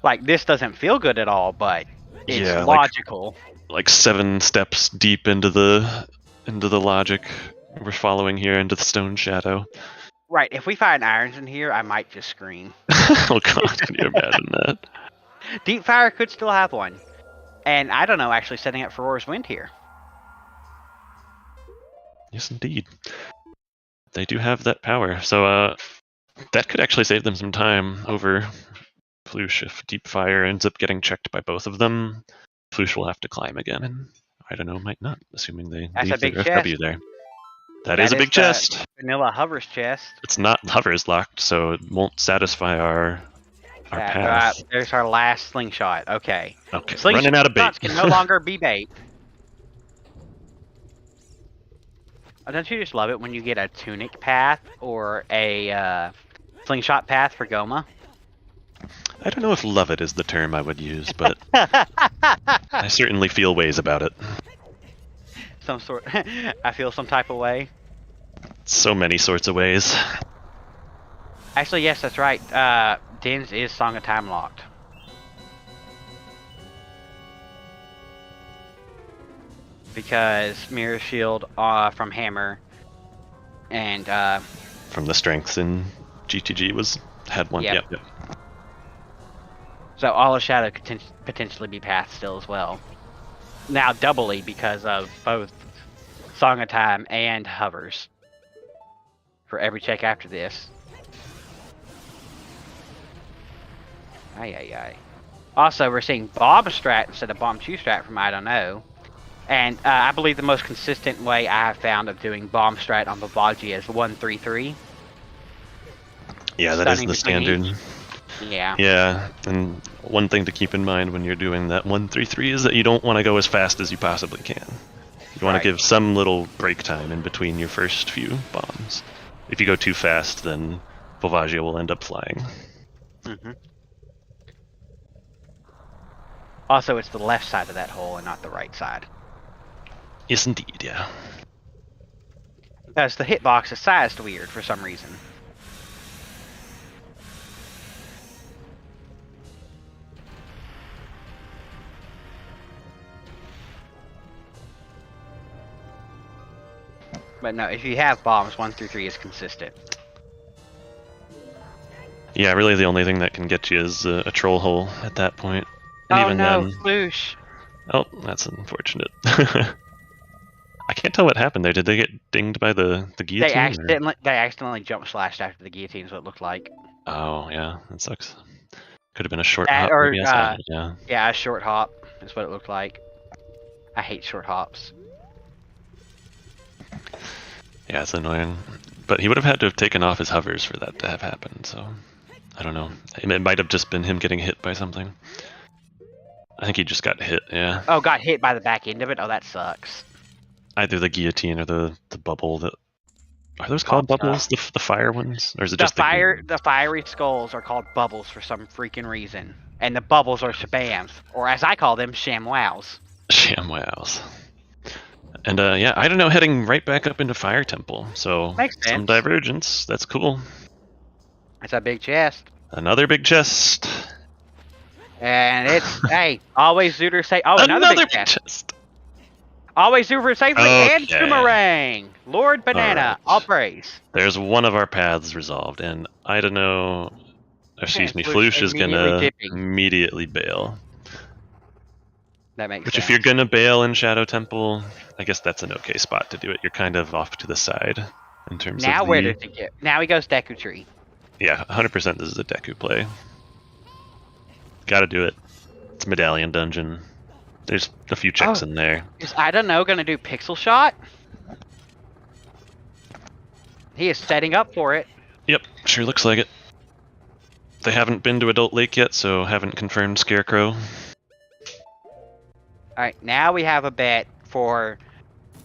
Like this doesn't feel good at all, but it's logical. Like 7 steps deep into the logic we're following here into the Stone Shadow. Right. If we find irons in here, I might just scream. Oh god, can you imagine that? Deep Fire could still have one. And I don't know, actually setting up for Roar's Wind here. Yes, indeed. They do have that power. So that could actually save them some time over Flouche. If Deep Fire ends up getting checked by both of them, Flouche will have to climb again. And I don't know, might not, assuming they leave their FW there. That is a big chest. Vanilla Hover's chest. It's not Hover's locked, so it won't satisfy our path. There's our last slingshot. Okay. Running out of bait. Can no longer be bait. Don't you just love it when you get a tunic path or a slingshot path for Goma? I don't know if love it is the term I would use, but I certainly feel ways about it. Some sort. I feel some type of way. So many sorts of ways. Actually, yes, that's right. Din's is Song of Time locked. Because Mirror Shield from Hammer and from the strengths in GTG had one. Yep. Yep. So all of Shadow could potentially be paths still as well. Now doubly because of both Song of Time and hovers. For every check after this. Ay. Also, we're seeing Bomb Strat instead of Bomb 2 Strat from idunno. And I believe the most consistent way I have found of doing Bomb Strat on Babaji is 1-3-3. Yeah, that is the standard. Yeah. Yeah, and one thing to keep in mind when you're doing that 1-3-3 is that you don't want to go as fast as you possibly can. You want to give some little break time in between your first few bombs. If you go too fast, then Babaji will end up flying. Mm-hmm. Also, it's the left side of that hole and not the right side. Yes, indeed, yeah. Because the hitbox is sized weird for some reason. But no, if you have bombs, 1-3 is consistent. Yeah, really the only thing that can get you is a troll hole at that point. And even then... Flouche! Oh, that's unfortunate. I can't tell what happened there. Did they get dinged by the guillotine? They accidentally jump slashed after the guillotine is what it looked like. Oh, yeah, that sucks. Could have been a short hop. Maybe. Yeah, a short hop is what it looked like. I hate short hops. Yeah, it's annoying. But he would have had to have taken off his hovers for that to have happened, so... I don't know. It might have just been him getting hit by something. I think he just got hit, yeah. Oh, got hit by the back end of it? Oh, that sucks. Either the guillotine or the bubble that... Are those called bubbles? The fire ones? Or is it just the fiery skulls are called bubbles for some freaking reason. And the bubbles are shabams. Or as I call them, shamwows. Shamwows. And yeah, I don't know, heading right back up into Fire Temple. So makes sense. Some divergence. That's cool. It's a big chest. Another big chest. And it's, hey, always Zooter say, oh, another big chest. Always Zooter safely and Boomerang. Lord Banana, all praise. There's one of our paths resolved, and I don't know. Excuse me, Flouche is gonna immediately bail. That makes sense. Which, if you're gonna bail in Shadow Temple, I guess that's an okay spot to do it. You're kind of off to the side in terms of. Now where does he get? Now he goes Deku Tree. Yeah, 100% this is a Deku play. Gotta do it. It's a Medallion dungeon. There's a few checks in there. Is idunno gonna do Pixel Shot? He is setting up for it. Yep, sure looks like it. They haven't been to Adult Lake yet, so haven't confirmed Scarecrow. Alright, now we have a bet for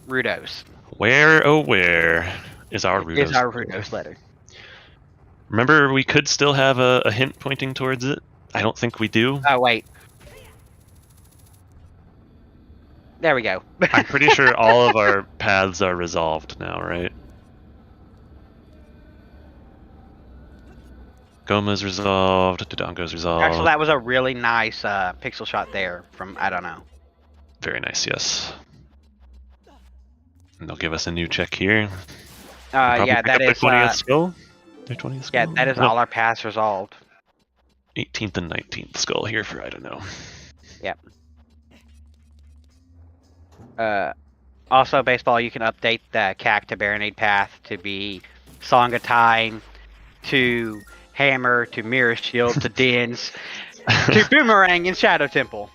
Rudos. Where, oh where, is our Rudos? Is our Rudos letter. Remember, we could still have a hint pointing towards it? I don't think we do. Oh, wait. There we go. I'm pretty sure all of our paths are resolved now, right? Goma's resolved, Dodongo's resolved. Actually, that was a really nice pixel shot there from idunno. Very nice, yes. And they'll give us a new check here. Yeah, that is... 20th skull? Their 20th skull? Yeah, that is all our paths resolved. 18th and 19th skull here for idunno. Yep. Also, baseball, you can update the CAC to Baronade path to be Song of Time, to Hammer, to Mirror Shield, to Dins, to Boomerang in Shadow Temple.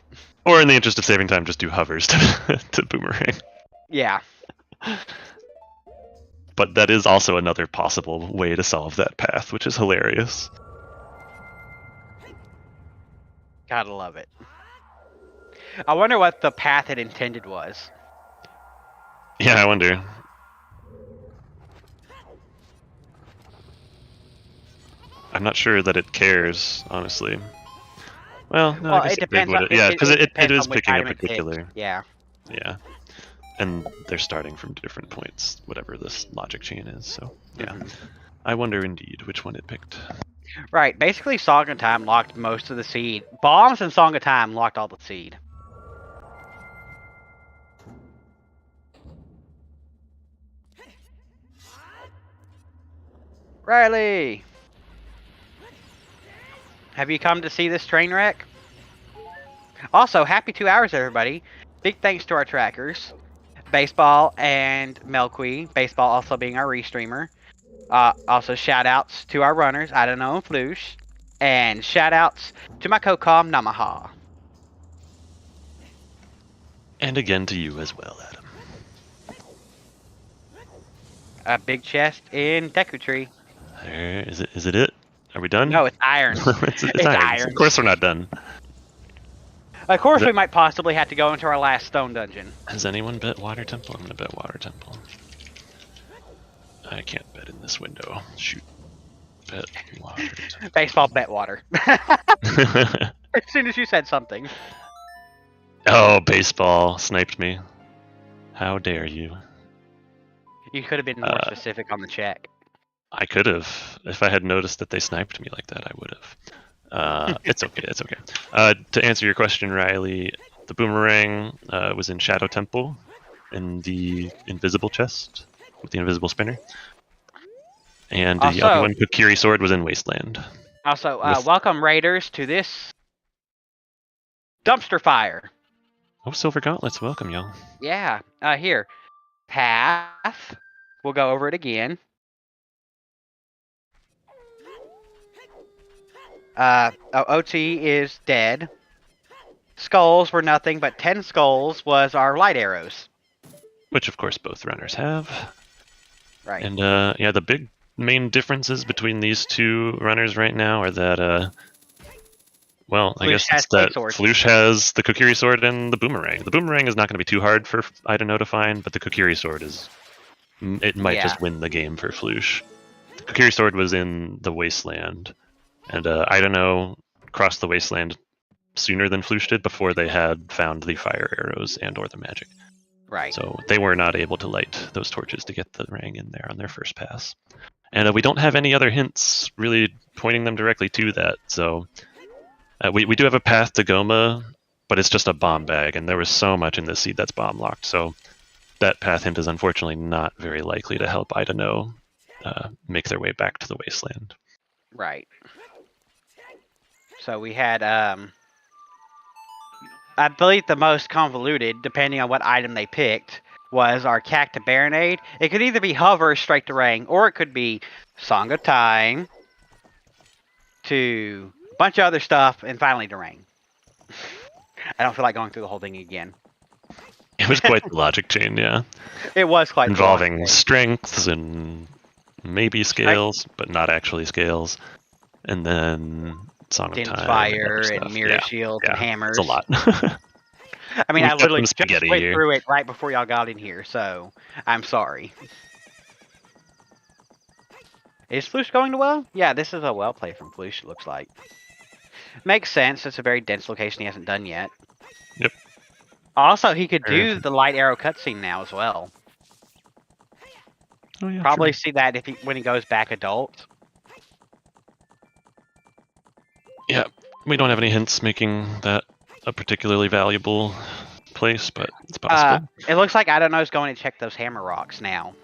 Or in the interest of saving time, just do hovers to Boomerang. Yeah. But that is also another possible way to solve that path, which is hilarious. Gotta love it. I wonder what the path it intended was. Yeah, I wonder. I'm not sure that it cares, honestly. Well, no, I guess it depends. Yeah, because it is picking a particular. Yeah. Yeah. And they're starting from different points, whatever this logic chain is. So, yeah. Mm-hmm. I wonder indeed which one it picked. Right. Basically, Song of Time locked most of the seed. Bombs and Song of Time locked all the seed. Riley! Have you come to see this train wreck? Also, happy 2 hours, everybody. Big thanks to our trackers, Baseball and Melqui. Baseball also being our restreamer. Also, shout-outs to our runners, idunno and Flouche. And shout-outs to my co-com, Namaha. And again to you as well, Adam. A big chest in Deku Tree. There, is it? Are we done? No, it's iron. it's iron. Of course we're not done. Of course we might possibly have to go into our last stone dungeon. Has anyone bet Water Temple? I'm gonna bet Water Temple. I can't bet in this window. Shoot. Bet Water Temple. Baseball bet water. As soon as you said something. Oh, baseball sniped me. How dare you? You could have been more specific on the check. I could have. If I had noticed that they sniped me like that, I would have. It's okay, it's okay. To answer your question, Riley, the boomerang was in Shadow Temple, in the invisible chest, with the invisible spinner. And the other one, Kokiri Sword, was in Wasteland. Also, welcome Raiders to this dumpster fire. Oh, Silver Gauntlets, welcome y'all. Yeah, here. Path. We'll go over it again. OT is dead. Skulls were nothing, but 10 skulls was our light arrows. Which, of course, both runners have. Right. And, yeah, the big main differences between these two runners right now are that, well, I guess it's that Flouche has the Kokiri Sword and the Boomerang. The Boomerang is not going to be too hard for idunno to find, but the Kokiri Sword is... It might just win the game for Flouche. The Kokiri Sword was in the Wasteland, and idunno crossed the Wasteland sooner than Flouche did before they had found the fire arrows and or the magic. Right. So they were not able to light those torches to get the rang in there on their first pass. And we don't have any other hints really pointing them directly to that, so... we do have a path to Goma, but it's just a bomb bag, and there was so much in this seed that's bomb locked, so that path hint is unfortunately not very likely to help idunno make their way back to the Wasteland. Right. So we had, I believe the most convoluted, depending on what item they picked, was our Cacta Baronade. It could either be Hover straight to Rang, or it could be Song of Time to... bunch of other stuff, and finally to Rang. I don't feel like going through the whole thing again. It was quite the logic chain, yeah. It was quite involving strengths and maybe scales, but not actually scales. And then Song of Time. Fire and Mirror Shield and hammers. It's a lot. I mean, I literally just went through it right before y'all got in here, so I'm sorry. Is Flouche going to well? Yeah, this is a well play from Flouche, it looks like. Makes sense. It's a very dense location he hasn't done yet. Yep. Also, he could do the light arrow cutscene now as well. Oh, yeah, probably see that if when he goes back adult. Yeah, we don't have any hints making that a particularly valuable place, but it's possible. It looks like idunno's going to check those hammer rocks now.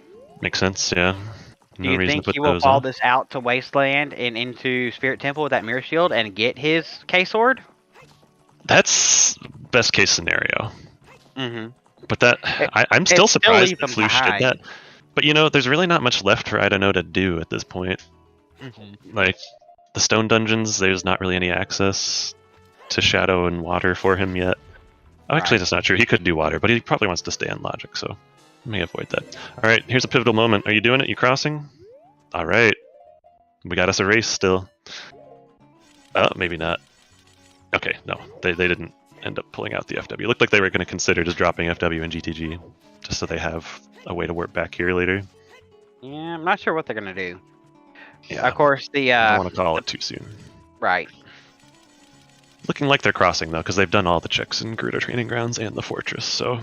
Makes sense, yeah. Do you think he will fall this out to Wasteland and into Spirit Temple with that Mirror Shield and get his K-Sword? That's best case scenario. Mm-hmm. But that I'm still surprised that Flouche did that. But you know, there's really not much left for idunno to do at this point. Mm-hmm. Like, the stone dungeons, there's not really any access to shadow and water for him yet. Oh, actually, that's not true. He could do water, but he probably wants to stay on logic, so let me avoid that. All right, here's a pivotal moment. Are you doing it? You crossing? All right. We got us a race still. Oh, maybe not. Okay, no, they didn't end up pulling out the FW. It looked like they were going to consider just dropping FW and GTG, just so they have a way to work back here later. Yeah, I'm not sure what they're going to do. Yeah. Of course, I don't want to call it too soon. Right. Looking like they're crossing, though, because they've done all the checks in Gerudo Training Grounds and the Fortress, so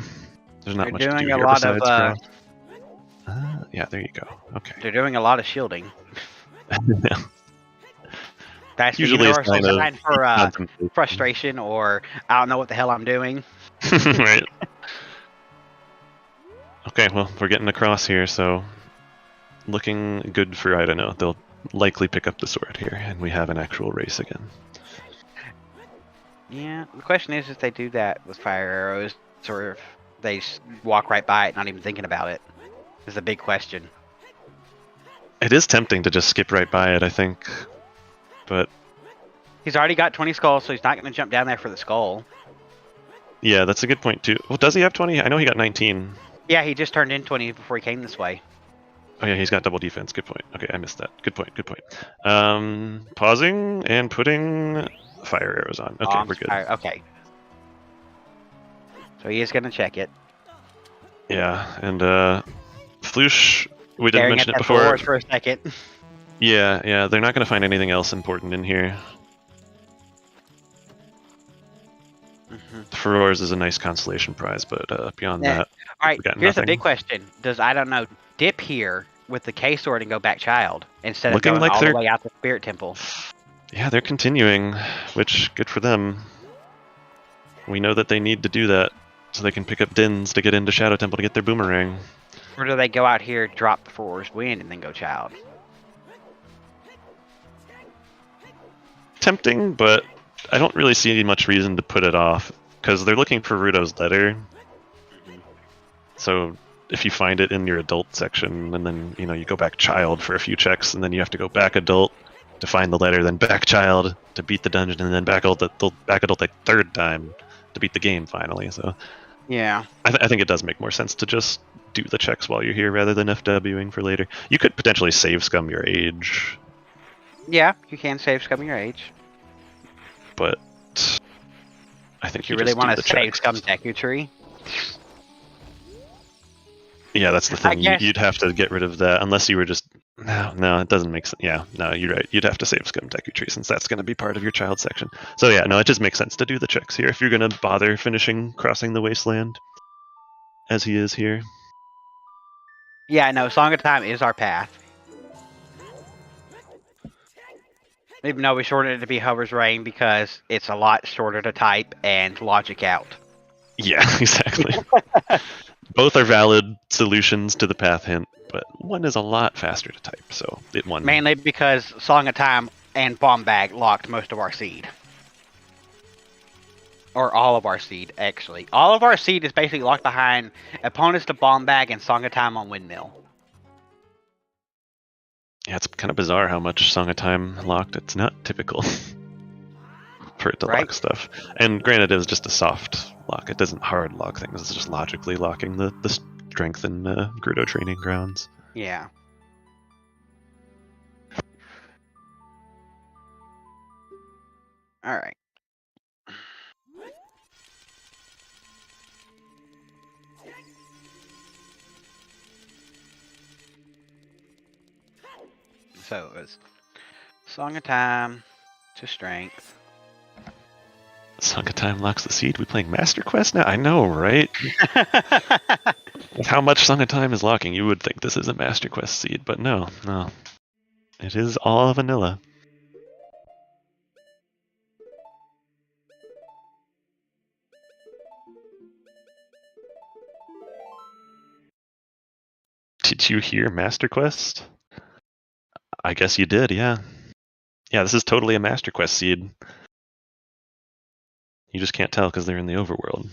there's not much to do here besides cross. Yeah, there you go. Okay. They're doing a lot of shielding. Yeah. That's usually a sign for frustration, or I don't know what the hell I'm doing. Right. Okay, well, we're getting across here, so looking good for idunno. They'll likely pick up the sword here, and we have an actual race again. Yeah, the question is if they do that with fire arrows, or if they walk right by it, not even thinking about it, is the big question. It is tempting to just skip right by it, I think, but... He's already got 20 skulls, so he's not going to jump down there for the skull. Yeah, that's a good point, too. Well, does he have 20? I know he got 19. Yeah, he just turned in 20 before he came this way. Oh yeah, he's got double defense. Good point. Okay, I missed that. Good point, good point. Pausing and putting fire arrows on. Okay, we're good. Okay. So he is going to check it. Yeah, and Flouche, we didn't mention it before. For a second. Yeah, they're not going to find anything else important in here. Furores is a nice consolation prize, but beyond that, all right. Here's nothing. the big question: does I don't know dip here with the K sword and go back child instead Looking of going like all the way out to Spirit Temple? Yeah, they're continuing, which good for them. We know that they need to do that so they can pick up Dins to get into Shadow Temple to get their boomerang. Or do they go out here, drop the Furores Wind, and then go child? Tempting, but I don't really see much reason to put it off because they're looking for Rudo's letter. So if you find it in your adult section and then you go back child for a few checks and then you have to go back adult to find the letter, then back child to beat the dungeon, and then back adult a third time to beat the game finally. So yeah, I think it does make more sense to just do the checks while you're here rather than FWing for later. You could potentially save scum your age. Yeah, you can save scum your age. But I think you really want to save scum Deku Tree. Yeah, that's the thing. You'd have to get rid of that unless you were just... No, it doesn't make sense. Yeah, no, you're right. You'd have to save scum Deku Tree since that's going to be part of your child section. So yeah, no, it just makes sense to do the checks here if you're going to bother crossing the wasteland as he is here. Yeah, no, Song of Time is our path. Even though we shortened it to be Hover's Reign because it's a lot shorter to type and logic out. Yeah, exactly. Both are valid solutions to the path hint, but one is a lot faster to type, so it won. Mainly because Song of Time and Bomb Bag locked most of our seed. Or all of our seed, actually. All of our seed is basically locked behind opponents to Bomb Bag and Song of Time on Windmill. Yeah, it's kind of bizarre how much Song of Time locked. It's not typical for it to lock stuff. And granted, it was just a soft lock. It doesn't hard lock things. It's just logically locking the strength in Gerudo training grounds. Yeah. Alright. So it was Song of Time to Strength. Song of Time locks the seed. We playing Master Quest now? I know, right? With how much Song of Time is locking, you would think this is a Master Quest seed, but no. It is all vanilla. Did you hear Master Quest? I guess you did, yeah. Yeah, this is totally a Master Quest seed. You just can't tell because they're in the overworld.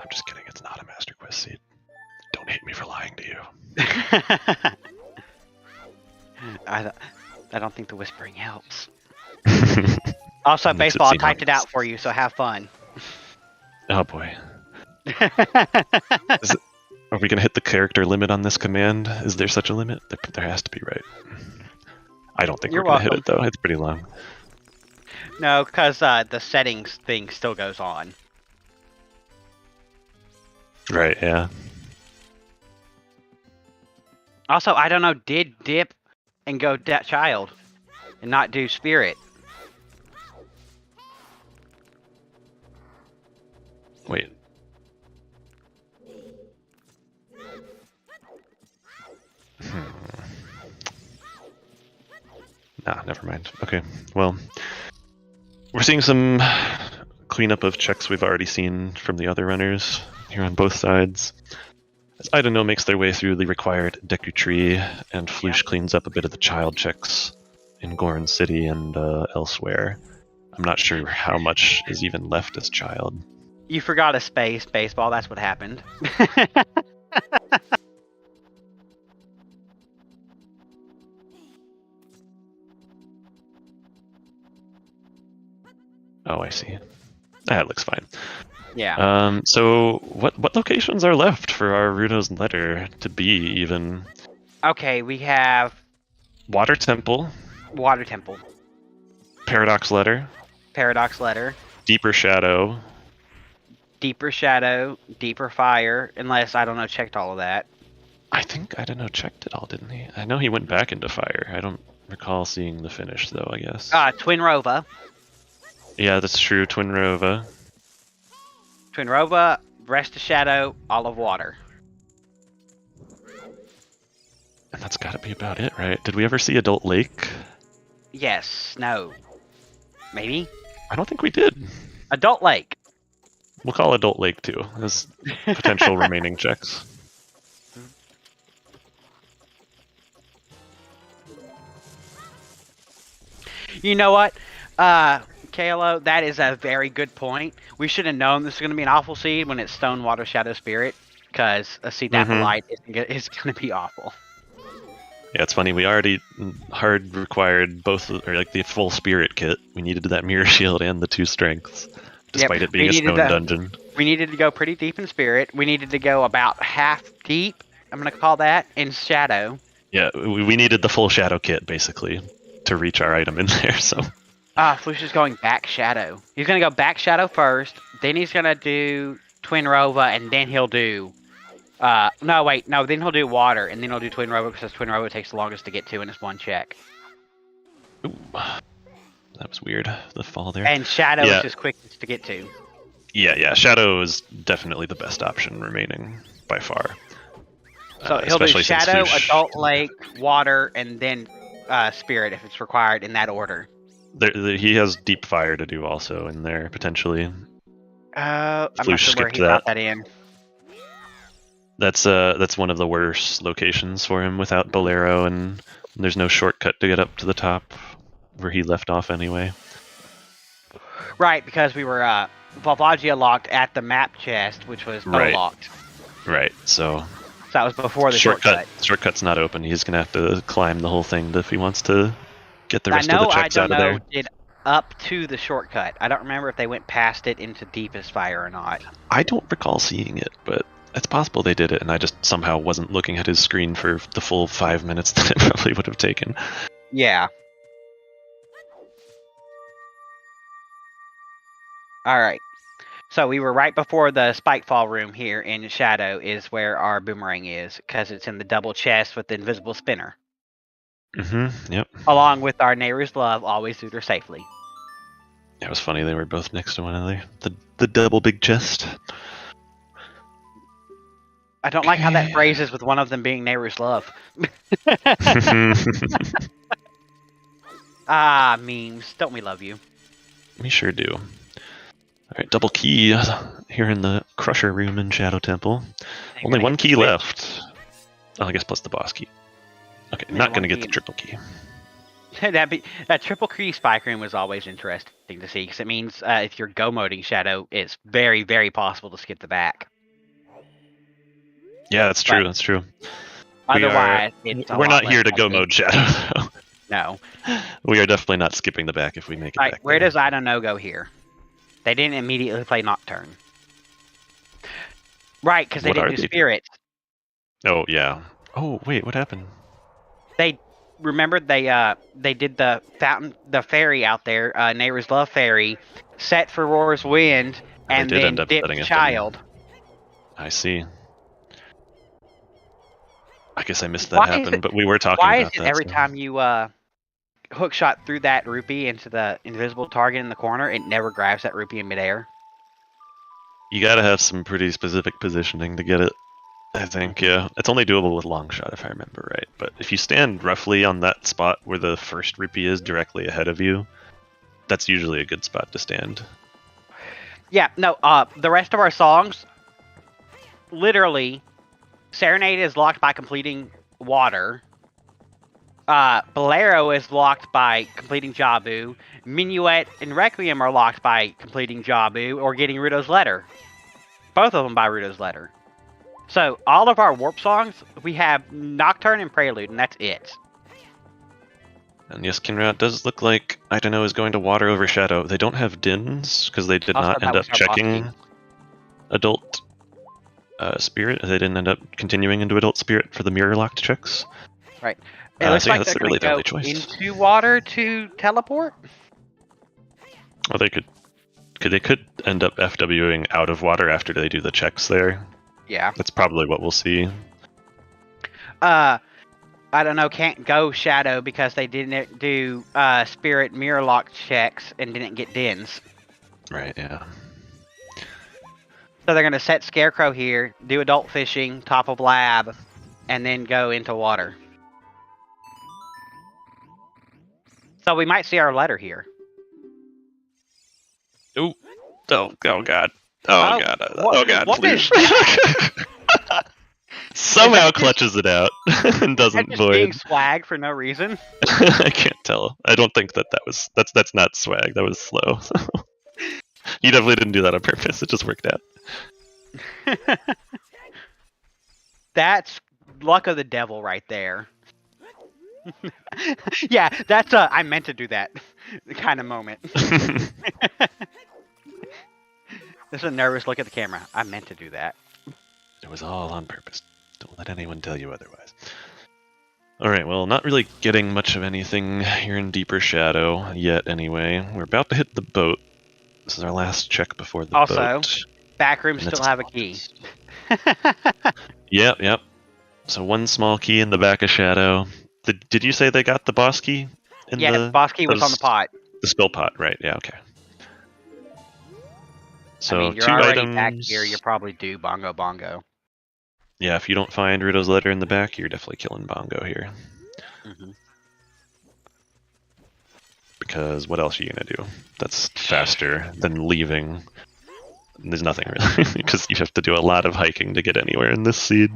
I'm just kidding, it's not a Master Quest seed. Don't hate me for lying to you. I don't think the whispering helps. Also, baseball, I typed it out for you, so have fun. Oh boy. Are we going to hit the character limit on this command? Is there such a limit? There has to be, right? I don't think we're going to hit it, though. It's pretty long. No, because the settings thing still goes on. Right, yeah. Also, I don't know, did dip and go child and not do spirit? Wait. Nah, never mind. Okay, well, we're seeing some cleanup of checks we've already seen from the other runners here on both sides. Idunno makes their way through the required Deku Tree, and Flouche cleans up a bit of the child checks in Goron City and elsewhere. I'm not sure how much is even left as child. You forgot a baseball. That's what happened. Oh, I see. That looks fine. Yeah. So what locations are left for our Runo's letter to be even? Okay, we have Water Temple. Water Temple. Paradox Letter. Paradox Letter. Deeper Shadow. Deeper Shadow. Deeper Fire. Unless, I don't know, checked all of that. I think Idunno checked it all, didn't he? I know he went back into Fire. I don't recall seeing the finish, though, I guess. Twin Rova. Yeah, that's true. Twin Rova. Twin Rova, Rest of Shadow, all of Water. And that's gotta be about it, right? Did we ever see Adult Lake? Yes. No. Maybe? I don't think we did. Adult Lake. We'll call Adult Lake, too, as potential remaining checks. You know what? KLO, that is a very good point. We should have known this was going to be an awful seed when it's Stone, Water, Shadow, Spirit, because a seed that light is going to be awful. Yeah, it's funny. We already hard required both, or like the full Spirit kit. We needed that Mirror Shield and the 2 strengths, despite it being a stone dungeon. We needed to go pretty deep in Spirit. We needed to go about half deep, I'm going to call that, in Shadow. Yeah, we needed the full Shadow kit, basically, to reach our item in there, so... Flouche is going back Shadow. He's going to go back Shadow first, then he's going to do Twin Rova, and then he'll do... then he'll do Water, and then he'll do Twin Rova, because Twin Rova takes the longest to get to, and it's 1 check. Ooh, that was weird, the fall there. And Shadow is just quickest to get to. Yeah, Shadow is definitely the best option remaining, by far. So he'll do Shadow, Adult Lake, Water, and then Spirit, if it's required, in that order. He has Deep Fire to do also in there, potentially. I'm not sure where he brought that in. That's one of the worst locations for him without Bolero, and there's no shortcut to get up to the top where he left off anyway. Right, because we were Valvagia locked at the map chest, which was locked. Right, so that was before the shortcut. Shortcut's not open. He's gonna have to climb the whole thing if he wants to get the rest of the checks out of there. Did up to the shortcut. I don't remember if they went past it into Deepest Fire or not. I don't recall seeing it, but it's possible they did it, and I just somehow wasn't looking at his screen for the full 5 minutes that it probably would have taken. Yeah. Alright. So we were right before the Spikefall room here in Shadow is where our boomerang is, because it's in the double chest with the invisible spinner. Yep. Along with our Nehru's Love, always suit her safely. It was funny, they were both next to one another. The double big chest. I don't like how that phrases with one of them being Nehru's Love. Memes. Don't we love you? We sure do. Alright, double key here in the Crusher room in Shadow Temple. Only 1 key left. Oh, I guess plus the boss key. Okay, not going to get the triple key. That triple key spike room was always interesting to see, because it means if you're go-moding Shadow, it's very, very possible to skip the back. Yeah, that's true, that's true. Otherwise, we're not here to go-mode Shadow, though. No. We are definitely not skipping the back if we make it back. Where does idunno go here? They didn't immediately play Nocturne. Right, because they didn't do Spirits. Oh, yeah. Oh, wait, what happened? They did the fountain, the fairy out there, Nehru's Love Fairy, set for Roar's Wind, and then dipped Child. I see. I guess I missed that happen, but we were talking about that. Why is it every time you hookshot through that rupee into the invisible target in the corner, it never grabs that rupee in midair? You gotta have some pretty specific positioning to get it, I think, yeah. It's only doable with long shot, if I remember right. But if you stand roughly on that spot where the first rupee is directly ahead of you, that's usually a good spot to stand. Yeah, no, the rest of our songs, literally, Serenade is locked by completing water. Bolero is locked by completing Jabu. Minuet and Requiem are locked by completing Jabu or getting Rudo's letter. Both of them by Rudo's letter. So all of our warp songs, we have Nocturne and Prelude, and that's it. And yes, Kinra, it does look like Idunno is going to Water over Shadow. They don't have Dins because they did not end up checking Adult Spirit. They didn't end up continuing into Adult Spirit for the mirror locked checks. Right. It looks like they're really the only choice. Into water to teleport. Well, they could end up FWing out of water after they do the checks there. Yeah. That's probably what we'll see. I don't know, can't go Shadow because they didn't do Spirit mirror lock checks and didn't get Dins. Right, yeah. So they're going to set Scarecrow here, do Adult Fishing, top of Lab, and then go into water. So we might see our letter here. Oh god. Oh god. Oh god, please. Somehow clutches it out and doesn't just void. Being swag for no reason. I can't tell. I don't think that's not swag. That was slow. You definitely didn't do that on purpose. It just worked out. That's luck of the devil right there. Yeah, that's I meant to do that kind of moment. This is a nervous look at the camera. I meant to do that. It was all on purpose. Don't let anyone tell you otherwise. Alright, well, not really getting much of anything here in Deeper Shadow yet anyway. We're about to hit the boat. This is our last check before the boat. Also, backrooms still have a key. Yep. So one small key in the back of Shadow. Did you say they got the boss key? The boss key was on the pot. The spill pot, right, yeah, okay. So, I mean, you're 2 already items. back here, you're probably due Bongo. Yeah, if you don't find Rudo's letter in the back, you're definitely killing Bongo here. Mm-hmm. Because what else are you going to do? That's faster than leaving. There's nothing really, because you have to do a lot of hiking to get anywhere in this seed.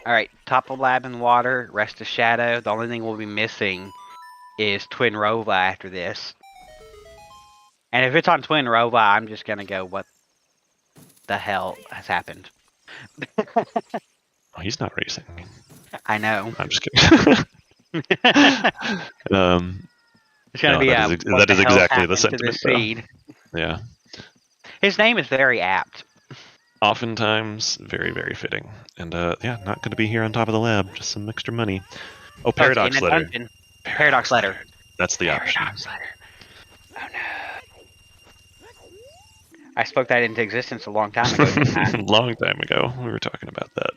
Alright, top of Lab and water, rest of Shadow. The only thing we'll be missing is Twin Rova after this. And if it's on Twin Rova, I'm just going to go, what the hell has happened? Oh, he's not racing. I know. I'm just kidding. It's going to be that is exactly the sentiment. Seed. Yeah. His name is very apt. Oftentimes, very, very fitting. And yeah, not going to be here on top of the lab. Just some extra money. Oh, Paradox letter. Dungeon. Paradox letter. That's the option. Paradox letter. Oh no. I spoke that into existence a long time ago. Long time ago, we were talking about that.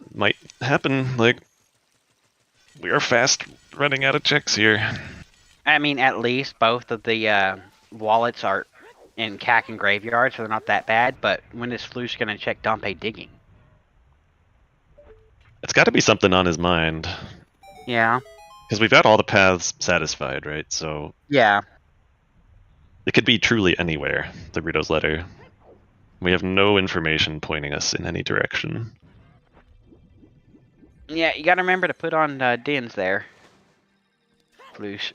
It might happen. Like, we are fast running out of checks here. I mean, at least both of the wallets are in CAC and Graveyard, so they're not that bad. But when is Flouche going to check Dompe digging? It's got to be something on his mind. Yeah. Because we've got all the paths satisfied, right? So yeah. It could be truly anywhere, the Rudo's letter. We have no information pointing us in any direction. Yeah, you gotta remember to put on Dins there. Flouche.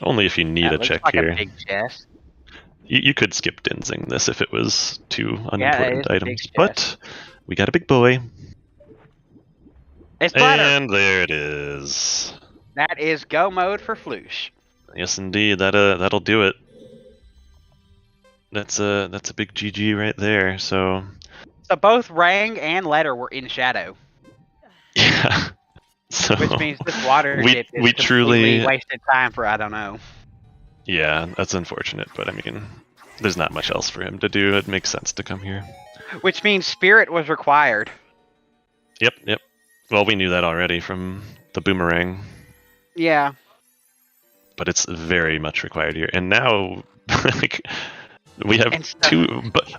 Only if you need a check like here. A big chest. You could skip Dinsing this if it was too unimportant Yeah, items. But we got a big boy. It's Bladder. And there it is. That is go mode for Flouche. Yes, indeed. That'll do it. That's a big GG right there. So both Rang and Letter were in Shadow. Yeah. So which means this water we truly wasted time for I don't know. Yeah, that's unfortunate, but I mean, there's not much else for him to do. It makes sense to come here. Which means Spirit was required. Yep. Well, we knew that already from the boomerang. Yeah. But it's very much required here. And now, like, we have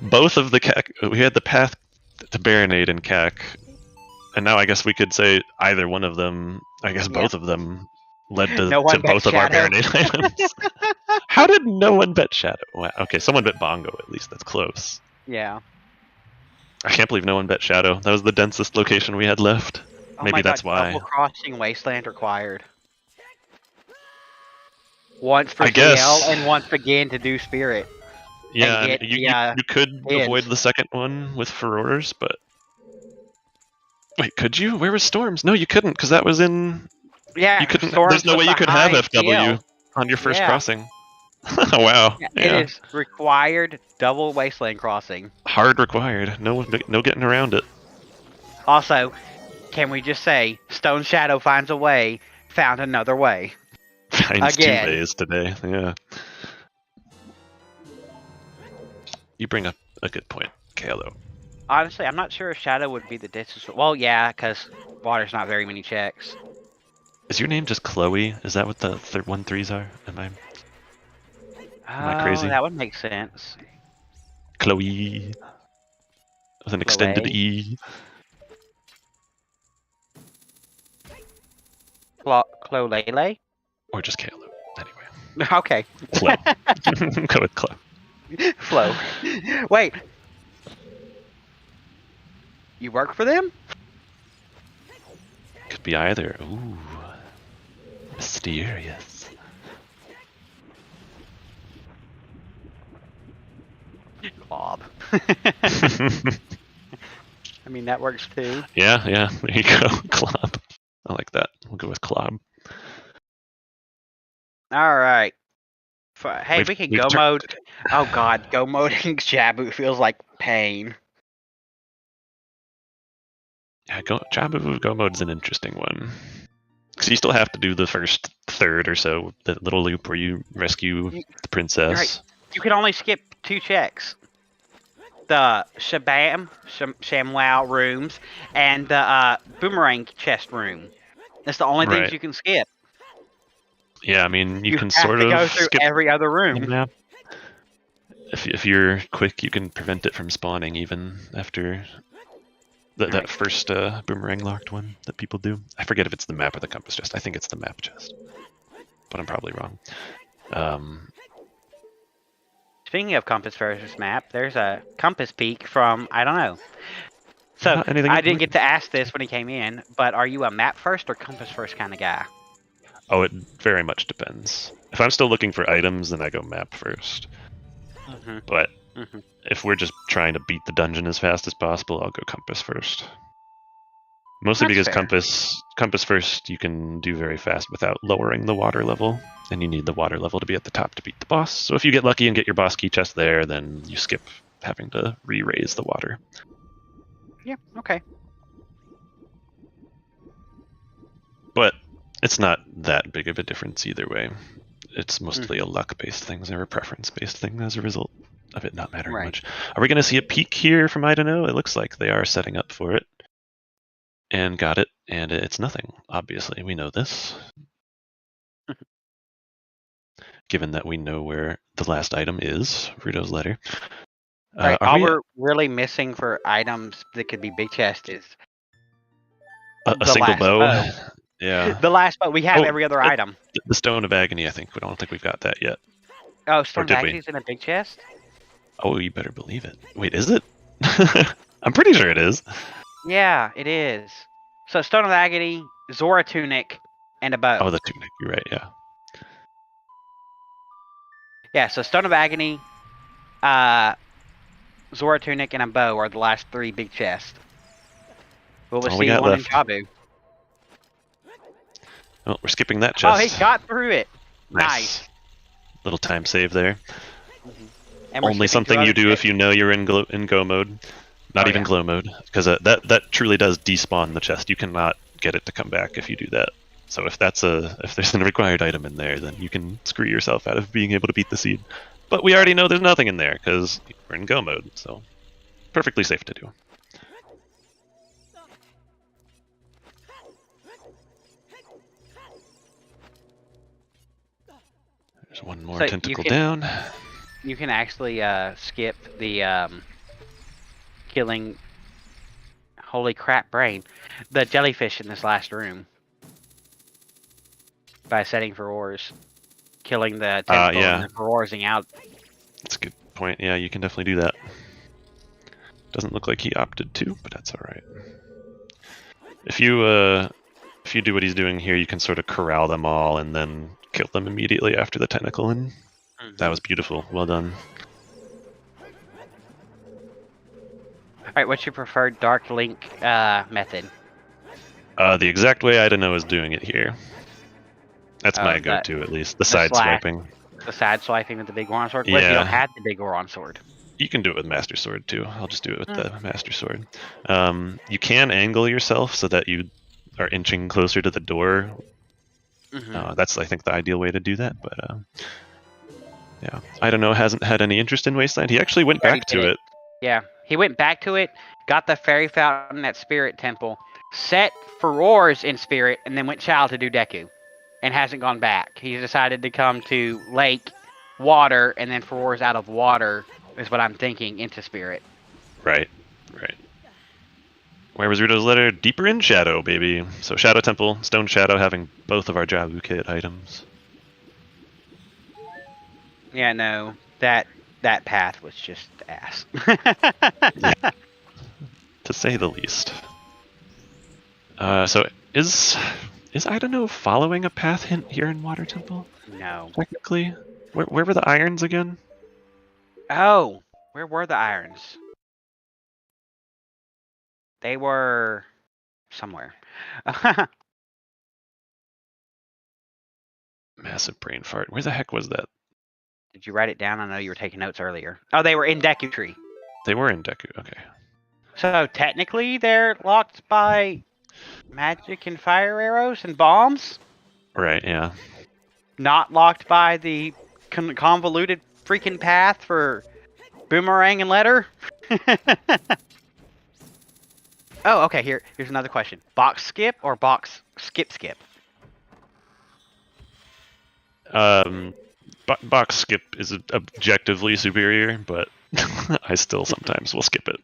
both of the CAC. We had the path to Baronade and CAC. And now I guess we could say either one of them, I guess both of them, led to both of our Baronade items. How did no one bet Shadow? Wow. Okay, someone bet Bongo at least. That's close. Yeah. I can't believe no one bet Shadow. That was the densest location we had left. Oh Maybe my that's God, why. Double crossing wasteland required. Once for I guess. CL and once again to do spirit. Yeah, I mean, get you could ends. avoid the second one with furores, but wait, could you? Where was Storms? No, you couldn't, because that was in. Yeah, You couldn't. Storms There's no was way you could have behind FW CL. on your first Yeah. crossing. Wow. Yeah, Yeah. It is required double wasteland crossing. Hard required. No getting around it. Also, can we just say Stone Shadow finds a way, found another way. Finds Again. 2 ways today. Yeah. You bring up a good point, Kalo. Honestly, I'm not sure if Shadow would be the distance. Well, yeah, because water's not very many checks. Is your name just Chloe? Is that what the 1-3s are? Am I crazy? That would make sense. Chloe. With an extended Chloe? E. Clolele? Or just Kalo. Anyway. Okay. Chloe. Go with Chloe. Flo. Wait. You work for them? Could be either. Ooh. Mysterious. Bob. I mean, that works too. Yeah, there you go. Clob. I like that. We'll go with Clob. Alright. Hey, we can go mode. Oh god, go moding Jabu feels like pain. Yeah, Jabu go mode's an interesting one. Because you still have to do the first third or so, that little loop where you rescue the princess. Right. You can only skip 2 checks. The Shamwow rooms and the boomerang chest room. That's the only things you can skip. Yeah, I mean, you can have sort to of go through skip every other room. the map. If you're quick, you can prevent it from spawning even after that first boomerang locked one that people do. I forget if it's the map or the compass chest. I think it's the map chest, but I'm probably wrong. Speaking of compass versus map, there's a compass peak from I don't know. So I didn't get to ask this when he came in, but are you a map first or compass first kind of guy? Oh, it very much depends. If I'm still looking for items, then I go map first. But if we're just trying to beat the dungeon as fast as possible, I'll go compass first. Mostly because compass first you can do very fast without lowering the water level, and you need the water level to be at the top to beat the boss. So if you get lucky and get your boss key chest there, then you skip having to re-raise the water. Yeah, okay. But it's not that big of a difference either way. It's mostly a luck-based thing or a preference-based thing as a result of it not mattering much. Are we going to see a peak here from idunno? It looks like they are setting up for it. And got it, and it's nothing, obviously. We know this. Given that we know where the last item is, Rudo's letter. All we're really missing for items that could be big chest is a single bow. Yeah. The last bow. We have every other item. The Stone of Agony, I think. We don't think we've got that yet. Oh, Stone of Agony's in a big chest? Oh, you better believe it. Wait, is it? I'm pretty sure it is. Yeah, it is. So Stone of Agony, Zora tunic, and a bow. Oh, the tunic. You're right, yeah. Yeah, so Stone of Agony, Zora tunic, and a bow are the last 3 big chests. We'll see one in Jabu. Oh, we're skipping that chest. Oh, he got through it. Nice. Little time save there. Only something you do if you know you're in go mode. Not even glow mode, because that truly does despawn the chest. You cannot get it to come back if you do that. So if there's a required item in there, then you can screw yourself out of being able to beat the seed. But we already know there's nothing in there because we're in go mode, so perfectly safe to do. There's one more tentacle down. You can actually skip the killing. Holy crap, brain! The jellyfish in this last room by setting for ores, killing the tentacle and for oresing out. That's a good point. Yeah, you can definitely do that. Doesn't look like he opted to, but that's all right. If you do what he's doing here, you can sort of corral them all and then kill them immediately after the tentacle, and that was beautiful. Well done. All right, what's your preferred Dark Link method? The exact way Idunno is doing it here. That's my go-to, at least. The side swiping. The side swiping with the big Goron sword? What if you don't have the big Goron sword? You can do it with Master Sword, too. I'll just do it with the Master Sword. You can angle yourself so that you are inching closer to the door. That's, I think, the ideal way to do that, but yeah. Idunno hasn't had any interest in Wasteland. He actually went back to it. Yeah, he went back to it, got the Fairy Fountain at Spirit Temple, set Furores in Spirit, and then went Child to do Deku, and hasn't gone back. He decided to come to Lake, Water, and then Furores out of Water, is what I'm thinking, into Spirit. Right. Where was Rudo's letter? Deeper in Shadow, baby. So Shadow Temple, Stone Shadow, having both of our Jabu kit items. Yeah, no, that path was just ass. Yeah. To say the least. So is Idunno following a path hint here in Water Temple? No. Technically, where were the irons again? Oh, where were the irons? They were somewhere. Massive brain fart. Where the heck was that? Did you write it down? I know you were taking notes earlier. Oh, they were in Deku Tree. They were in Deku, okay. So technically they're locked by magic and fire arrows and bombs? Right, yeah. Not locked by the convoluted freaking path for Boomerang and Letter? Oh, okay, here's another question. Box skip or box skip? Box skip is objectively superior, but I still sometimes will skip it.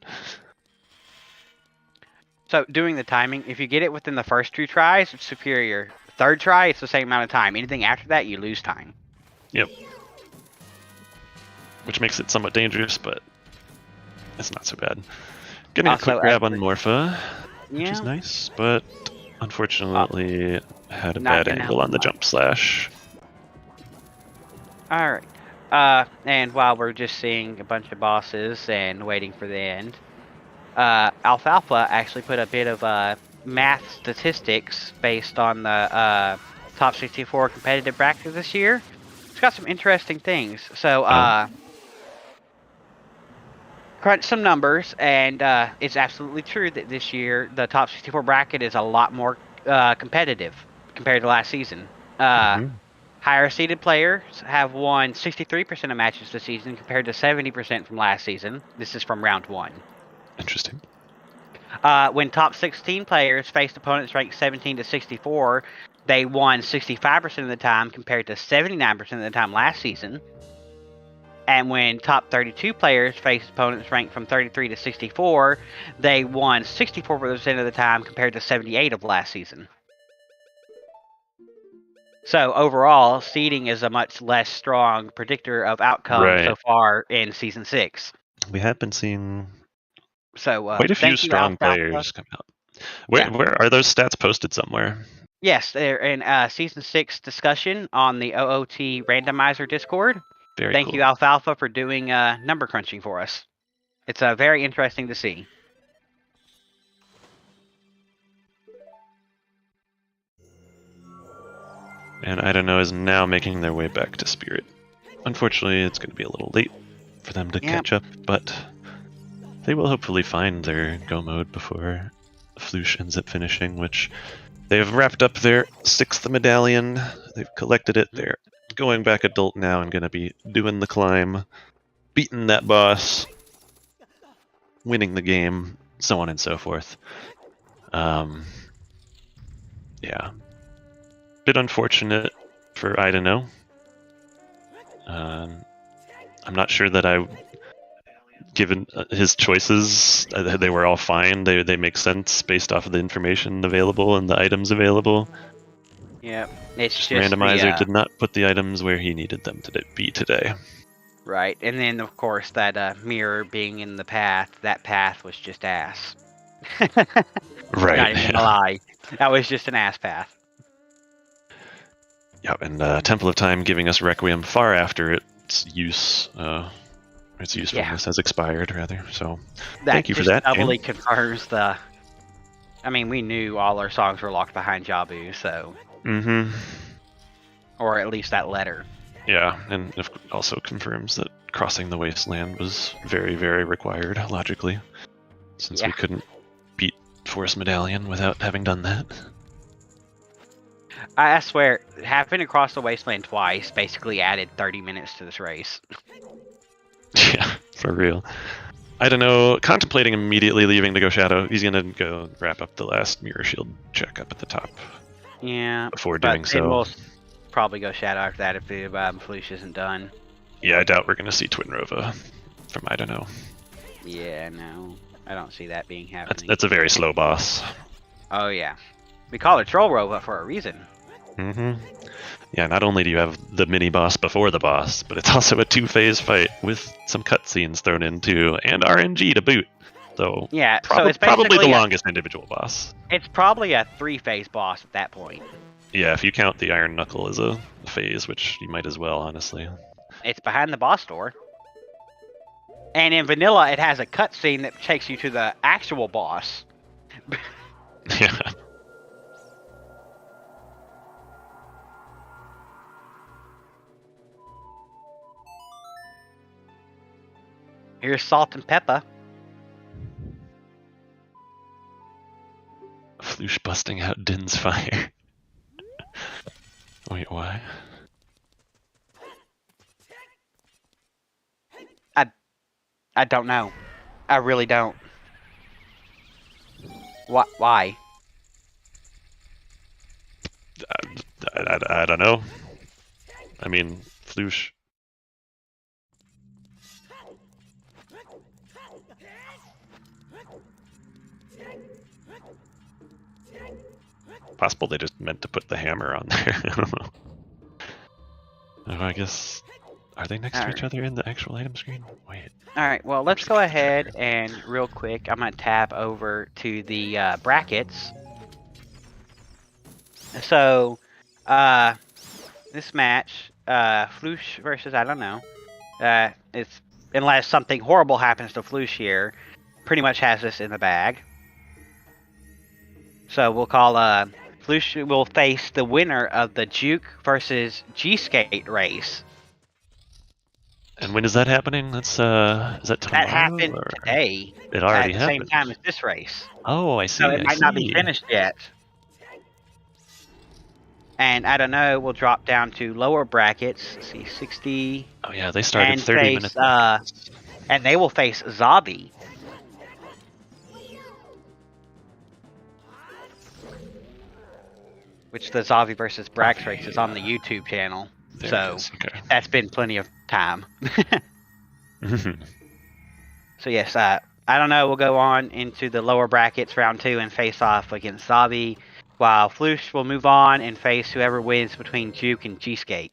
So doing the timing, if you get it within the first 2 tries, it's superior. Third try, it's the same amount of time. Anything after that, you lose time. Yep. Which makes it somewhat dangerous, but it's not so bad. Getting a quick grab on Morpha, which is nice, but unfortunately had a bad angle on the jump slash. Alright. And while we're just seeing a bunch of bosses and waiting for the end, Alfalfa actually put a bit of math statistics based on the top 64 competitive bracket this year. It's got some interesting things. So, crunch some numbers, and it's absolutely true that this year the top 64 bracket is a lot more competitive compared to last season. Higher seeded players have won 63% of matches this season compared to 70% from last season. This is from round 1. Interesting. When top 16 players faced opponents ranked 17 to 64, they won 65% of the time compared to 79% of the time last season. And when top 32 players faced opponents ranked from 33 to 64, they won 64% of the time compared to 78% of last season. So overall, seeding is a much less strong predictor of outcome so far in Season 6. We have been seeing quite a few strong players come out. Where are those stats posted somewhere? Yes, they're in Season 6 discussion on the OOT Randomizer Discord. Thank you, Alfalfa, for doing number crunching for us. It's very interesting to see. And Idunno is now making their way back to Spirit. Unfortunately, it's going to be a little late for them to catch up, but they will hopefully find their go mode before Flouche ends up finishing, which they have wrapped up their 6th medallion. They've collected it. They're going back adult now and going to be doing the climb, beating that boss, winning the game, so on and so forth. Yeah. Bit unfortunate for Idunno. I'm not sure that given his choices, they were all fine. They make sense based off of the information available and the items available. Yeah, it's just Randomizer did not put the items where he needed them to be today. Right, and then of course that mirror being in the path, that path was just ass. Right. Not even gonna lie. That was just an ass path. Yep, and Temple of Time giving us Requiem far after its use, its usefulness has expired, rather. So, thank you for that. Doubly confirms the. I mean, we knew all our songs were locked behind Jabu, so. Mm-hmm. Or at least that letter. Yeah, and it also confirms that crossing the wasteland was very, very required, logically, since we couldn't beat Forest Medallion without having done that. I swear, having to cross the wasteland twice basically added 30 minutes to this race. Yeah, for real. I don't know, contemplating immediately leaving to go Shadow. He's gonna go wrap up the last Mirror Shield check up at the top. Yeah. Before doing so. We'll probably go Shadow after that if the Flouche isn't done. Yeah, I doubt we're gonna see Twin Rova from I don't know. Yeah, no. I don't see that being happening. That's a very slow boss. Oh, yeah. We call it Troll Rova for a reason. Mm-hmm. Yeah, not only do you have the mini-boss before the boss, but it's also a 2-phase fight with some cutscenes thrown in too, and RNG to boot. So yeah, so it's probably the longest individual boss. It's probably a 3-phase boss at that point. Yeah, if you count the Iron Knuckle as a phase, which you might as well, honestly. It's behind the boss door. And in vanilla, it has a cutscene that takes you to the actual boss. Yeah. Here's Salt and Pepper. Flouche busting out Din's fire. Wait, why? I don't know. I really don't. Why? I don't know. I mean, Flouche. Possible they just meant to put the hammer on there. I don't know. Oh, I guess. Are they next to each other in the actual item screen? Wait. Alright, well, let's go ahead and real quick, I'm going to tab over to the brackets. So, this match, Flouche versus I don't know, it's, unless something horrible happens to Flouche here, pretty much has this in the bag. So we'll call, Flouche will face the winner of the Juke versus G-Skate race. And when is that happening? That's is that tomorrow? That happened today. It already at the happened. same time as this race. Oh, I see. So it might not be finished yet. And I don't know. We'll drop down to lower brackets. Let's see, 60. Oh yeah, they started 30 minutes. And they will face Zabi. Which the Zabi versus Brax race is on the YouTube channel. There so that's been plenty of time. So yes, I don't know. We'll go on into the lower brackets, round 2, and face off against Zabi, while Flouche will move on and face whoever wins between Juke and G-Skate.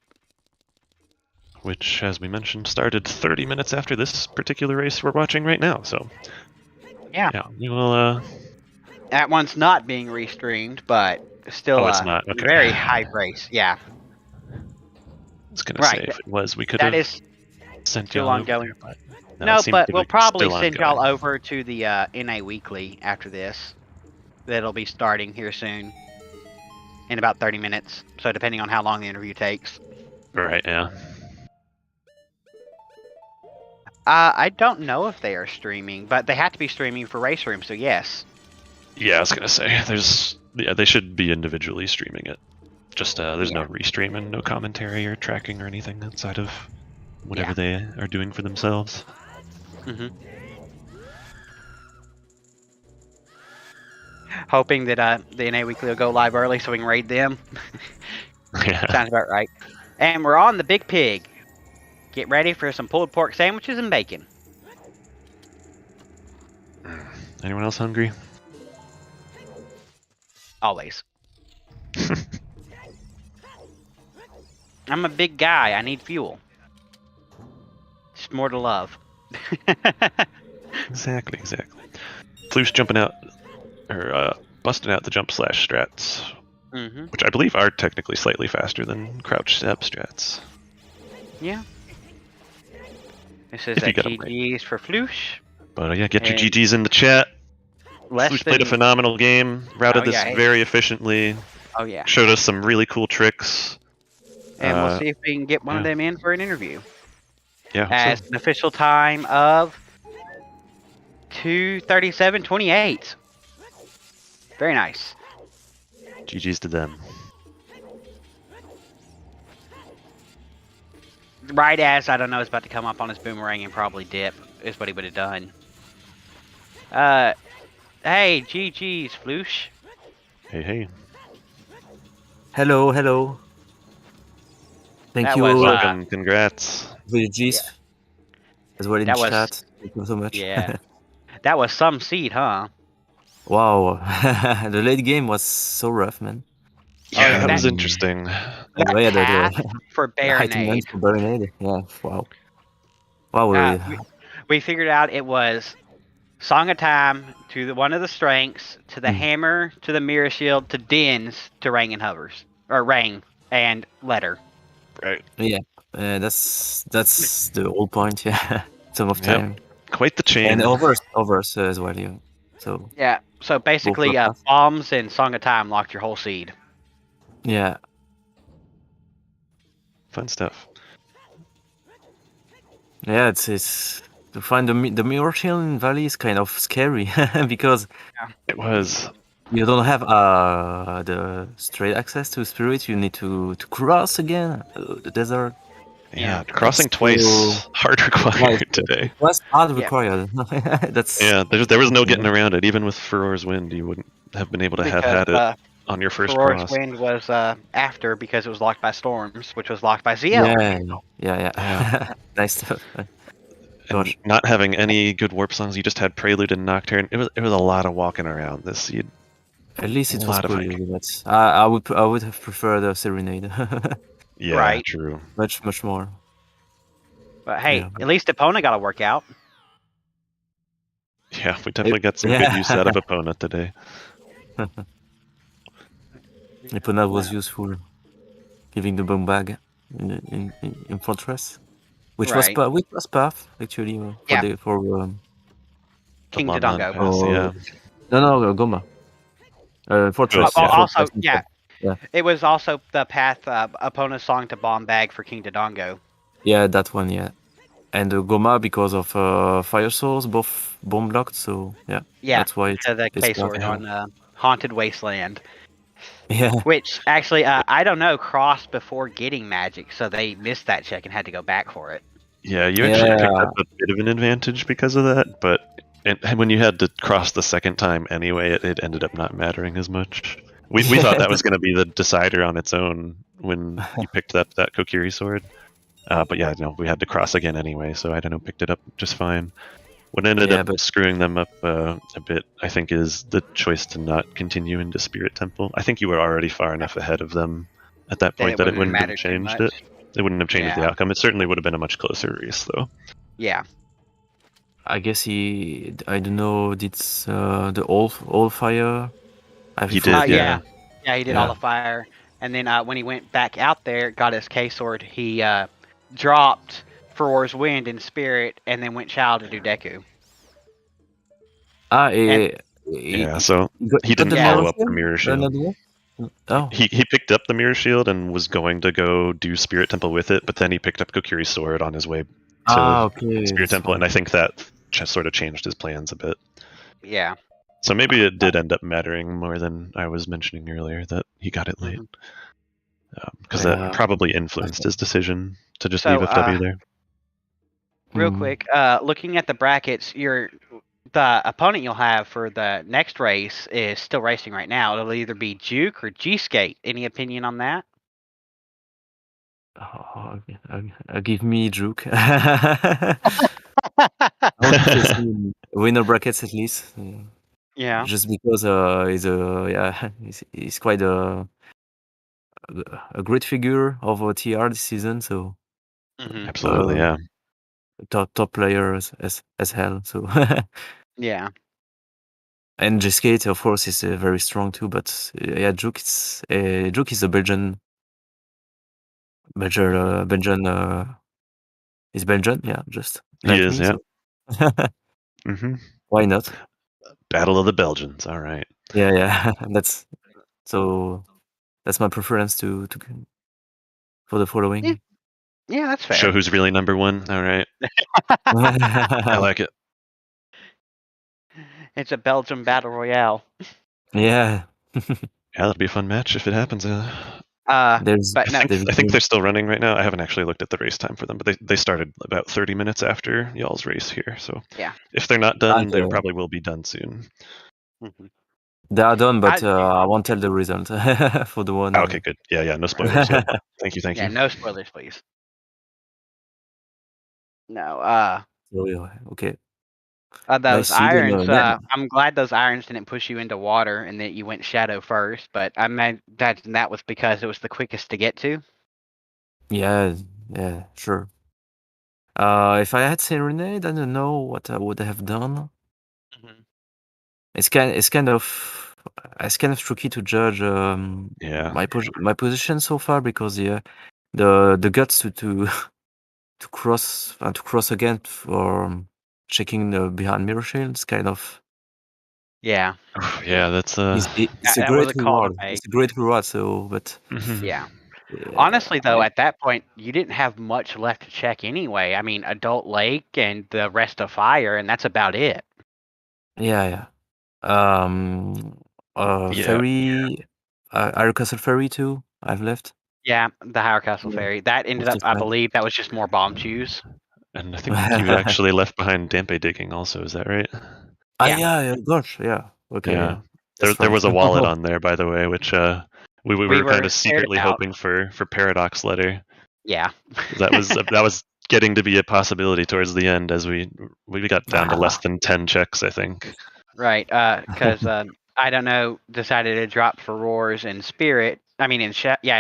Which, as we mentioned, started 30 minutes after this particular race we're watching right now. So yeah, we will. That one's not being restreamed, but still it's not. Okay. Very hype race. Yeah. I was gonna say if it was, we could have sent still y'all ongoing. over, No, but we'll probably send y'all over to the NA Weekly after this. That'll be starting here soon, in about 30 minutes. So depending on how long the interview takes. Right. Yeah. I don't know if they are streaming, but they have to be streaming for Race Room. So yes. Yeah, I was gonna say they should be individually streaming it. Just there's no restream and no commentary or tracking or anything outside of whatever they are doing for themselves. Hoping that the NA Weekly will go live early so we can raid them. Sounds about right. And we're on the Big Pig. Get ready for some pulled pork sandwiches and bacon. Anyone else hungry? Always. I'm a big guy. I need fuel. more to love. Exactly. Flouche jumping out, or busting out the jump slash strats, which I believe are technically slightly faster than crouch step strats. Yeah. This is a GG's for Flouche. But yeah, get your GG's in the chat. Flouche played a phenomenal game, routed this very efficiently. Oh yeah. Showed us some really cool tricks. And we'll see if we can get one of them in for an interview. Yeah. As an official time of 2:37:28. Very nice. GG's to them. Right as I don't know is about to come up on his boomerang and probably dip is what he would have done. Hey, GG's Flouche. Hey. Hello. Thank That you. was, Welcome. Congrats. VGs as well in That was- chat. Thank you so much. Yeah. That was some seed, huh? Wow. The late game was so rough, man. Yeah, that that- was interesting. That Yeah, path for the heightened Baronade. for Baronade. Yeah. Wow. We figured out it was Song of Time to one of the strengths, to the hammer, to the mirror shield, to Dins, to Rang and Hovers. Or Rang and Letter. Right. Yeah. That's the whole point. Yeah. Some of time. Quite the chain. And overs as well. Yeah. So. Yeah, so basically Both bombs and Song of Time locked your whole seed. Yeah. Fun stuff. Yeah. It's to find the mirror shield in Valley is kind of scary because It was. you don't have the straight access to spirit. You need to cross again the desert. Yeah, crossing That's twice too- hard required today. Was hard Yeah. required. That's Yeah, there was no getting around it. Even with Furor's Wind, you wouldn't have been able to have had it on your first Aurora's cross. Wind was after because it was locked by Storms, which was locked by ZL. Yeah. Nice stuff. And Gosh. not having any good warp songs, you just had Prelude and Nocturne. It was a lot of walking around this seed. At least it A was lot of cool. hiking. But I would have preferred the Serenade. Yeah, Right. true. much more. But hey, Yeah. at least Epona got to work out. Yeah, we definitely got some Yeah. good use out of Epona today. Epona was useful, giving the bomb bag in Fortress, which Right. was path actually Yeah. for King Lamont Dodongo. Pass, yeah. no Goma. Fortress. Oh, Also, Fortress. yeah. Yeah. It was also the path Epona's song to bomb bag for King Dodongo. Yeah, that one, yeah. And Goma because of fire souls, both bomb blocked, so yeah. Yeah, That's why it's to the it's K-Sword path. on Haunted Wasteland. Yeah. Which, actually, I don't know, crossed before getting magic, so they missed that check and had to go back for it. Yeah, you actually picked Yeah. up a bit of an advantage because of that, but when you had to cross the second time anyway, it ended up not mattering as much. We thought that was going to be the decider on its own when you picked up that Kokiri sword. But yeah, no, we had to cross again anyway, so I don't know, picked it up just fine. What ended Yeah, up but- screwing them up a bit, I think, is the choice to not continue into Spirit Temple. I think you were already far enough ahead of them at that Then point that it wouldn't wouldn't have matter too changed much. it. It wouldn't have changed the Yeah. outcome. It certainly would have been a much closer race, though. Yeah. I guess I don't know, did the all fire? He did, Yeah, he did all Yeah. the fire. And then when he went back out there, got his K-Sword, he dropped Furor's Wind in Spirit, and then went Child to do Deku. Yeah, so he didn't follow up the mirror shield. Oh, He picked up the mirror shield and was going to go do Spirit Temple with it, but then he picked up Kokiri's sword on his way to okay. Spirit Temple, and I think that sort of changed his plans a bit. Yeah. So maybe it did end up mattering more than I was mentioning earlier that he got it late, because Yeah. that probably influenced his decision to just So, leave FW there. Real Mm. quick, looking at the brackets, the opponent you'll have for the next race is still racing right now. It'll either be Juke or G-Skate. Any opinion on that? Oh, give me Juke. Winner brackets at least. Yeah. Just because he's quite a great figure of OoTR this season. So Mhm. Absolutely, yeah. top player as hell. So Yeah. and J-Skate, of course, is very strong too. But yeah, Juke is a Belgian. Is Belgian, yeah, just He like is, me. yeah. So. Why not? Battle of the Belgians. All right. Yeah. that's my preference for the following. Yeah, that's fair. Show who's really number one. All right. I like it. It's a Belgium battle royale. Yeah. Yeah, that'll be a fun match if it happens. There's, But no, I think they're still running right now. I haven't actually looked at the race time for them, but they started about 30 minutes after y'all's race here. So yeah. if they're not done, they Okay. probably will be done soon. Mhm. They are done, but I won't tell the result for the one. Okay, good. Yeah, no spoilers. Yeah. Thank you. Yeah, no spoilers, please. No, Okay. those Nice seeing irons, them. I'm glad those irons didn't push you into water and that you went shadow first, but I meant that was because it was the quickest to get to. Yeah, sure. If I had Serenade, I don't know what I would have done. Mhm. It's kind of tricky to judge Yeah. my position so far because the guts to cross again for checking the behind mirror shields kind of Yeah. Yeah, that's it's a That great was a call to reward. make. It's a great reward. So, but Yeah. yeah, Honestly, though, at that point, you didn't have much left to check anyway. I mean, Adult Lake and the rest of Fire, and that's about it. yeah. Yeah. Ferry, Iron Castle Ferry too. I've left. Yeah, the Higher Castle Yeah. Ferry. That ended up, I believe, that was just more bomb chews. And I think you actually left behind Dampe digging also, is that right? Yeah. Gosh, yeah. Okay, Yeah. That's There fine. was a wallet on there, by the way, which we were kind were of secretly scared out. hoping for Paradox Letter. Yeah. That was getting to be a possibility towards the end as we got down to less than 10 checks, I think. Right, because I don't know, decided to drop for Roars in Spirit. I mean, in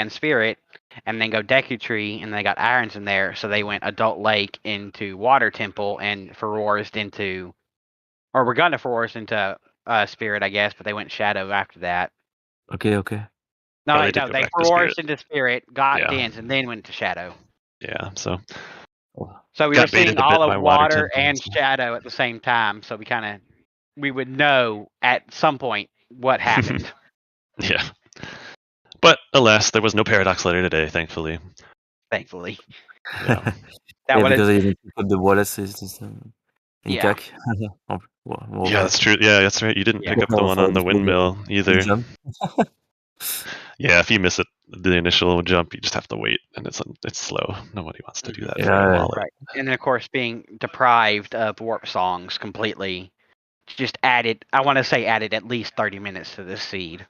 Spirit, and then go Deku Tree, and they got irons in there, so they went Adult Lake into Water Temple and Furrorsed into, or we're gonna Furrorsed into Spirit, I guess, but they went Shadow after that. Okay. No, they did go they back to Spirit. Furrorsed into Spirit, got Yeah. Dens, and then went to Shadow. Yeah, so So we got were seeing baited a bit all by of Water Water Temple, and so. Shadow at the same time, so we would know at some point what happened. Yeah. But alas, there was no Paradox Letter today, thankfully. Thankfully. Yeah. Because I didn't pick up the wallets in Yeah. CAC. Yeah, that's true. Yeah, that's right. You didn't pick up the one on the windmill either. Yeah, if you miss it, the initial jump, you just have to wait, and it's slow. Nobody wants to do that for a wallet. Right. And then, of course, being deprived of warp songs completely just added at least 30 minutes to this seed.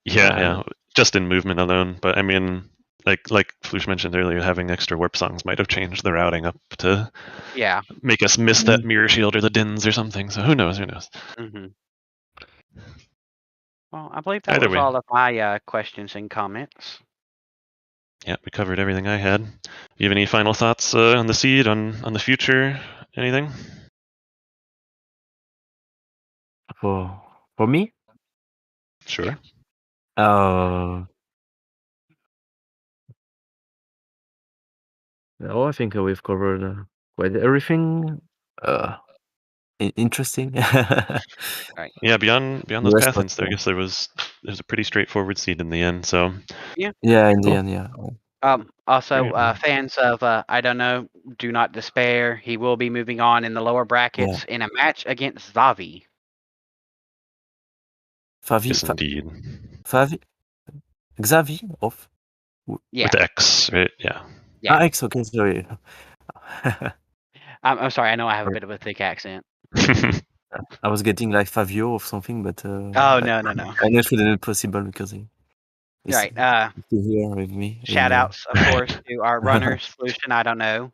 Yeah, just in movement alone. But I mean, like Flouche mentioned earlier, having extra warp songs might have changed the routing up to make us miss that mirror shield or the dins or something. So who knows? Mm-hmm. Well, I believe that was all of my questions and comments. Yeah, we covered everything I had. You have any final thoughts on the seed, on the future, anything? For me? Sure. No, I think we've covered quite everything. Interesting. Right. Yeah, beyond those path hints, I guess there's a pretty straightforward seed in the end. So yeah, in the end, yeah. Also, fans of I don't know, do not despair. He will be moving on in the lower brackets in a match against Xavi. Yes, indeed. Xavi off. With X, right? Yeah. X. Okay, sorry. I'm sorry. I know I have a bit of a thick accent. I was getting like Fabio or something, but no. I know it wouldn't be possible because he's right. here with me. Shout outs, of course, to our runners, Flouche and I don't know,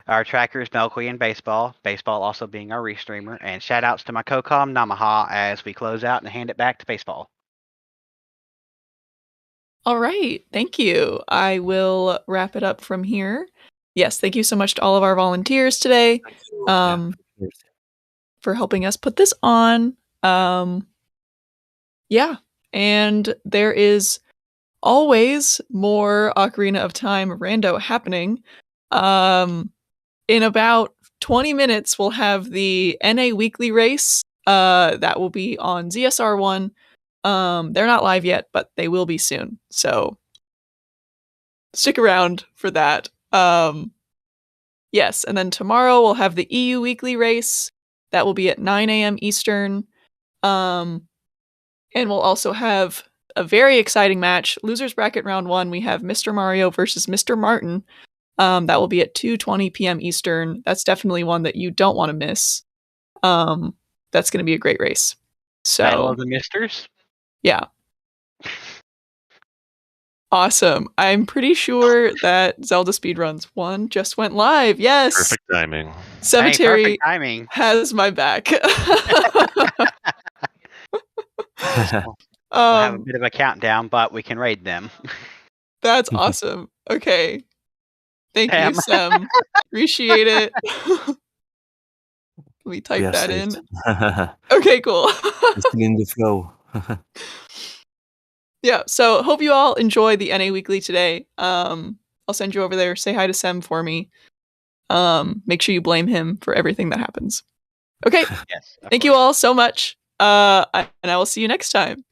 our trackers, Melqui and Baseball also being our restreamer, and shout outs to my co-com, Namaha, as we close out and hand it back to Baseball. All right, thank you. I will wrap it up from here. yes, thank you so much to all of our volunteers today Yes. for helping us put this on. Yeah, and there is always more Ocarina of Time rando happening. In about 20 minutes, we'll have the NA weekly race. That will be on ZSR1. They're not live yet, but they will be soon. So stick around for that. Yes, and then tomorrow we'll have the EU weekly race. That will be at 9 a.m. Eastern. And we'll also have a very exciting match. Losers bracket round 1, we have Mr. Mario versus Mr. Martin. That will be at 2:20 p.m. Eastern. That's definitely one that you don't want to miss. That's going to be a great race. So, Battle of the Misters? Yeah. Awesome. I'm pretty sure that Zelda Speedruns 1 just went live. Yes. Perfect timing. Cemetery perfect timing. has my back. We'll have a bit of a countdown, but we can raid them. That's awesome. Okay. Thank you, Sam. Appreciate it. Let me type that in. Okay, cool. It's in the flow. Yeah, so hope you all enjoy the NA Weekly today. I'll send you over there. Say hi to Sem for me. Make sure you blame him for everything that happens. Okay. Yes. Thank you all so much. And I will see you next time.